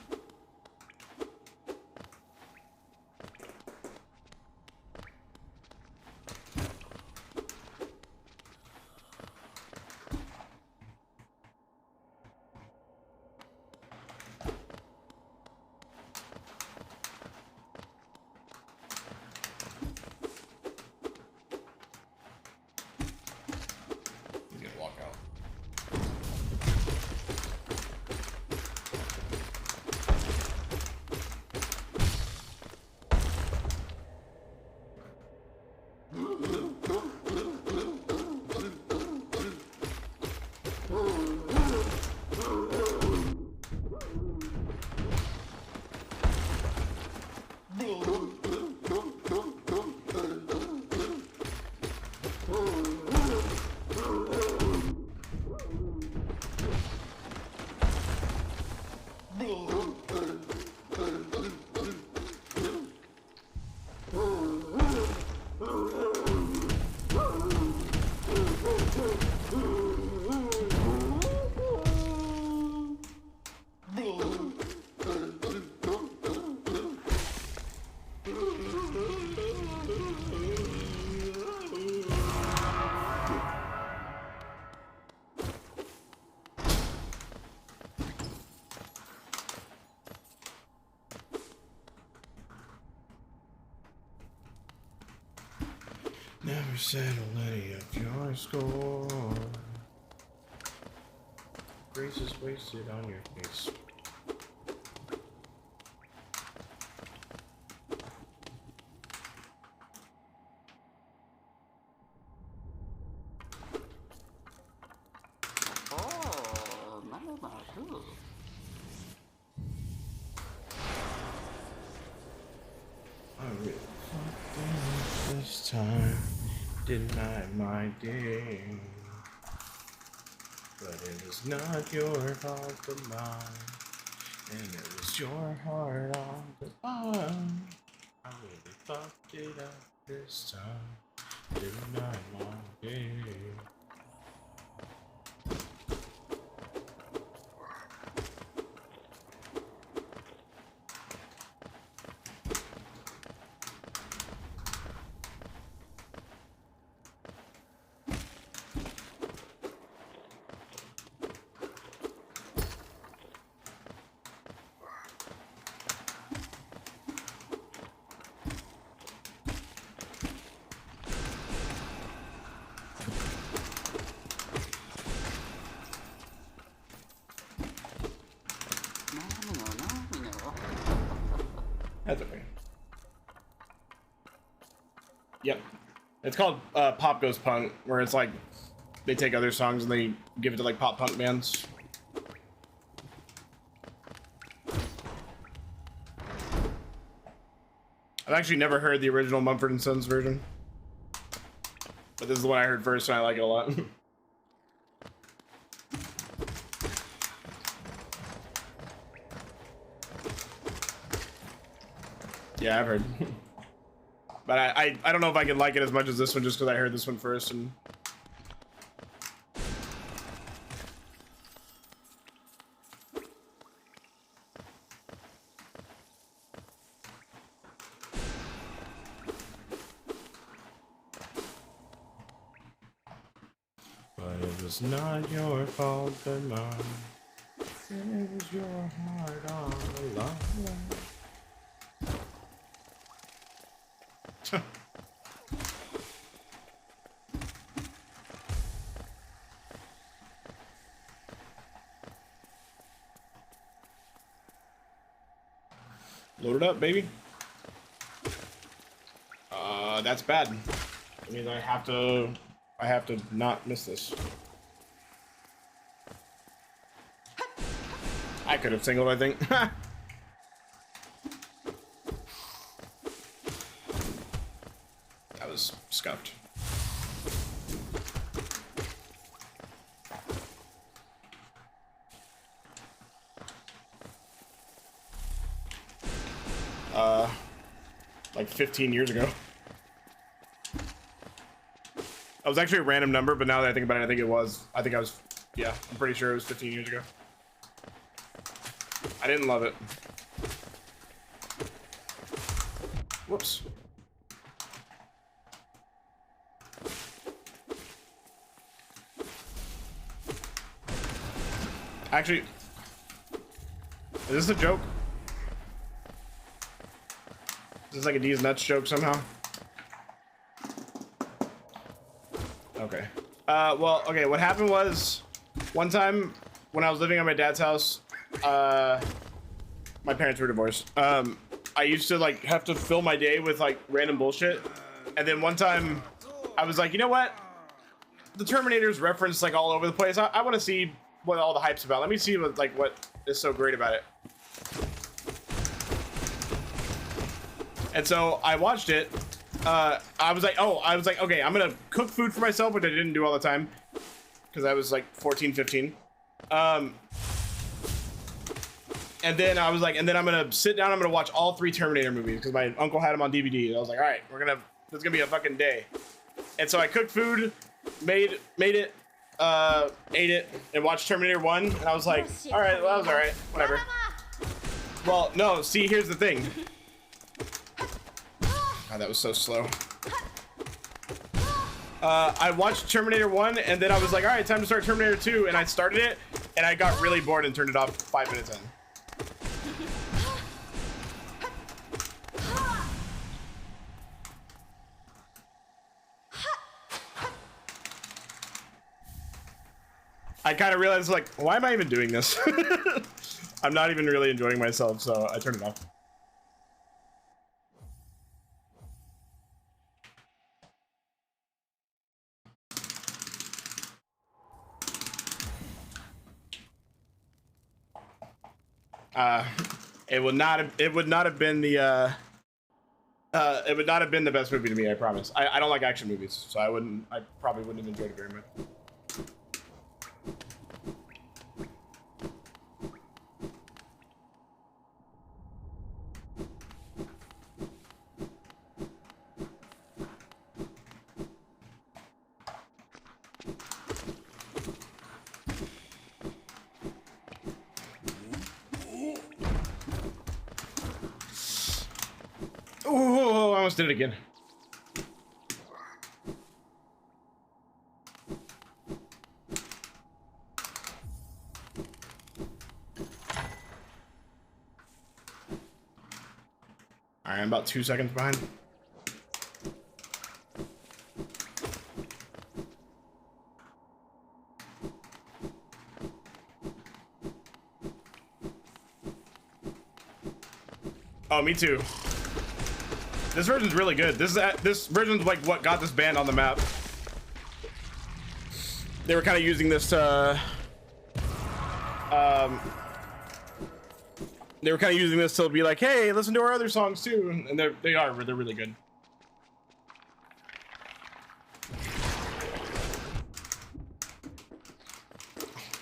S1: Never settle any of your score. Grace is wasted on your face. I really fucked up this time. Deny my day. But it was not your fault but mine. And it was your heart on the line. I really fucked it up this time. Deny my day. That's okay. Yep. It's called Pop Goes Punk, where it's like they take other songs and they give it to like pop punk bands. I've actually never heard the original Mumford & Sons version, but this is the one I heard first and I like it a lot. Yeah, I've heard. But I don't know if I can like it as much as this one just because I heard this one first. And but it was not your fault but mine. It was your heart all along. Load it up, baby. That's bad. I mean, I have to not miss this. I could have singled, I think. That was scuffed. Like 15 years ago. It was actually a random number, but now that I think about it, yeah, I'm pretty sure it was 15 years ago. I didn't love it. Whoops. Actually, is this a joke? Is this like a D's nuts joke somehow? Okay. Well, okay, what happened was, one time when I was living at my dad's house, my parents were divorced. I used to like have to fill my day with like random bullshit. And then one time I was like, you know what? The Terminator's referenced like all over the place. I want to see what all the hype's about. Let me see what is so great about it. And so I watched it. I was like, okay, I'm gonna cook food for myself, which I didn't do all the time because I was like 14, 15. And then I was like, and then I'm gonna sit down, I'm gonna watch all 3 Terminator movies because my uncle had them on DVD. And I was like, all right, this is gonna be a fucking day. And so I cooked food, made it, ate it, and watched Terminator 1. And I was like, all right, well, that was all right, whatever. Well, no, see, here's the thing. God, that was so slow. I watched Terminator 1, and then I was like, all right, time to start Terminator 2, and I started it, and I got really bored and turned it off 5 minutes in. I kind of realized, like, why am I even doing this? I'm not even really enjoying myself, so I turned it off. It would not have been the best movie to me, I promise. I don't like action movies, so I probably wouldn't have enjoyed it very much. Oh, I almost did it again. All right, I'm about 2 seconds behind. Oh, me too. This version's really good. This version's like what got this band on the map. They were kind of using this to be like, hey, listen to our other songs too, and they're really good.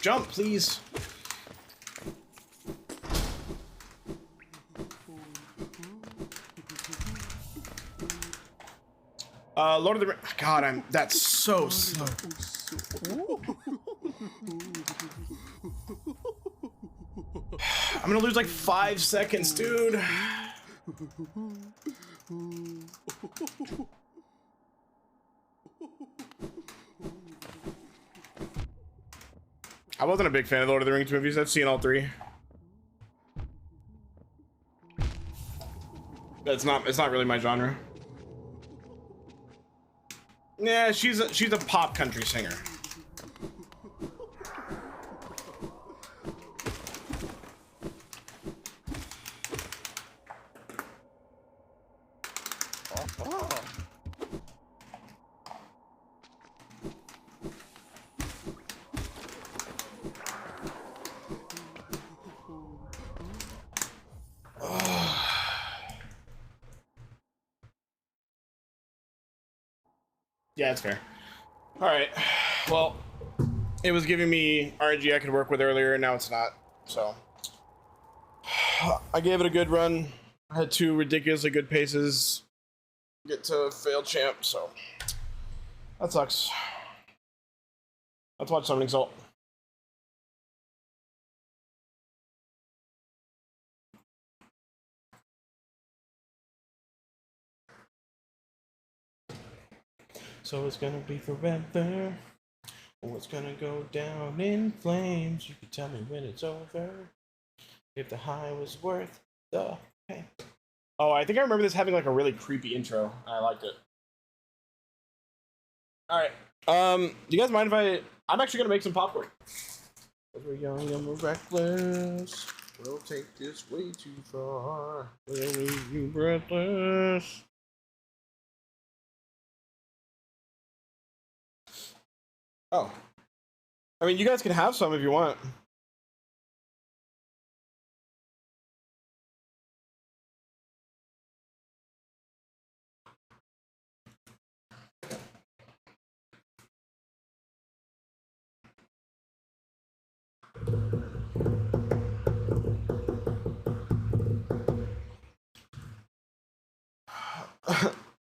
S1: Jump, please. Lord of the Rings. God, that's so slow. I'm gonna lose like 5 seconds, dude. I wasn't a big fan of the Lord of the Rings movies. I've seen all 3. It's not really my genre. Yeah, she's a pop country singer. Yeah, it's fair. All right. Well, it was giving me RNG I could work with earlier, and now it's not. So I gave it a good run. I had 2 ridiculously good paces. Get to fail champ, so that sucks. Let's watch Summoning Salt. So it's gonna be forever, or it's gonna go down in flames. You can tell me when it's over, if the high was worth the pain. Oh, I think I remember this having like a really creepy intro. I liked it. All right. Do you guys mind if I'm actually gonna make some popcorn. Cause we're young and we're reckless. We'll take this way too far. We'll leave you breathless. Oh. I mean, you guys can have some if you want.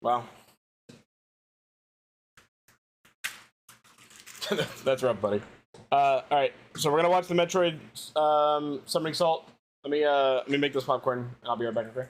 S1: Wow. That's rough, buddy. All right, so we're gonna watch the Metroid Summoning Salt. Let me make this popcorn, and I'll be right back. Okay.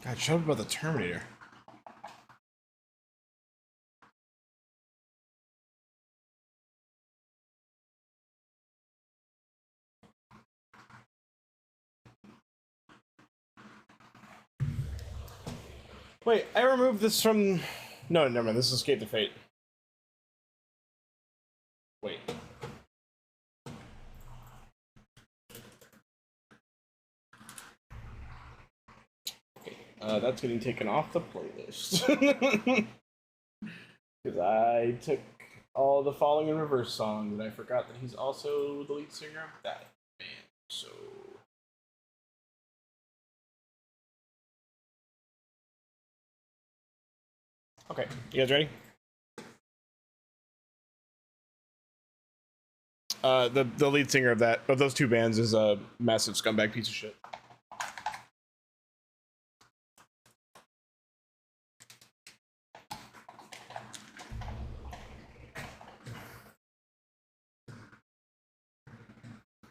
S1: God, shut up about the Terminator. Wait, I removed this from... No, never mind. This is Escape to Fate. Wait. Okay, that's getting taken off the playlist. Because I took all the Falling in Reverse songs, and I forgot that he's also the lead singer of that band, so... Okay, you guys ready? The lead singer of those two bands is a massive scumbag piece of shit.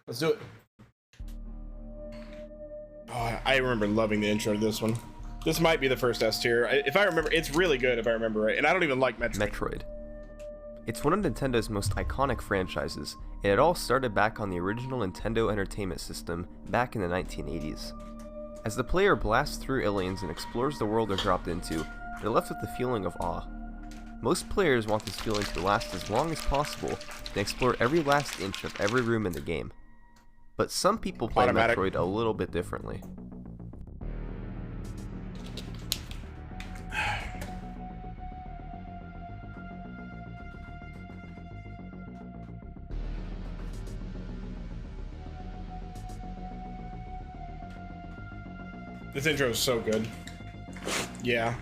S1: Let's do it. Oh, I remember loving the intro to this one. This might be the first S tier. If I remember, it's really good if I remember right. And I don't even like Metroid.
S5: It's one of Nintendo's most iconic franchises, and it all started back on the original Nintendo Entertainment System back in the 1980s. As the player blasts through aliens and explores the world they're dropped into, they're left with the feeling of awe. Most players want this feeling to last as long as possible and explore every last inch of every room in the game. But some people play Metroid a little bit differently.
S1: This intro is so good. Yeah.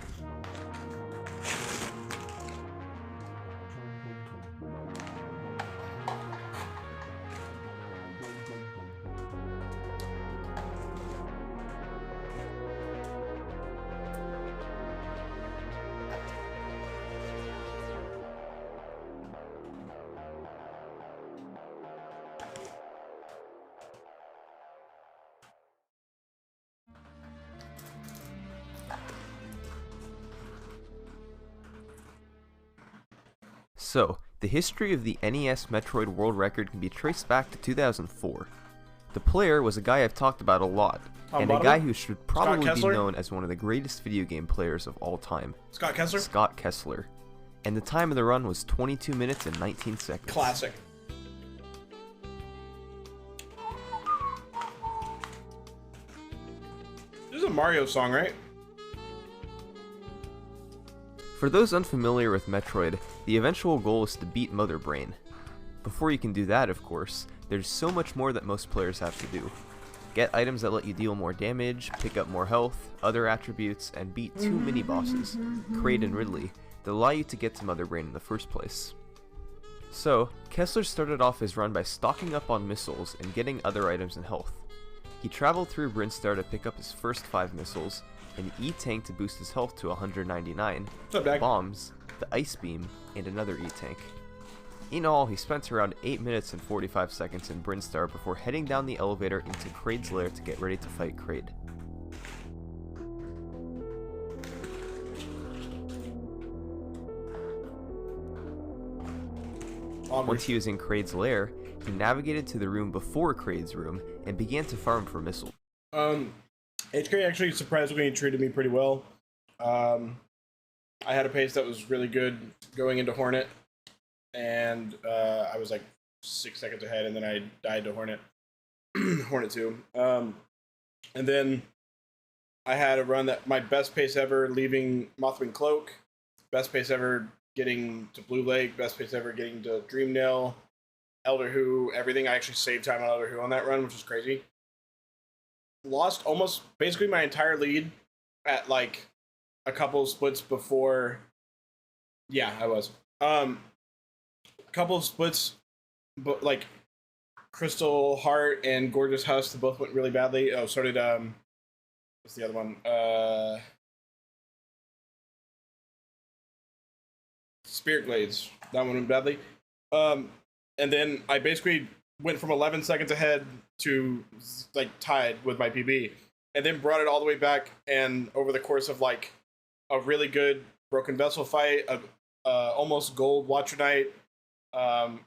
S5: So, the history of the NES Metroid World Record can be traced back to 2004. The player was a guy I've talked about a lot, and a guy who should probably be known as one of the greatest video game players of all time.
S1: Scott Kessler?
S5: Scott Kessler. And the time of the run was 22 minutes and 19 seconds.
S1: Classic. This is a Mario song, right?
S5: For those unfamiliar with Metroid, the eventual goal is to beat Mother Brain. Before you can do that, of course, there's so much more that most players have to do. Get items that let you deal more damage, pick up more health, other attributes, and beat two mini-bosses, Kraid and Ridley, that allow you to get to Mother Brain in the first place. So, Kessler started off his run by stocking up on missiles and getting other items and health. He traveled through Brinstar to pick up his first 5 missiles, an E-Tank to boost his health to 199, bombs, the Ice Beam, and another E-Tank. In all, he spent around 8 minutes and 45 seconds in Brinstar before heading down the elevator into Kraid's lair to get ready to fight Kraid. Once he was in Kraid's lair, he navigated to the room before Kraid's room and began to farm for missiles.
S1: HK actually surprisingly treated me pretty well. I had a pace that was really good going into Hornet, and I was like 6 seconds ahead, and then I died to Hornet. Hornet 2. And then I had a run that my best pace ever leaving Mothwing Cloak, best pace ever getting to Blue Lake, best pace ever getting to Dreamnail, Elder Who, everything. I actually saved time on Elder Who on that run, which was crazy. Lost almost basically my entire lead at like a couple of splits before. Yeah, I was. A couple of splits, but like Crystal Heart and Gorgeous Husk both went really badly. Oh, so did what's the other one? Spirit Glades. That one went badly. And then I basically went from 11 seconds ahead to like tied with my PB. and then brought it all the way back. And over the course of like a really good broken vessel fight, a almost gold Watcher Knight, and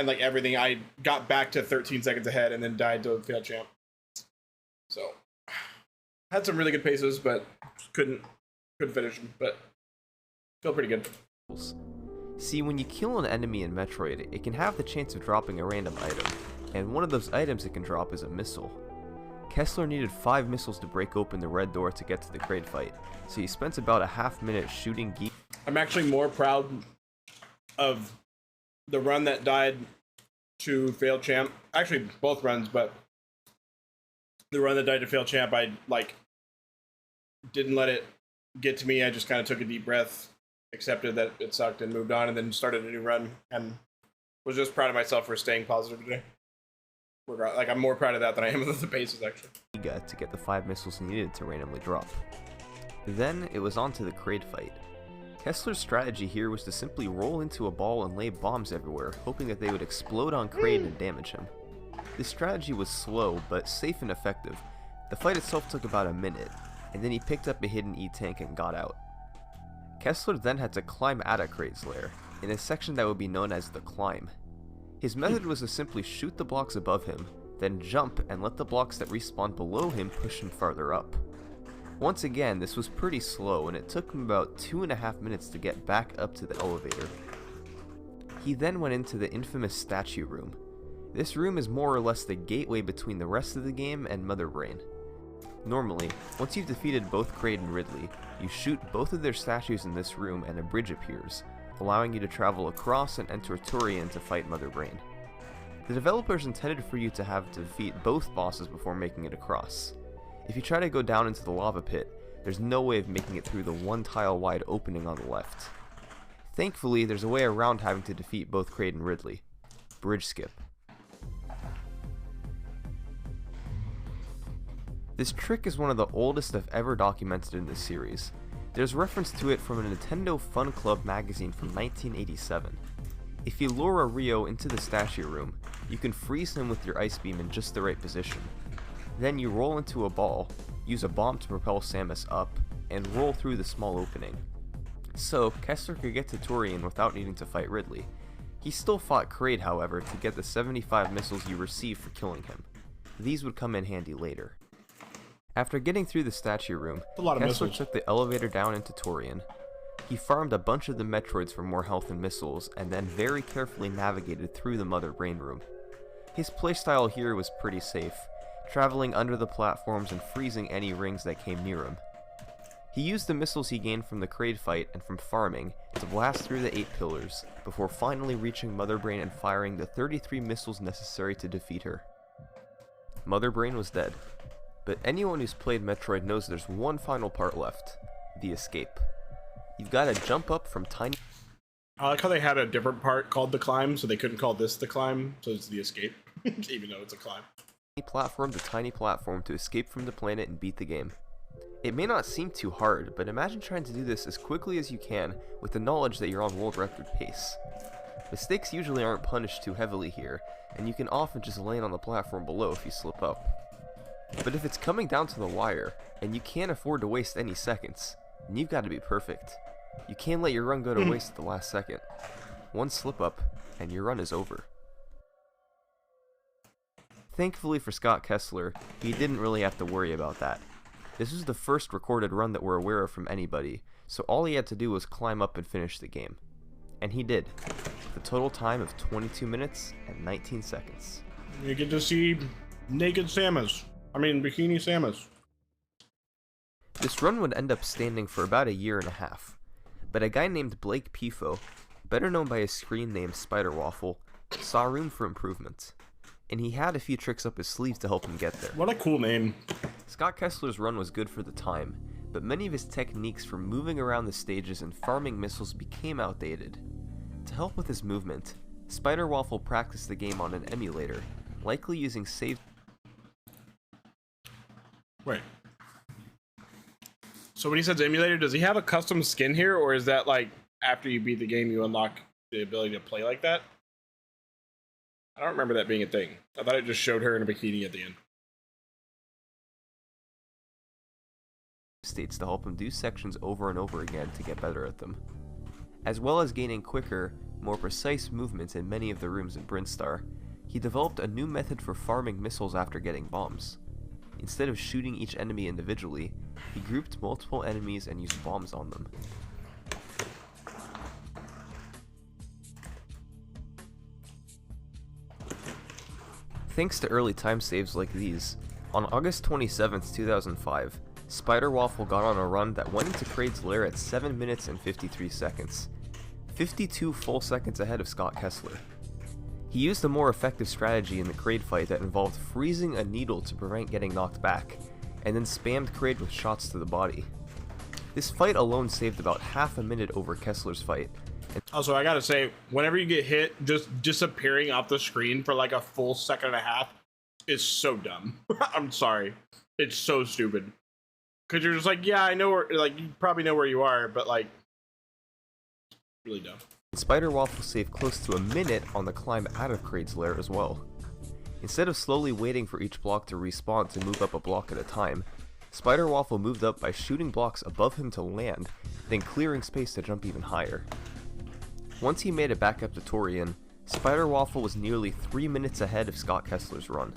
S1: like everything, I got back to 13 seconds ahead and then died to a failed champ. So had some really good paces, but couldn't finish them. But feel pretty good.
S5: See, when you kill an enemy in Metroid, it can have the chance of dropping a random item, and one of those items it can drop is a missile. Kessler needed 5 missiles to break open the red door to get to the Kraid fight, so he spent about a half-minute shooting geek.
S1: I'm actually more proud of the run that died to failed champ. Actually, both runs, but the run that died to failed champ, I like didn't let it get to me. I just kind of took a deep breath, accepted that it sucked, and moved on, and then started a new run, and was just proud of myself for staying positive today. Like, I'm more proud of that than I am of the paces, actually.
S5: To get the 5 missiles needed to randomly drop. Then, it was on to the Kraid fight. Kessler's strategy here was to simply roll into a ball and lay bombs everywhere, hoping that they would explode on Kraid and damage him. This strategy was slow, but safe and effective. The fight itself took about a minute, and then he picked up a hidden E-tank and got out. Kessler then had to climb out of Kraid's lair, in a section that would be known as the Climb. His method was to simply shoot the blocks above him, then jump and let the blocks that respawned below him push him farther up. Once again, this was pretty slow, and it took him about 2.5 minutes to get back up to the elevator. He then went into the infamous statue room. This room is more or less the gateway between the rest of the game and Mother Brain. Normally, once you've defeated both Kraid and Ridley, you shoot both of their statues in this room and a bridge appears, allowing you to travel across and enter Turian to fight Mother Brain. The developers intended for you to have to defeat both bosses before making it across. If you try to go down into the lava pit, there's no way of making it through the one tile wide opening on the left. Thankfully, there's a way around having to defeat both Kraid and Ridley. Bridge skip. This trick is one of the oldest I've ever documented in this series. There's reference to it from a Nintendo Fun Club magazine from 1987. If you lure a Rio into the statue room, you can freeze him with your ice beam in just the right position. Then you roll into a ball, use a bomb to propel Samus up, and roll through the small opening. So, Kessler could get to Turian without needing to fight Ridley. He still fought Kraid, however, to get the 75 missiles you receive for killing him. These would come in handy later. After getting through the statue room, Kessler took the elevator down into Turian. He farmed a bunch of the Metroids for more health and missiles, and then very carefully navigated through the Mother Brain room. His playstyle here was pretty safe, traveling under the platforms and freezing any rings that came near him. He used the missiles he gained from the Kraid fight and from farming to blast through the 8 pillars, before finally reaching Mother Brain and firing the 33 missiles necessary to defeat her. Mother Brain was dead. But anyone who's played Metroid knows there's one final part left, the escape. You've got to jump up from tiny...
S1: I like how they had a different part called the Climb, so they couldn't call this the Climb, so it's the escape, even though it's a climb.
S5: Platform to tiny platform to escape from the planet and beat the game. It may not seem too hard, but imagine trying to do this as quickly as you can with the knowledge that you're on world record pace. Mistakes usually aren't punished too heavily here, and you can often just land on the platform below if you slip up. But if it's coming down to the wire, and you can't afford to waste any seconds, then you've got to be perfect. You can't let your run go to waste at the last second. One slip up, and your run is over. Thankfully for Scott Kessler, he didn't really have to worry about that. This was the first recorded run that we're aware of from anybody, so all he had to do was climb up and finish the game. And he did, with a total time of 22 minutes and 19 seconds.
S1: You get to see naked Samus. Bikini Samus.
S5: This run would end up standing for about a year and a half, but a guy named Blake Pifo, better known by his screen name Spider Waffle, saw room for improvement, and he had a few tricks up his sleeve to help him get there.
S1: What a cool name.
S5: Scott Kessler's run was good for the time, but many of his techniques for moving around the stages and farming missiles became outdated. To help with his movement, Spider Waffle practiced the game on an emulator, likely using saved...
S1: Wait. So when he says emulator, does he have a custom skin here, or is that like after you beat the game you unlock the ability to play like that? I don't remember that being a thing. I thought it just showed her in a bikini at the end.
S5: states to help him do sections over and over again to get better at them, as well as gaining quicker, more precise movements in many of the rooms in Brinstar. He developed a new method for farming missiles after getting bombs. Instead of shooting each enemy individually, he grouped multiple enemies and used bombs on them. Thanks to early time saves like these, on August 27, 2005, Spider Waffle got on a run that went into Kraid's lair at 7 minutes and 53 seconds, 52 full seconds ahead of Scott Kessler. He used a more effective strategy in the Kraid fight that involved freezing a needle to prevent getting knocked back, and then spammed Kraid with shots to the body. This fight alone saved about half a minute over Kessler's fight.
S1: Also, I gotta say, whenever you get hit, just disappearing off the screen for like a full second and a half is so dumb. I'm sorry. It's so stupid. Because you're just like, yeah, I know where, like, you probably know where you are, but like, really dumb.
S5: Spider Waffle saved close to a minute on the climb out of Kraid's lair as well. Instead of slowly waiting for each block to respawn to move up a block at a time, Spider Waffle moved up by shooting blocks above him to land, then clearing space to jump even higher. Once he made it back up to Torian, Spider Waffle was nearly 3 minutes ahead of Scott Kessler's run,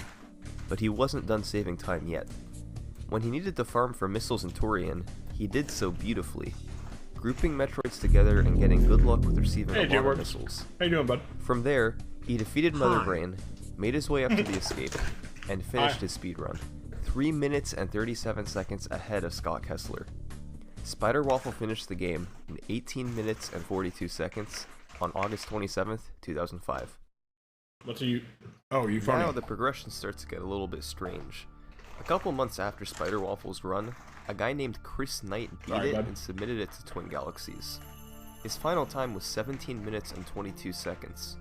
S5: but he wasn't done saving time yet. When he needed to farm for missiles in Torian, he did so beautifully, grouping Metroids together and getting good luck with receiving a lot of missiles.
S1: How you doing, bud?
S5: From there, he defeated Mother Brain, made his way up to the escape, and finished his speedrun, 3 minutes and 37 seconds ahead of Scott Kessler. Spider Waffle finished the game in 18 minutes and 42 seconds on August 27th, 2005.
S1: What's you? Oh, you funny.
S5: Now the progression starts to get a little bit strange. A couple months after Spider Waffle's run, a guy named Chris Knight beat it and submitted it to Twin Galaxies. His final time was 17 minutes and 22 seconds.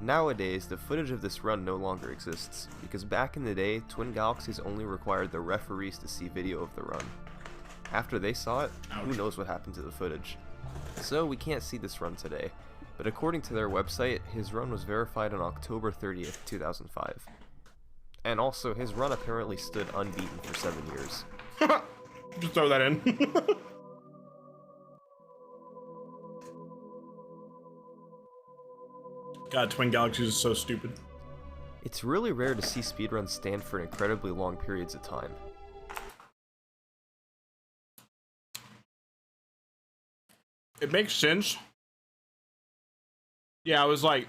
S5: Nowadays, the footage of this run no longer exists, because back in the day, Twin Galaxies only required the referees to see video of the run. After they saw it, who knows what happened to the footage. So we can't see this run today, but according to their website, his run was verified on October 30th, 2005. And also, his run apparently stood unbeaten for 7 years.
S1: Just throw that in. God, Twin Galaxies is so stupid.
S5: It's really rare to see speedruns stand for incredibly long periods of time.
S1: It makes sense. Yeah, I was like,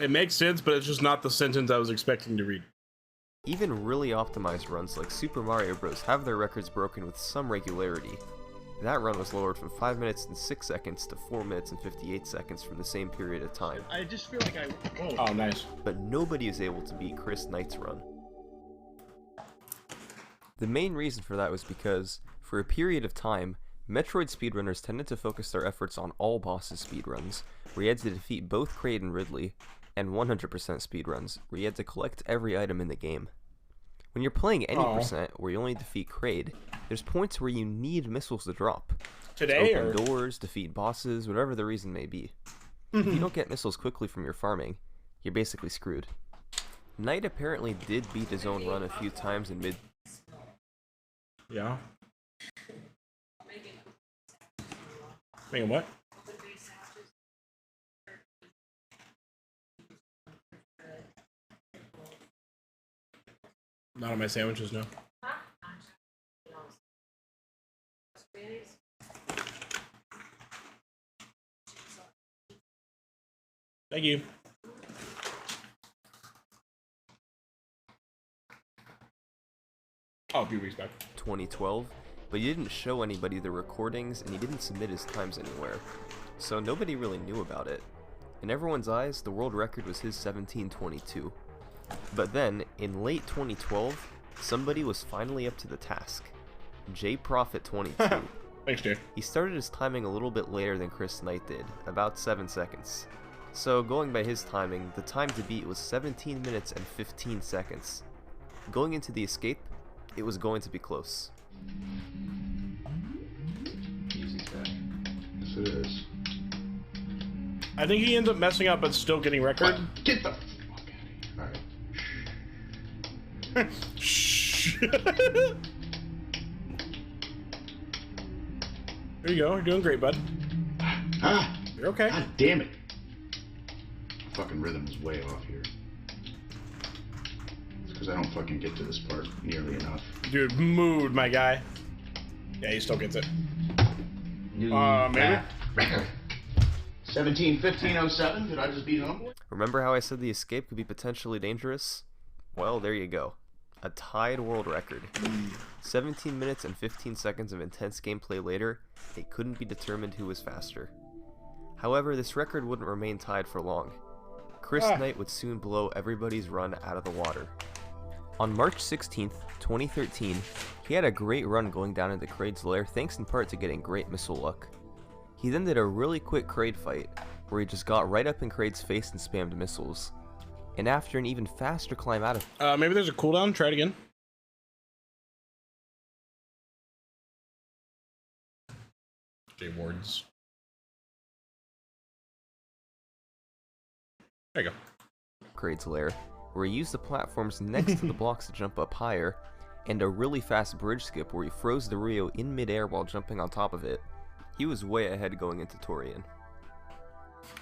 S1: it makes sense, but it's just not the sentence I was expecting to read.
S5: Even really optimized runs like Super Mario Bros. Have their records broken with some regularity. That run was lowered from 5 minutes and 6 seconds to 4 minutes and 58 seconds from the same period of time.
S2: I just feel like
S1: Oh, nice.
S5: But nobody is able to beat Chris Knight's run. The main reason for that was because, for a period of time, Metroid speedrunners tended to focus their efforts on all bosses speedruns, where you had to defeat both Kraid and Ridley, and 100% speedruns, where you had to collect every item in the game. When you're playing any percent, where you only defeat Kraid, there's points where you need missiles to drop.
S1: Today,
S5: to open doors, defeat bosses, whatever the reason may be. If you don't get missiles quickly from your farming, you're basically screwed. Knight apparently did beat his own run a few times in mid...
S1: Yeah. Making what? Not on my sandwiches, no. Thank you. Oh, a few weeks back.
S5: 2012, but he didn't show anybody the recordings and he didn't submit his times anywhere, so nobody really knew about it. In everyone's eyes, the world record was his 17:22. But then, in late 2012, somebody was finally up to the task. JProfit22.
S1: Thanks, Jay.
S5: He started his timing a little bit later than Chris Knight did, about 7 seconds. So, going by his timing, the time to beat was 17 minutes and 15 seconds. Going into the escape, it was going to be close.
S2: Easy tech. Yes, it is.
S1: I think he ends up messing up but still getting record.
S2: What? Get the fuck out of here. Alright.
S1: Shh. There you go. You're doing great, bud.
S2: Ah!
S1: You're okay.
S2: God damn it. Fucking rhythm is way off here. It's because I don't fucking get to this part nearly enough.
S1: Dude, mood, my guy. Yeah, he still gets it. Maybe?
S2: 17-15-07? Did I just beat home?
S5: Remember how I said the escape could be potentially dangerous? Well, there you go. A tied world record. 17 minutes and 15 seconds of intense gameplay later, it couldn't be determined who was faster. However, this record wouldn't remain tied for long. Chris Knight would soon blow everybody's run out of the water. On March 16th, 2013, he had a great run going down into Kraid's lair thanks in part to getting great missile luck. He then did a really quick Kraid fight, where he just got right up in Kraid's face and spammed missiles. And after an even faster climb out of
S1: Maybe there's a cooldown. Try it again. J wards. There you go.
S5: Kraid's lair, where he used the platforms next to the blocks to jump up higher, and a really fast bridge skip where he froze the Rio in midair while jumping on top of it. He was way ahead going into Torian.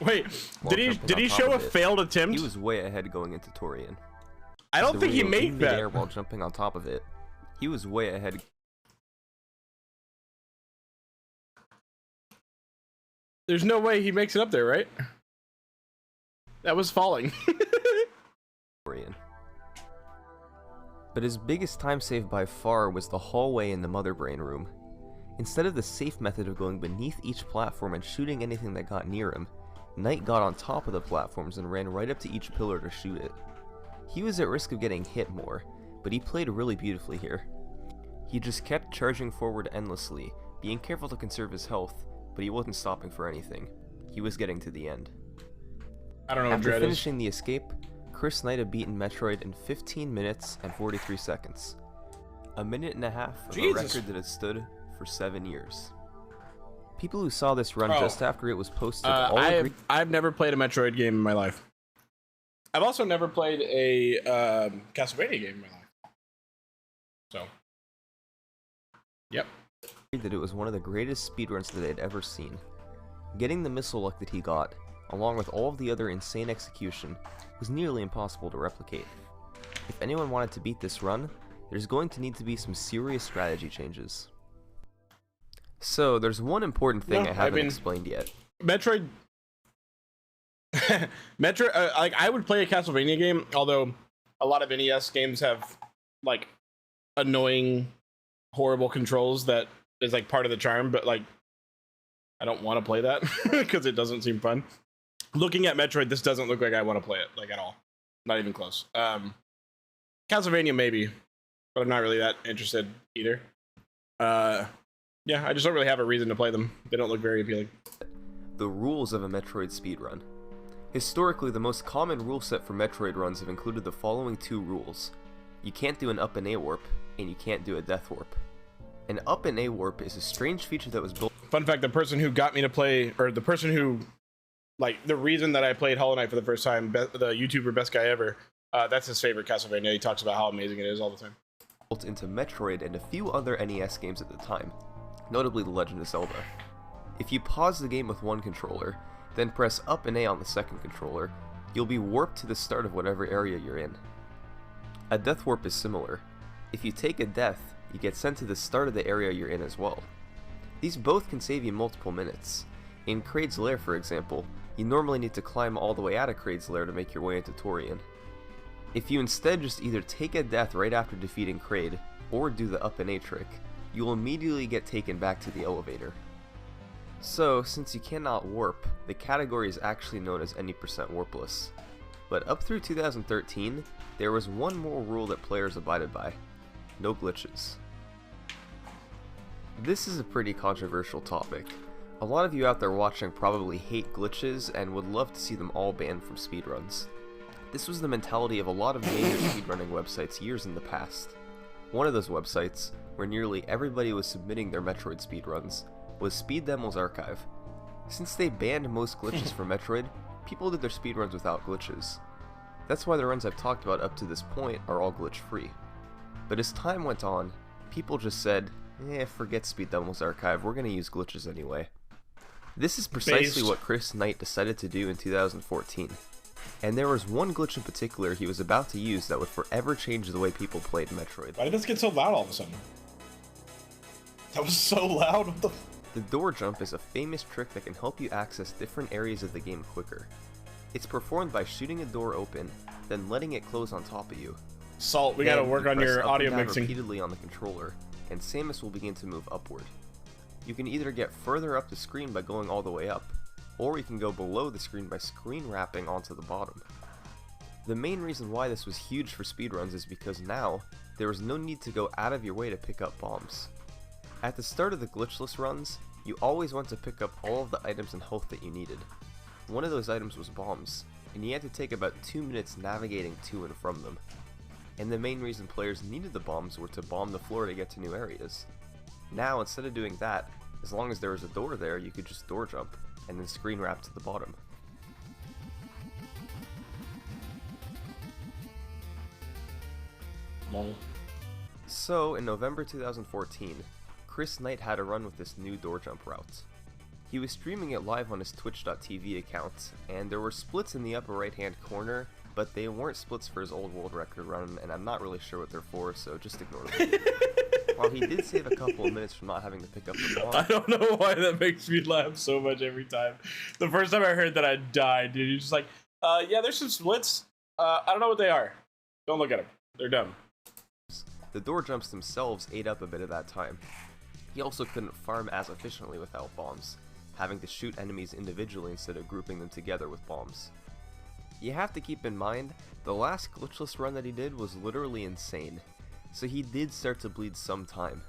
S1: Wait, did he show a failed attempt?
S5: He was way ahead going into Torian.
S1: I don't think he made that.
S5: Midair while jumping on top of it. He was way ahead.
S1: There's no way he makes it up there, right? That was falling.
S5: But his biggest time save by far was the hallway in the Mother Brain room. Instead of the safe method of going beneath each platform and shooting anything that got near him, Knight got on top of the platforms and ran right up to each pillar to shoot it. He was at risk of getting hit more, but he played really beautifully here. He just kept charging forward endlessly, being careful to conserve his health, but he wasn't stopping for anything. He was getting to the end.
S1: I don't know what
S5: After
S1: Dread
S5: finishing the escape, Chris Knight had beaten Metroid in 15 minutes and 43 seconds. A minute and a half of a record that had stood for 7 years. People who saw this run just after it was posted all agreed.
S1: I've never played a Metroid game in my life. I've also never played a Castlevania game in my life. So, yep.
S5: That it was one of the greatest speedruns that they'd ever seen. Getting the missile luck that he got, along with all of the other insane execution, was nearly impossible to replicate. If anyone wanted to beat this run, there's going to need to be some serious strategy changes. So, there's one important thing I haven't explained yet.
S1: Metroid... like, I would play a Castlevania game, although a lot of NES games have, like, annoying, horrible controls that is, like, part of the charm, but, like, I don't want to play that, because it doesn't seem fun. Looking at Metroid, this doesn't look like I want to play it, like, at all. Not even close. Castlevania, maybe, but I'm not really that interested either. Yeah, I just don't really have a reason to play them. They don't look very appealing.
S5: The rules of a Metroid speedrun. Historically, the most common rule set for Metroid runs have included the following two rules. You can't do an up and A warp, and you can't do a death warp. An up and A warp is a strange feature that was built...
S1: Fun fact, the person who got me to play, or the person who, like, the reason that I played Hollow Knight for the first time, the YouTuber Best Guy Ever, that's his favorite Castlevania. He talks about how amazing it is all the time.
S5: Built into Metroid and a few other NES games at the time, notably The Legend of Zelda. If you pause the game with one controller, then press up and A on the second controller, you'll be warped to the start of whatever area you're in. A death warp is similar. If you take a death, you get sent to the start of the area you're in as well. These both can save you multiple minutes. In Kraid's lair, for example, you normally need to climb all the way out of Kraid's lair to make your way into Torian. If you instead just either take a death right after defeating Kraid, or do the up and A trick, you will immediately get taken back to the elevator. So, since you cannot warp, the category is actually known as any % warpless. But up through 2013, there was one more rule that players abided by. No glitches. This is a pretty controversial topic. A lot of you out there watching probably hate glitches and would love to see them all banned from speedruns. This was the mentality of a lot of major speedrunning websites years in the past. One of those websites, where nearly everybody was submitting their Metroid speedruns, was Speed Demo's Archive. Since they banned most glitches for Metroid, people did their speedruns without glitches. That's why the runs I've talked about up to this point are all glitch-free. But as time went on, people just said, Forget Speed Devil's Archive, we're gonna use glitches anyway. This is precisely what Chris Knight decided to do in 2014. And there was one glitch in particular he was about to use that would forever change the way people played Metroid.
S1: Why did this get so loud all of a sudden? That was so loud. What the...
S5: The door jump is a famous trick that can help you access different areas of the game quicker. It's performed by shooting a door open, then letting it close on top of you.
S1: Salt, we gotta work on your audio mixing.
S5: Repeatedly on the controller, and Samus will begin to move upward. You can either get further up the screen by going all the way up, or you can go below the screen by screen wrapping onto the bottom. The main reason why this was huge for speedruns is because now, there was no need to go out of your way to pick up bombs. At the start of the glitchless runs, you always went to pick up all of the items and health that you needed. One of those items was bombs, and you had to take about 2 minutes navigating to and from them. And the main reason players needed the bombs were to bomb the floor to get to new areas. Now, instead of doing that, as long as there was a door there, you could just door jump, and then screen wrap to the bottom. So, in November 2014, Chris Knight had a run with this new door jump route. He was streaming it live on his Twitch.tv account, and there were splits in the upper right hand corner, but they weren't splits for his old world record run, and I'm not really sure what they're for, so just ignore them. While he did save a couple of minutes from not having to pick up the bomb.
S1: I don't know why that makes me laugh so much every time. The first time I heard that, I died, dude. He's just like, yeah, there's some splits. I don't know what they are. Don't look at them. They're dumb.
S5: The door jumps themselves ate up a bit of that time. He also couldn't farm as efficiently without bombs, having to shoot enemies individually instead of grouping them together with bombs. You have to keep in mind, the last glitchless run that he did was literally insane, so he did start to bleed some time.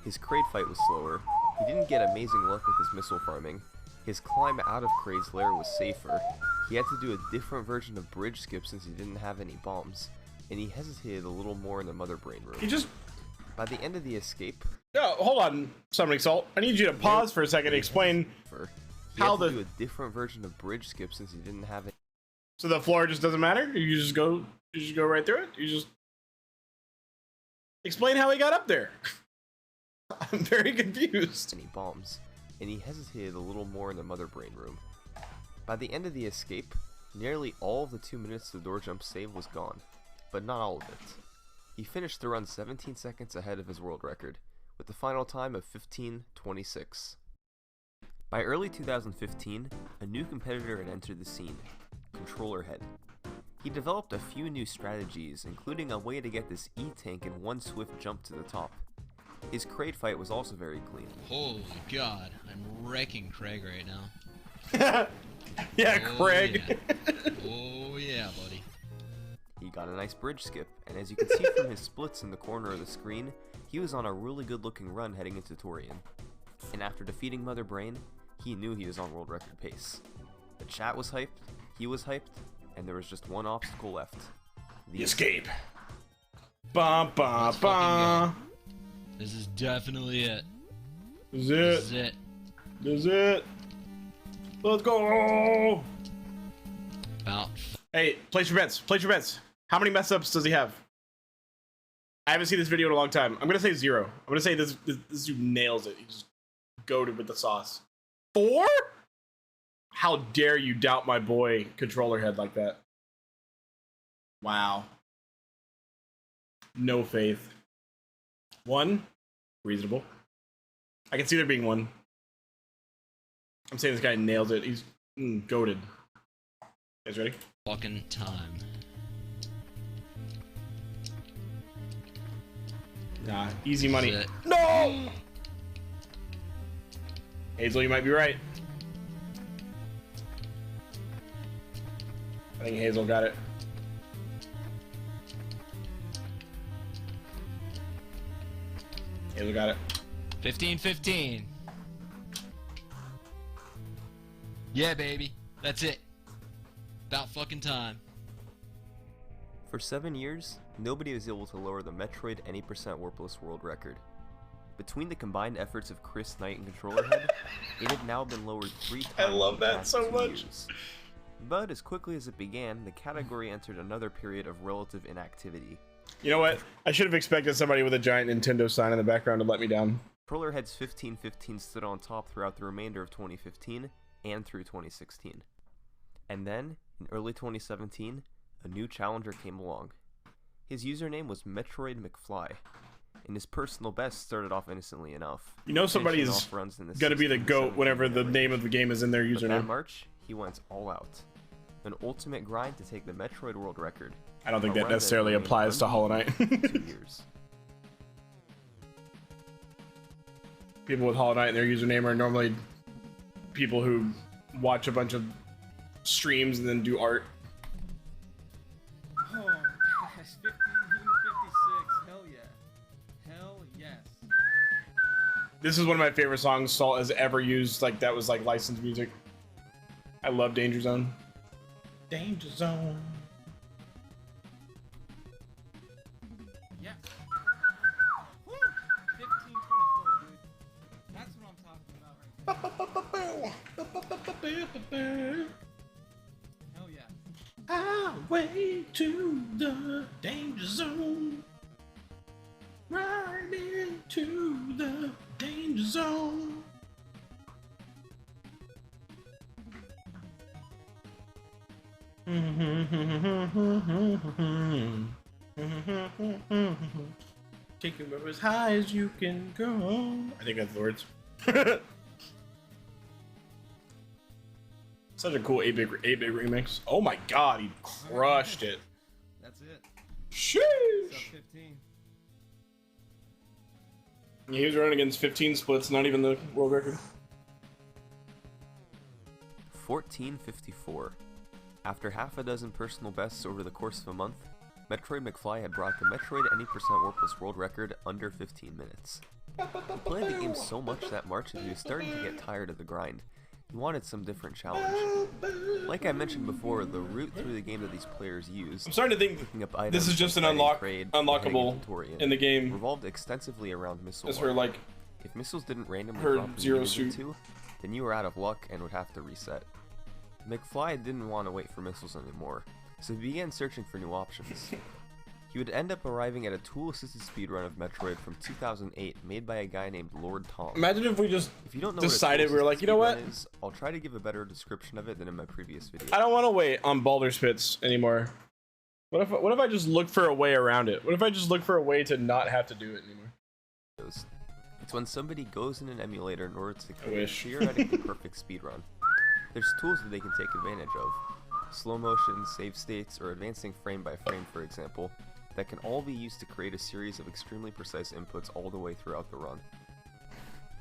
S5: His Kraid fight was slower, he didn't get amazing luck with his missile farming, his climb out of Kraid's lair was safer, he had to do a different version of bridge skip since he didn't have any bombs, and he hesitated a little more in the Mother Brain room. By the end of the escape...
S1: No, hold on, Summoning Salt. I need you to pause for a second to explain how
S5: do a different version of bridge skip since he didn't have it.
S1: So the floor just doesn't matter? You just go right through it? You just... Explain how he got up there. I'm very confused.
S5: Any bombs, and he hesitated a little more in the Mother Brain room. By the end of the escape, nearly all of the 2 minutes the door jump save was gone, but not all of it. He finished the run 17 seconds ahead of his world record, with the final time of 15:26. By early 2015, a new competitor had entered the scene, Controller Head. He developed a few new strategies, including a way to get this E-tank in one swift jump to the top. His Kraid fight was also very clean.
S6: Holy god, I'm wrecking Craig right now.
S1: Yeah,
S6: oh,
S1: Craig.
S6: Yeah. Oh yeah, buddy.
S5: He got a nice bridge skip, and as you can see from his splits in the corner of the screen, he was on a really good looking run heading into Torian. And after defeating Mother Brain, he knew he was on world record pace. The chat was hyped, he was hyped, and there was just one obstacle left.
S1: The escape. Ba ba ba.
S6: This is definitely it.
S1: This is it.
S6: This is it.
S1: This is it. Let's go.
S6: About.
S1: Hey, place your bets. Place your bets. How many mess ups does he have? I haven't seen this video in a long time. I'm gonna say 0. I'm gonna say this dude nails it. He just goated with the sauce. 4? How dare you doubt my boy Controller Head like that? Wow. No faith. 1? Reasonable. I can see there being 1. I'm saying this guy nails it. He's goated. You guys ready?
S6: Fucking time.
S1: Nah, easy money.
S6: That's it.
S1: No! Hazel, you might be right. I think Hazel got it. Hazel got it.
S6: 15-15. Yeah, baby. That's it. About fucking time.
S5: For 7 years, nobody was able to lower the Metroid any % warpless world record. Between the combined efforts of Chris Knight and Controller Head, it had now been lowered 3 times.
S1: I love
S5: in the
S1: that
S5: past
S1: so
S5: 2
S1: much.
S5: years. But as quickly as it began, the category entered another period of relative inactivity.
S1: You know what? I should have expected somebody with a giant Nintendo sign in the background to let me down.
S5: Controller Heads 1515 stood on top throughout the remainder of 2015 and through 2016. And then, in early 2017, a new challenger came along. His username was Metroid McFly, and his personal best started off innocently enough.
S1: You know somebody's gonna be the GOAT whenever the name of the game is in their
S5: But that
S1: username.
S5: March, he went all out. An ultimate grind to take the Metroid world record.
S1: I don't think that
S5: Around
S1: necessarily
S5: remained
S1: applies to Hollow Knight.
S5: 2 years.
S1: People with Hollow Knight in their username are normally people who watch a bunch of streams and then do art.
S7: Oh gosh, 1556. Hell yeah. Hell yes.
S1: This is one of my favorite songs Salt has ever used. Like, that was like licensed music. I love Danger Zone. Danger Zone.
S7: Yeah. Woo! 1524, dude. That's what I'm talking about right there. Hell yeah.
S1: Highway to the danger zone. Right into the danger zone. Take it as high as you can go. I think that's the words. Such a cool 8-bit remix. Oh my god, he crushed it.
S7: That's it.
S1: Sheesh.
S7: Sub 15.
S1: Yeah, he was running against 15 splits, not even the world record.
S5: 1454. After half a dozen personal bests over the course of a month, Metroid McFly had brought the Metroid Any% Warpless world record under 15 minutes. He played the game so much that March that he was starting to get tired of the grind. He wanted some different challenge. Like I mentioned before, the route through the game that these players used,
S1: I'm starting to think
S5: picking up
S1: this
S5: items,
S1: is just an
S5: finding
S1: unlockable
S5: inventory,
S1: in the game.
S5: revolved extensively around missile
S1: That's
S5: luck.
S1: where, like,
S5: If missiles didn't randomly
S1: her
S5: drop when you
S1: zero
S5: needed them
S1: suit.
S5: to, then you were out of luck and would have to reset. McFly didn't want to wait for missiles anymore, so he began searching for new options. He would end up arriving at a tool-assisted speedrun of Metroid from 2008 made by a guy named Lord Tom.
S1: Imagine if we just
S5: If you don't know
S1: decided we were like, you know what?
S5: Is, I'll try to give a better description of it than in my previous video.
S1: I don't want to wait on Baldur's Pits anymore. What if I just look for a way around it? What if I just look for a way to not have to do it anymore?
S5: It's when somebody goes in an emulator in order to create a
S1: wish.
S5: theoretically perfect speedrun. There's tools that they can take advantage of. Slow motion, save states, or advancing frame by frame, for example, that can all be used to create a series of extremely precise inputs all the way throughout the run.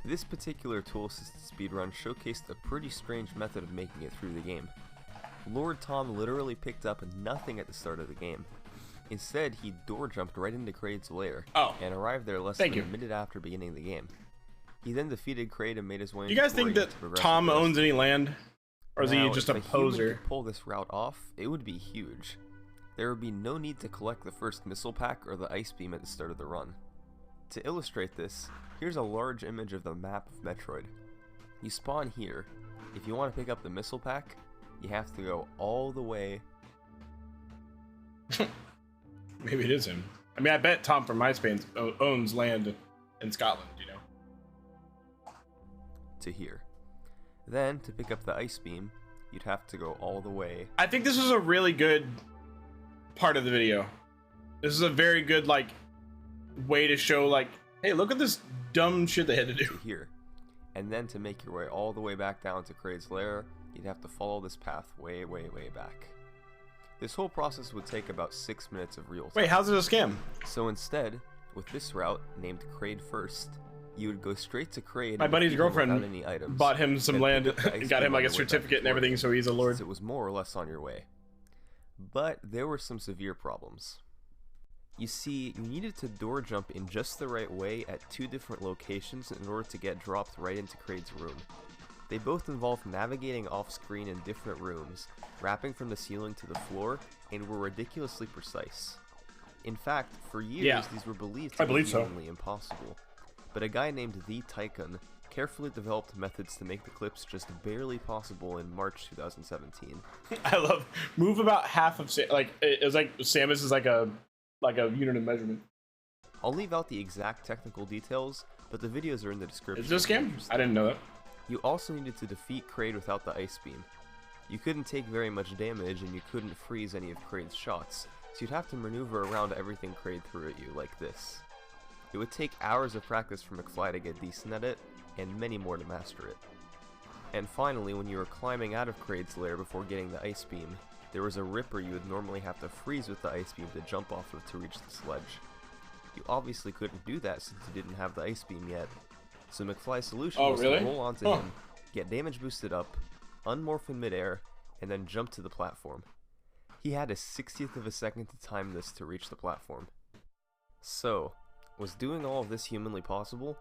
S5: This particular tool-assisted speedrun showcased a pretty strange method of making it through the game. Lord Tom literally picked up nothing at the start of the game. Instead, he door jumped right into Kraid's lair, and arrived there less than a minute after beginning the game. He then defeated Kraid and made his way.
S1: Do you guys think that Tom owns any land? Or is he just a
S5: if
S1: poser?
S5: If a human could pull this route off, it would be huge. There would be no need to collect the first missile pack or the ice beam at the start of the run. To illustrate this, here's a large image of the map of Metroid. You spawn here. If you want to pick up the missile pack, you have to go all the way.
S1: Maybe it is him. I mean, I bet Tom from MySpace owns land in Scotland, you know?
S5: To here. Then, to pick up the ice beam, you'd have to go all the way.
S1: I think this was a really good part of the video. This is a very good, like, way to show, like, hey, look at this dumb shit they had to do.
S5: To here. And then to make your way all the way back down to Kraid's lair, you'd have to follow this path way, way, way back. This whole process would take about 6 minutes of real time.
S1: Wait, how's it a scam?
S5: So instead, with this route, named Kraid First, you would go straight to Kraid.
S1: My buddy's girlfriend
S5: any items,
S1: bought him some land,
S5: and
S1: got him like a certificate and everything, so he's a lord.
S5: It was more or less on your way. But there were some severe problems. You see, you needed to door jump in just the right way at 2 different locations in order to get dropped right into Kraid's room. They both involved navigating off-screen in different rooms, rapping from the ceiling to the floor, and were ridiculously precise. In fact, for years these were believed to be genuinely impossible. But a guy named The Tycoon carefully developed methods to make the clips just barely possible in March 2017.
S1: I love move about half of like it was like Samus is like a like a unit of measurement.
S5: I'll leave out the exact technical details, but the videos are in the description.
S1: Is this game? I didn't know that.
S5: You also needed to defeat Kraid without the ice beam. You couldn't take very much damage and you couldn't freeze any of Kraid's shots, so you'd have to maneuver around everything Kraid threw at you, like this. It would take hours of practice for McFly to get decent at it, and many more to master it. And finally, when you were climbing out of Kraid's lair before getting the ice beam, there was a ripper you would normally have to freeze with the ice beam to jump off of to reach the sledge. You obviously couldn't do that since you didn't have the ice beam yet, so McFly's solution was to roll onto him, get damage boosted up, unmorph in midair, and then jump to the platform. He had a 60th of a second to time this to reach the platform. So, was doing all of this humanly possible?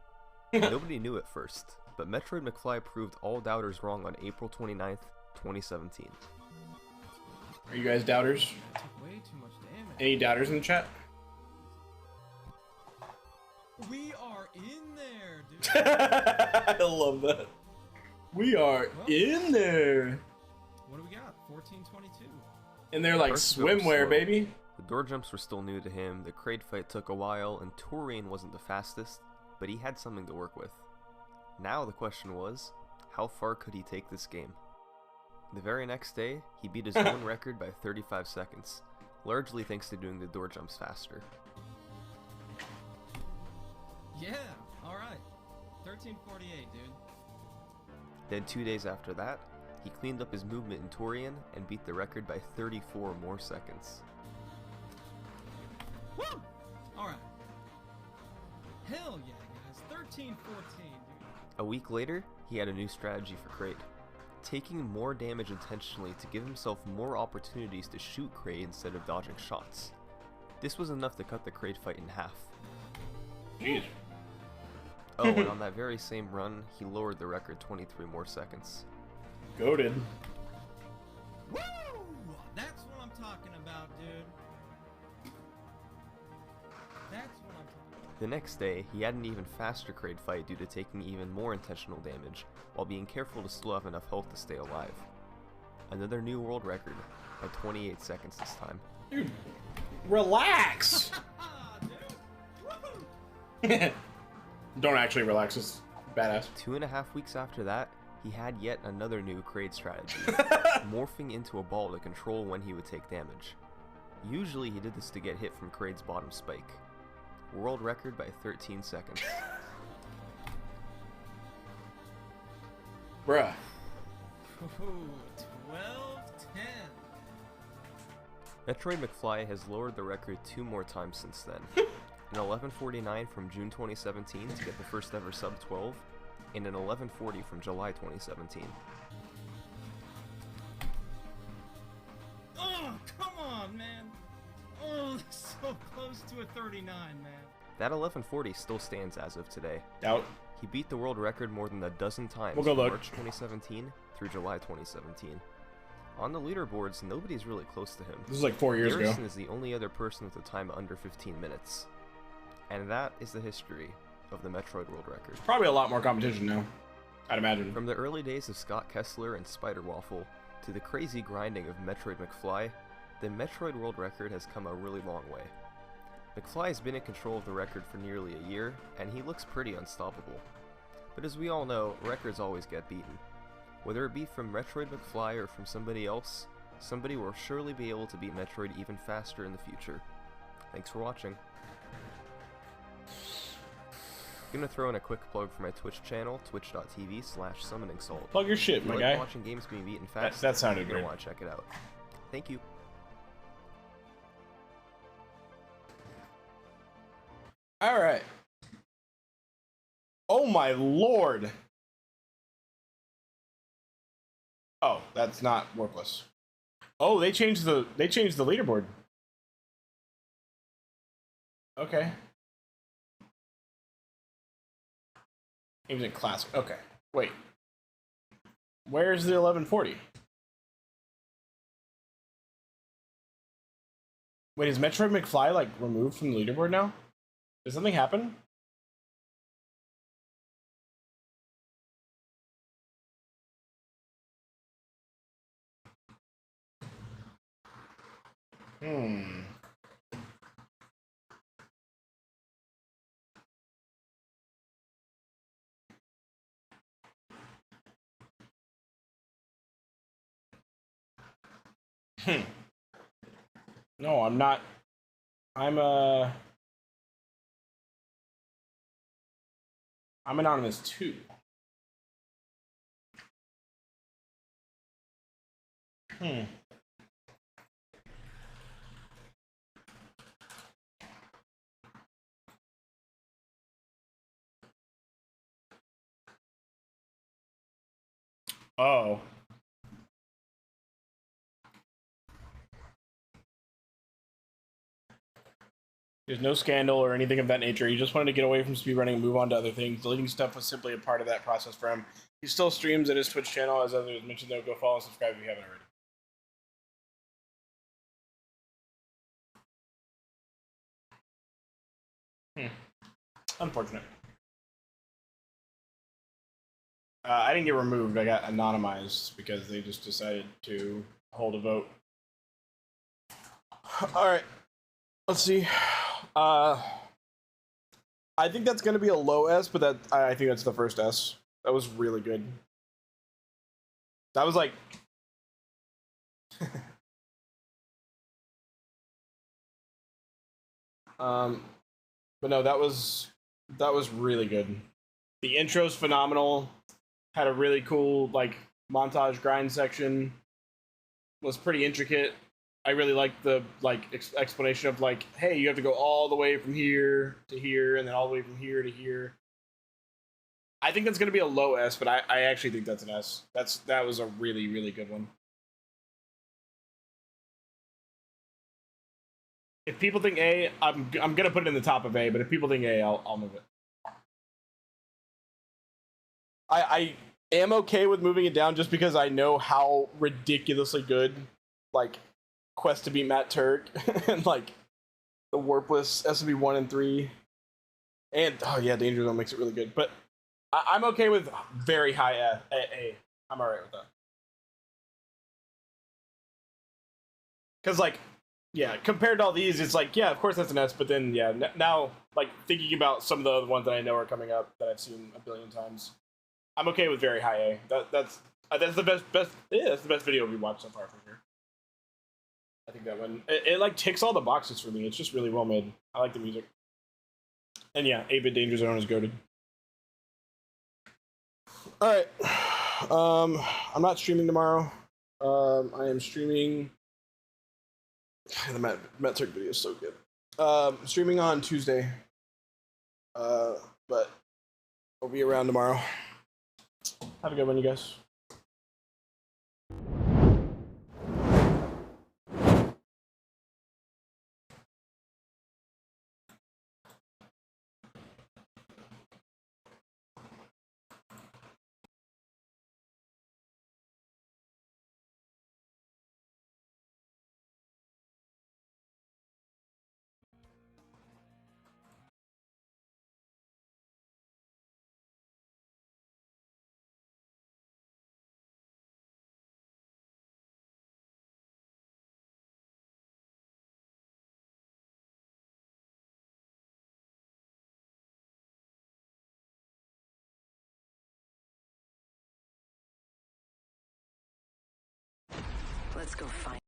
S5: Nobody knew at first, but Metroid McFly proved all doubters wrong on April 29th, 2017.
S1: Are you guys doubters?
S7: Took way too much damage.
S1: Any doubters in the chat?
S7: We are in there, dude.
S1: I love that. We are in there.
S7: What do we got? 1422.
S1: And they're like
S5: First, it was
S1: swimwear,
S5: slow.
S1: baby.
S5: The door jumps were still new to him, the Kraid fight took a while, and Torian wasn't the fastest, but he had something to work with. Now the question was, how far could he take this game? The very next day, he beat his own record by 35 seconds, largely thanks to doing the door jumps faster.
S7: Yeah, alright. 1348, dude.
S5: Then 2 days after that, he cleaned up his movement in Torian and beat the record by 34 more seconds.
S7: Woo! Alright. Hell yeah, guys. 1314, dude.
S5: A week later, he had a new strategy for Kraid. Taking more damage intentionally to give himself more opportunities to shoot Kraid instead of dodging shots. This was enough to cut the Kraid fight in half.
S1: Jeez.
S5: Oh, and on that very same run, he lowered the record 23 more seconds.
S1: Goated.
S7: Woo! That's what I'm talking about, dude. That's what I'm talking about.
S5: The next day, he had an even faster Kraid fight due to taking even more intentional damage, while being careful to still have enough health to stay alive. Another new world record, by 28 seconds this time.
S1: Dude, relax.
S7: Ah, dude. Woohoo!
S1: Don't actually relax. It's badass.
S5: 2.5 weeks after that, he had yet another new Kraid strategy, morphing into a ball to control when he would take damage. Usually he did this to get hit from Kraid's bottom spike. World record by 13 seconds.
S1: Bruh.
S7: Ooh, 1210.
S5: Metroid McFly has lowered the record 2 more times since then. In 1149 from June 2017 to get the first ever sub 12, and in 1140 from July 2017.
S7: Oh, come on, man. Oh, that's so close to a 39, man.
S5: That 1140 still stands as of today.
S1: Out.
S5: He beat the world record more than a dozen times
S1: We'll go
S5: from
S1: load.
S5: March 2017 through July 2017. On the leaderboards, nobody's really close to him.
S1: This is like 4 years ago.
S5: Garrison is the only other person with a time under 15 minutes. And that is the history of the Metroid world record.
S1: Probably a lot more competition now, I'd imagine.
S5: From the early days of Scott Kessler and Spider Waffle to the crazy grinding of Metroid McFly, the Metroid world record has come a really long way. McFly has been in control of the record for nearly a year, and he looks pretty unstoppable. But as we all know, records always get beaten. Whether it be from Metroid McFly or from somebody else, somebody will surely be able to beat Metroid even faster in the future. Thanks for watching. I'm gonna throw in a quick plug for my Twitch channel, twitch.tv/summoningsalt.
S1: Plug your shit,
S5: If you
S1: my
S5: like
S1: guy.
S5: watching games being beaten fast,
S1: that sounded
S5: you're gonna
S1: great.
S5: want to check it out. Thank you.
S1: All right. Oh my lord. Oh, that's not worthless. Oh, they changed the leaderboard. Okay. Games in classic. Okay. Wait. Where's the 1140? Wait, is Metroid McFly like removed from the leaderboard now? Did something happen? No, I'm not. I'm anonymous too. Oh. There's no scandal or anything of that nature. He just wanted to get away from speedrunning and move on to other things. Deleting stuff was simply a part of that process for him. He still streams at his Twitch channel, as others mentioned, though. Go follow and subscribe if you haven't already. Unfortunate. I didn't get removed. I got anonymized because they just decided to hold a vote. All right. Let's see. I think that's going to be a low S, but I think that's the first S. That was really good. That was like... but no, that was really good. The intro's phenomenal. Had a really cool like montage grind section. Was pretty intricate. I really liked the like explanation of like, hey, you have to go all the way from here to here, and then all the way from here to here. I think that's gonna be a low S, but I actually think that's an S. That was a really, really good one. If people think A, I'm gonna put it in the top of A, but if people think A, I'll move it. I am okay with moving it down just because I know how ridiculously good like Quest to beat Matt Turk and like the Warpless SB 1 and 3 and oh yeah, Danger Zone makes it really good, but I'm okay with very high A. I'm alright with that. Because like, yeah, compared to all these, it's like, yeah, of course that's an S, but then yeah, now like thinking about some of the other ones that I know are coming up that I've seen a billion times, I'm okay with very high A. That's the best yeah, that's the best video we watched so far for sure. I think that one it like ticks all the boxes for me. It's just really well made. I like the music. And yeah, 8-bit Danger Zone is goated. Alright. I'm not streaming tomorrow. I am streaming the Matt Turk video is so good. Streaming on Tuesday. But I'll be around tomorrow. Have a good one, you guys.
S8: Let's go find